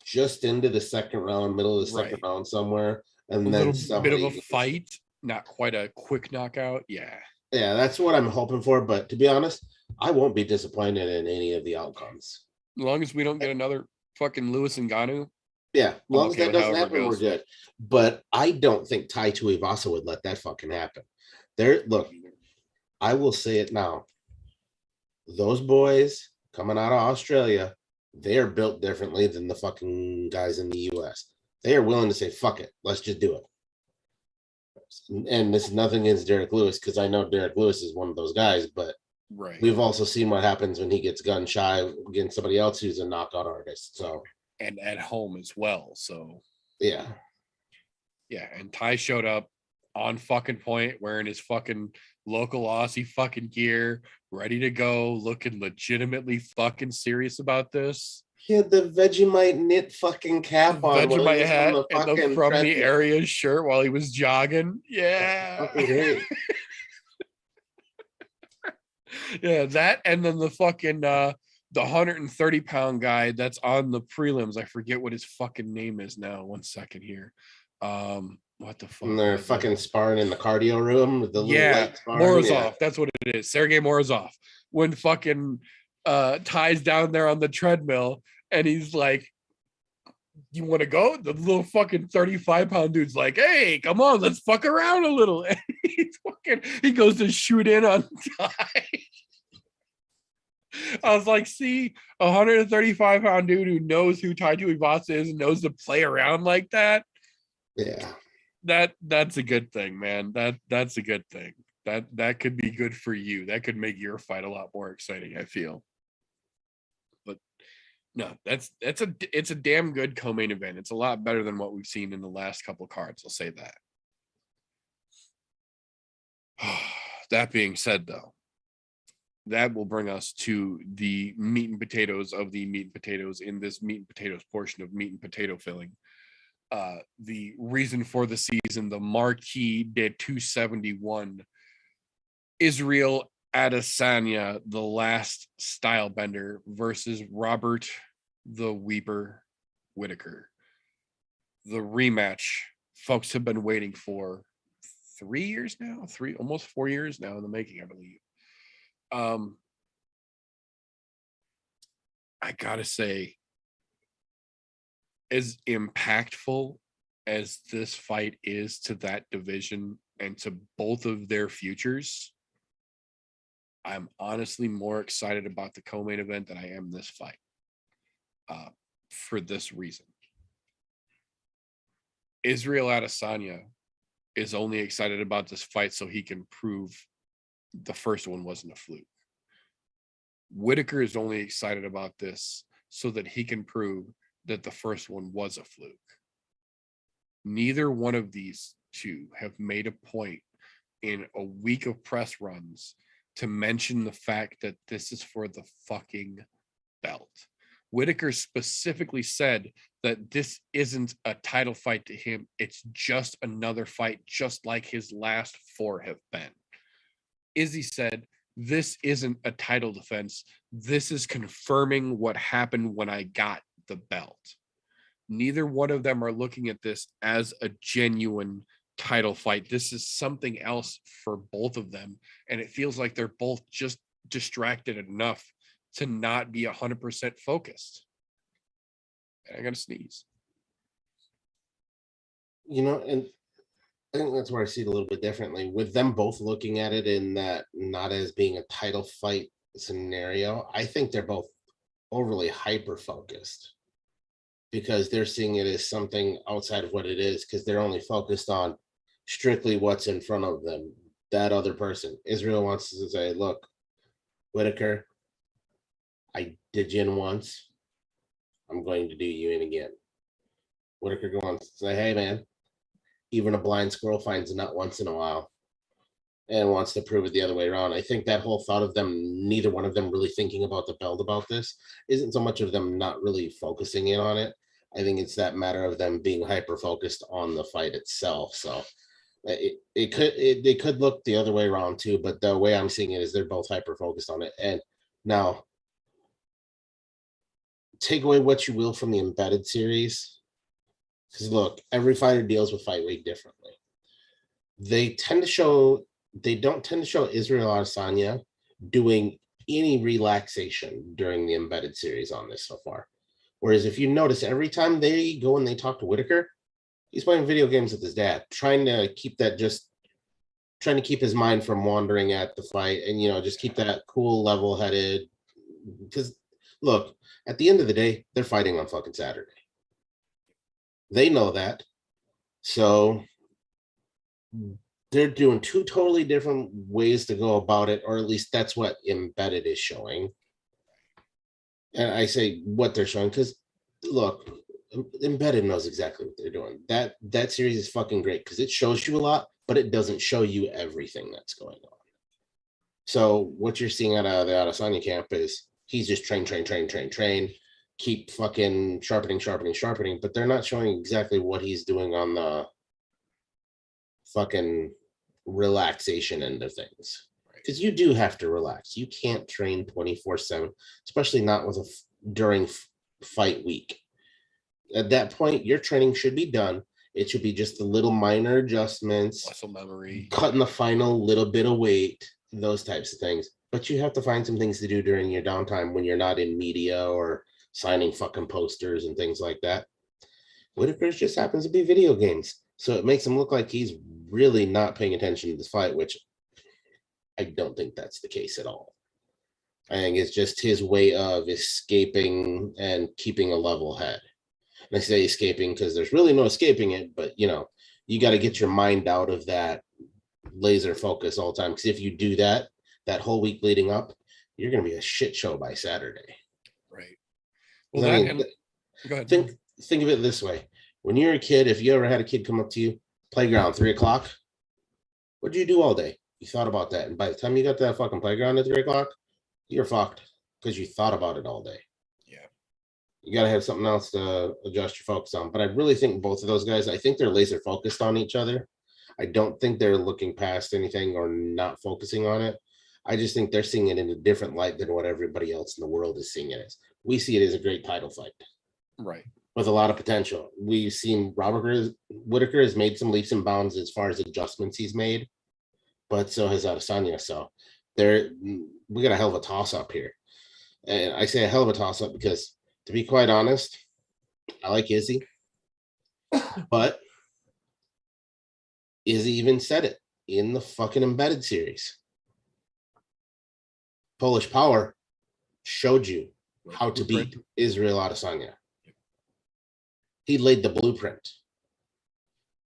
just into the second round, middle of the second Right. round somewhere, and A then little bit of a somebody. fight, not quite a quick knockout. Yeah. Yeah, that's what I'm hoping for. But to be honest, I won't be disappointed in any of the outcomes. As long as we don't get another fucking Lewis and Ngannou. Yeah, as long as okay that with doesn't however it happen, we're goes. good. But I don't think Tai Tuivasa would let that fucking happen. Look, I will say it now. Those boys coming out of Australia, they are built differently than the fucking guys in the US. They are willing to say, fuck it, let's just do it. And this is nothing against Derek Lewis, because I know Derek Lewis is one of those guys, but Right. we've also seen what happens when he gets gun shy against somebody else who's a knockout artist. So, And at home as well. So yeah. yeah, and Ty showed up on fucking point, wearing his fucking local Aussie fucking gear, ready to go, looking legitimately fucking serious about this. He had the Vegemite knit fucking cap on. Vegemite hat and the from the treadmill. area shirt while he was jogging. Yeah. Fucking great. Yeah, that and then the fucking the 130-pound guy that's on the prelims. I forget what his fucking name is now. 1 second here. What the fuck? And they're was it? fucking sparring in the cardio room with the little light sparring. Morozov. Yeah. That's what it is. Sergey Morozov. When fucking Ty's down there on the treadmill and he's like, you want to go? The little fucking 35-pound dude's like, hey, come on, let's fuck around a little. And he goes to shoot in on Ty. I was like, see, a 135-pound dude who knows who Tai Tuivasa is and knows to play around like that. Yeah. That's a good thing, man. That's a good thing. That could be good for you. That could make your fight a lot more exciting, I feel. But no, it's a damn good co-main event. It's a lot better than what we've seen in the last couple cards. I'll say that. That being said, though, that will bring us to the meat and potatoes of the meat and potatoes in this meat and potatoes portion of meat and potato filling. The reason for the season, the marquee de 271, Israel Adesanya, the last style bender, versus Robert the Weeper Whittaker. The rematch folks have been waiting for 3 years now, almost 4 years now in the making, I believe. I gotta say, as impactful as this fight is to that division and to both of their futures, I'm honestly more excited about the co-main event than I am this fight. For this reason. Israel Adesanya is only excited about this fight so he can prove the first one wasn't a fluke. Whittaker is only excited about this so that he can prove that the first one was a fluke. Neither one of these two have made a point in a week of press runs to mention the fact that this is for the fucking belt. Whittaker specifically said that this isn't a title fight to him. It's just another fight, just like his last 4 have been. Izzy said, this isn't a title defense. This is confirming what happened when I got the belt. Neither one of them are looking at this as a genuine title fight. This is something else for both of them. And it feels like they're both just distracted enough to not be 100% focused. And I gotta sneeze. You know, and I think that's where I see it a little bit differently, with them both looking at it in that not as being a title fight scenario. I think they're both overly hyper focused because they're seeing it as something outside of what it is, because they're only focused on strictly what's in front of them, that other person. Israel wants to say, look, Whittaker, I did you in once. I'm going to do you in again. Whittaker wants to say, hey, man, even a blind squirrel finds a nut once in a while. and wants to prove it the other way around. I think that whole thought of them, neither one of them really thinking about the belt about this, isn't so much of them not really focusing in on it. I think it's that matter of them being hyper focused on the fight itself. So they could look the other way around too, but the way I'm seeing it is they're both hyper focused on it. And now, take away what you will from the embedded series, because look, every fighter deals with fight weight differently. They don't tend to show Israel Adesanya doing any relaxation during the embedded series on this so far. Whereas if you notice, every time they go and they talk to Whitaker, he's playing video games with his dad, trying to keep his mind from wandering at the fight, and just keep that cool, level-headed. Because look, at the end of the day, they're fighting on fucking Saturday. They know that. So they're doing two totally different ways to go about it, or at least that's what embedded is showing. And I say what they're showing because look, embedded knows exactly what they're doing. That series is fucking great because it shows you a lot, but it doesn't show you everything that's going on. So what you're seeing out of the Adesanya camp is he's just train, keep fucking sharpening, but they're not showing exactly what he's doing on the fucking relaxation end of things. Because you do have to relax. You can't train 24/7, especially not during fight week. At that point, your training should be done. It should be just the little minor adjustments, muscle memory, cutting the final little bit of weight, those types of things. But you have to find some things to do during your downtime when you're not in media or signing fucking posters and things like that. Whitaker's just happens to be video games. So it makes him look like he's really not paying attention to this fight, which I don't think that's the case at all. I think it's just his way of escaping and keeping a level head. And I say escaping because there's really no escaping it, but you got to get your mind out of that laser focus all the time. Because if you do that whole week leading up, you're going to be a shit show by Saturday. Right. Well, go ahead. Think of it this way. When you're a kid, if you ever had a kid come up to you, playground, 3:00, what'd you do all day? You thought about that. And by the time you got to that fucking playground at 3:00, you're fucked because you thought about it all day. Yeah. You got to have something else to adjust your focus on. But I really think both of those guys, I think they're laser focused on each other. I don't think they're looking past anything or not focusing on it. I just think they're seeing it in a different light than what everybody else in the world is seeing it as. We see it as a great title fight. Right. With a lot of potential. We've seen Whitaker has made some leaps and bounds as far as adjustments he's made, but so has Adesanya. So we got a hell of a toss up here. And I say a hell of a toss up because, to be quite honest, I like Izzy, but Izzy even said it in the fucking embedded series. Polish Power showed you how to beat Israel Adesanya. He laid the blueprint.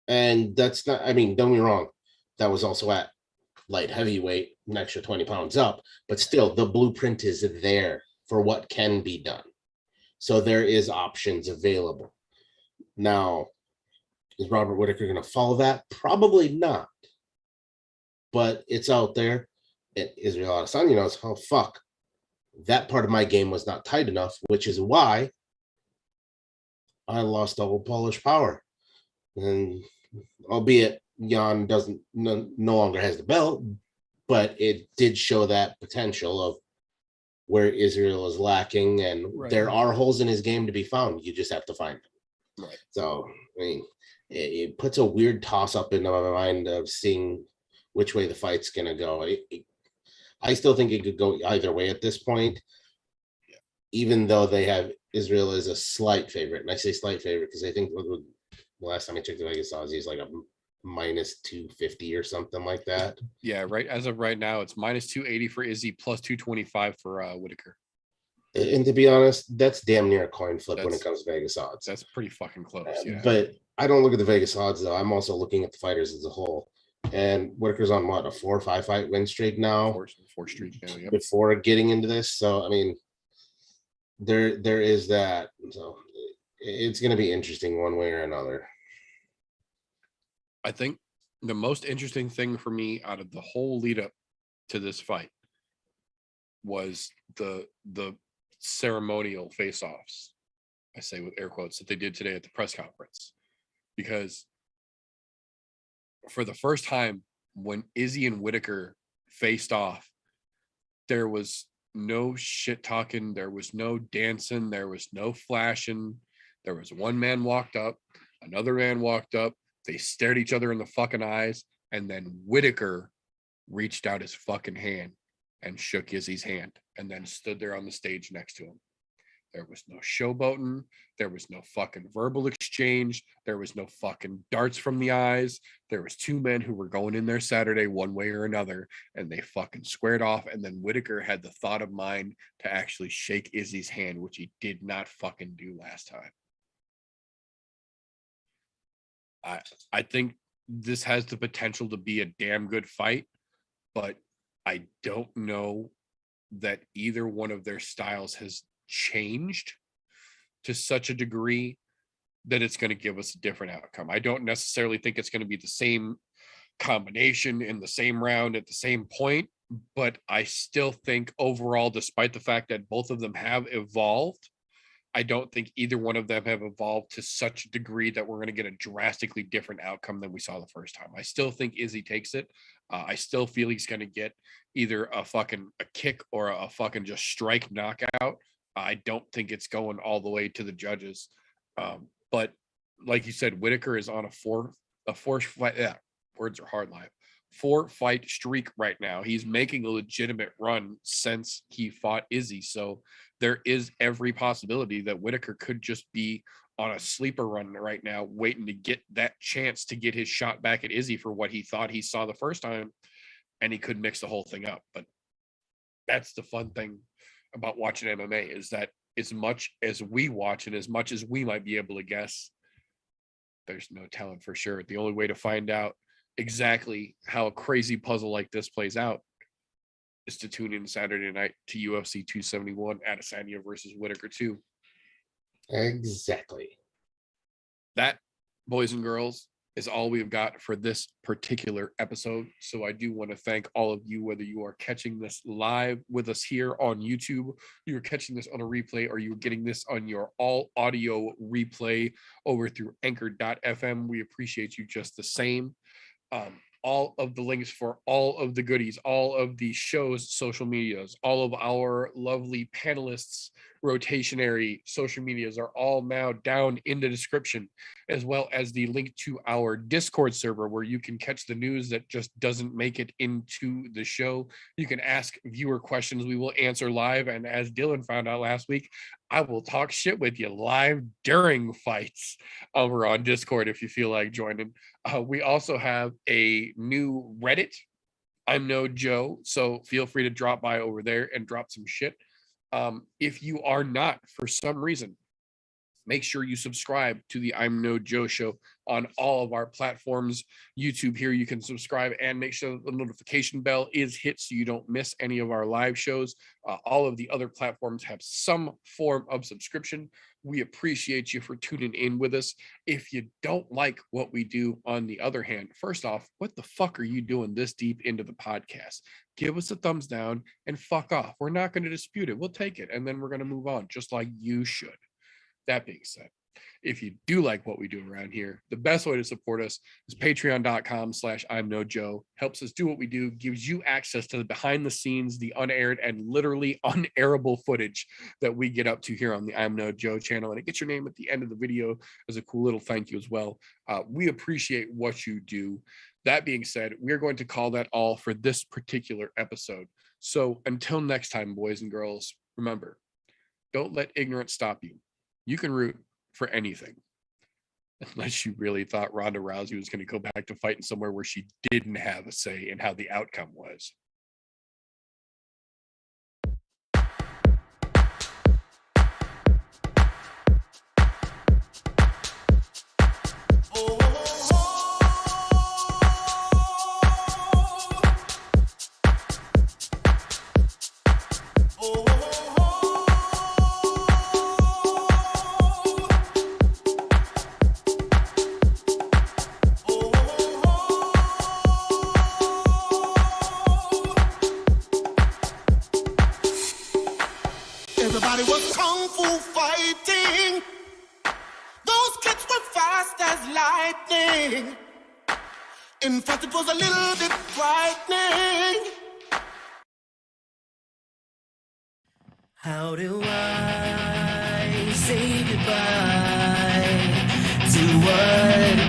And that's not, don't get me wrong, that was also at light heavyweight, an extra 20 pounds up, but still the blueprint is there for what can be done. So there is options available. Now, is Robert Whitaker going to follow that? Probably not. But it's out there. And Israel Adesanya knows, oh, fuck. That part of my game was not tight enough, which is why I lost all Polish Power. And albeit Jan no longer has the belt, but it did show that potential of where Israel is lacking, and there are holes in his game to be found. You just have to find them. Right. So, it puts a weird toss up into my mind of seeing which way the fight's going to go. I still think it could go either way at this point, even though they have Israel as a slight favorite. And I say slight favorite because I think the last time I checked the Vegas odds, he's like a minus 250 or something like that. Yeah, right. As of right now, it's minus 280 for Izzy, plus 225 for Whitaker. And to be honest, that's damn near a coin flip when it comes to Vegas odds. That's pretty fucking close. Yeah. But I don't look at the Vegas odds though. I'm also looking at the fighters as a whole. And Whitaker's on what, a 4 or 5 fight win streak now? Four streak. Yeah, yep. Before getting into this, so there is that. So it's going to be interesting one way or another. I think the most interesting thing for me out of the whole lead up to this fight was the ceremonial face-offs, I say with air quotes, that they did today at the press conference. Because for the first time, when Izzy and Whitaker faced off, there was no shit talking, there was no dancing, there was no flashing. There was one man walked up, another man walked up, they stared each other in the fucking eyes, and then Whitaker reached out his fucking hand and shook Izzy's hand and then stood there on the stage next to him. There was no showboating. There was no fucking verbal exchange. There was no fucking darts from the eyes. There was two men who were going in there Saturday one way or another, and they fucking squared off. And then Whitaker had the thought of mind to actually shake Izzy's hand, which he did not fucking do last time. I think this has the potential to be a damn good fight, but I don't know that either one of their styles has changed to such a degree that it's going to give us a different outcome. I don't necessarily think it's going to be the same combination in the same round at the same point, but I still think overall, despite the fact that both of them have evolved, I don't think either one of them have evolved to such a degree that we're going to get a drastically different outcome than we saw the first time. I still think Izzy takes it. I still feel he's going to get either a kick or a fucking just strike knockout. I don't think it's going all the way to the judges. But like you said, Whitaker is on a four fight. Yeah, words are hard live. 4-fight streak right now. He's making a legitimate run since he fought Izzy. So there is every possibility that Whitaker could just be on a sleeper run right now, waiting to get that chance to get his shot back at Izzy for what he thought he saw the first time, and he could mix the whole thing up. But that's the fun thing about watching MMA, is that as much as we watch and as much as we might be able to guess, there's no telling for sure. The only way to find out exactly how a crazy puzzle like this plays out is to tune in Saturday night to UFC 271, Adesanya versus Whitaker 2. Exactly. That, boys and girls, is all we've got for this particular episode. So I do want to thank all of you, whether you are catching this live with us here on YouTube, you're catching this on a replay, or you're getting this on your all audio replay over through anchor.fm. We appreciate you just the same. All of the links for all of the goodies, all of the show's social medias, all of our lovely panelists' rotationary social medias are all now down in the description, as well as the link to our Discord server where you can catch the news that just doesn't make it into the show. You can ask viewer questions. We will answer live. And as Dylan found out last week, I will talk shit with you live during fights over on Discord if you feel like joining. We also have a new Reddit, I'm No Joe, so feel free to drop by over there and drop some shit. If you are not, for some reason, make sure you subscribe to the I'm No Joe show on all of our platforms. YouTube here, you can subscribe and make sure the notification bell is hit so you don't miss any of our live shows. All of the other platforms have some form of subscription. We appreciate you for tuning in with us. If you don't like what we do, on the other hand, first off, what the fuck are you doing this deep into the podcast? Give us a thumbs down and fuck off. We're not going to dispute it. We'll take it. And then we're going to move on, just like you should. That being said, if you do like what we do around here, the best way to support us is patreon.com/I'mNoJoe. Helps us do what we do, gives you access to the behind the scenes, the unaired and literally unairable footage that we get up to here on the I'm No Joe channel. And it gets your name at the end of the video as a cool little thank you as well. We appreciate what you do. That being said, we're going to call that all for this particular episode. So until next time, boys and girls, remember, don't let ignorance stop you. You can root for anything, unless you really thought Ronda Rousey was going to go back to fighting somewhere where she didn't have a say in how the outcome was. In fact, it was a little bit frightening. How do I say goodbye to what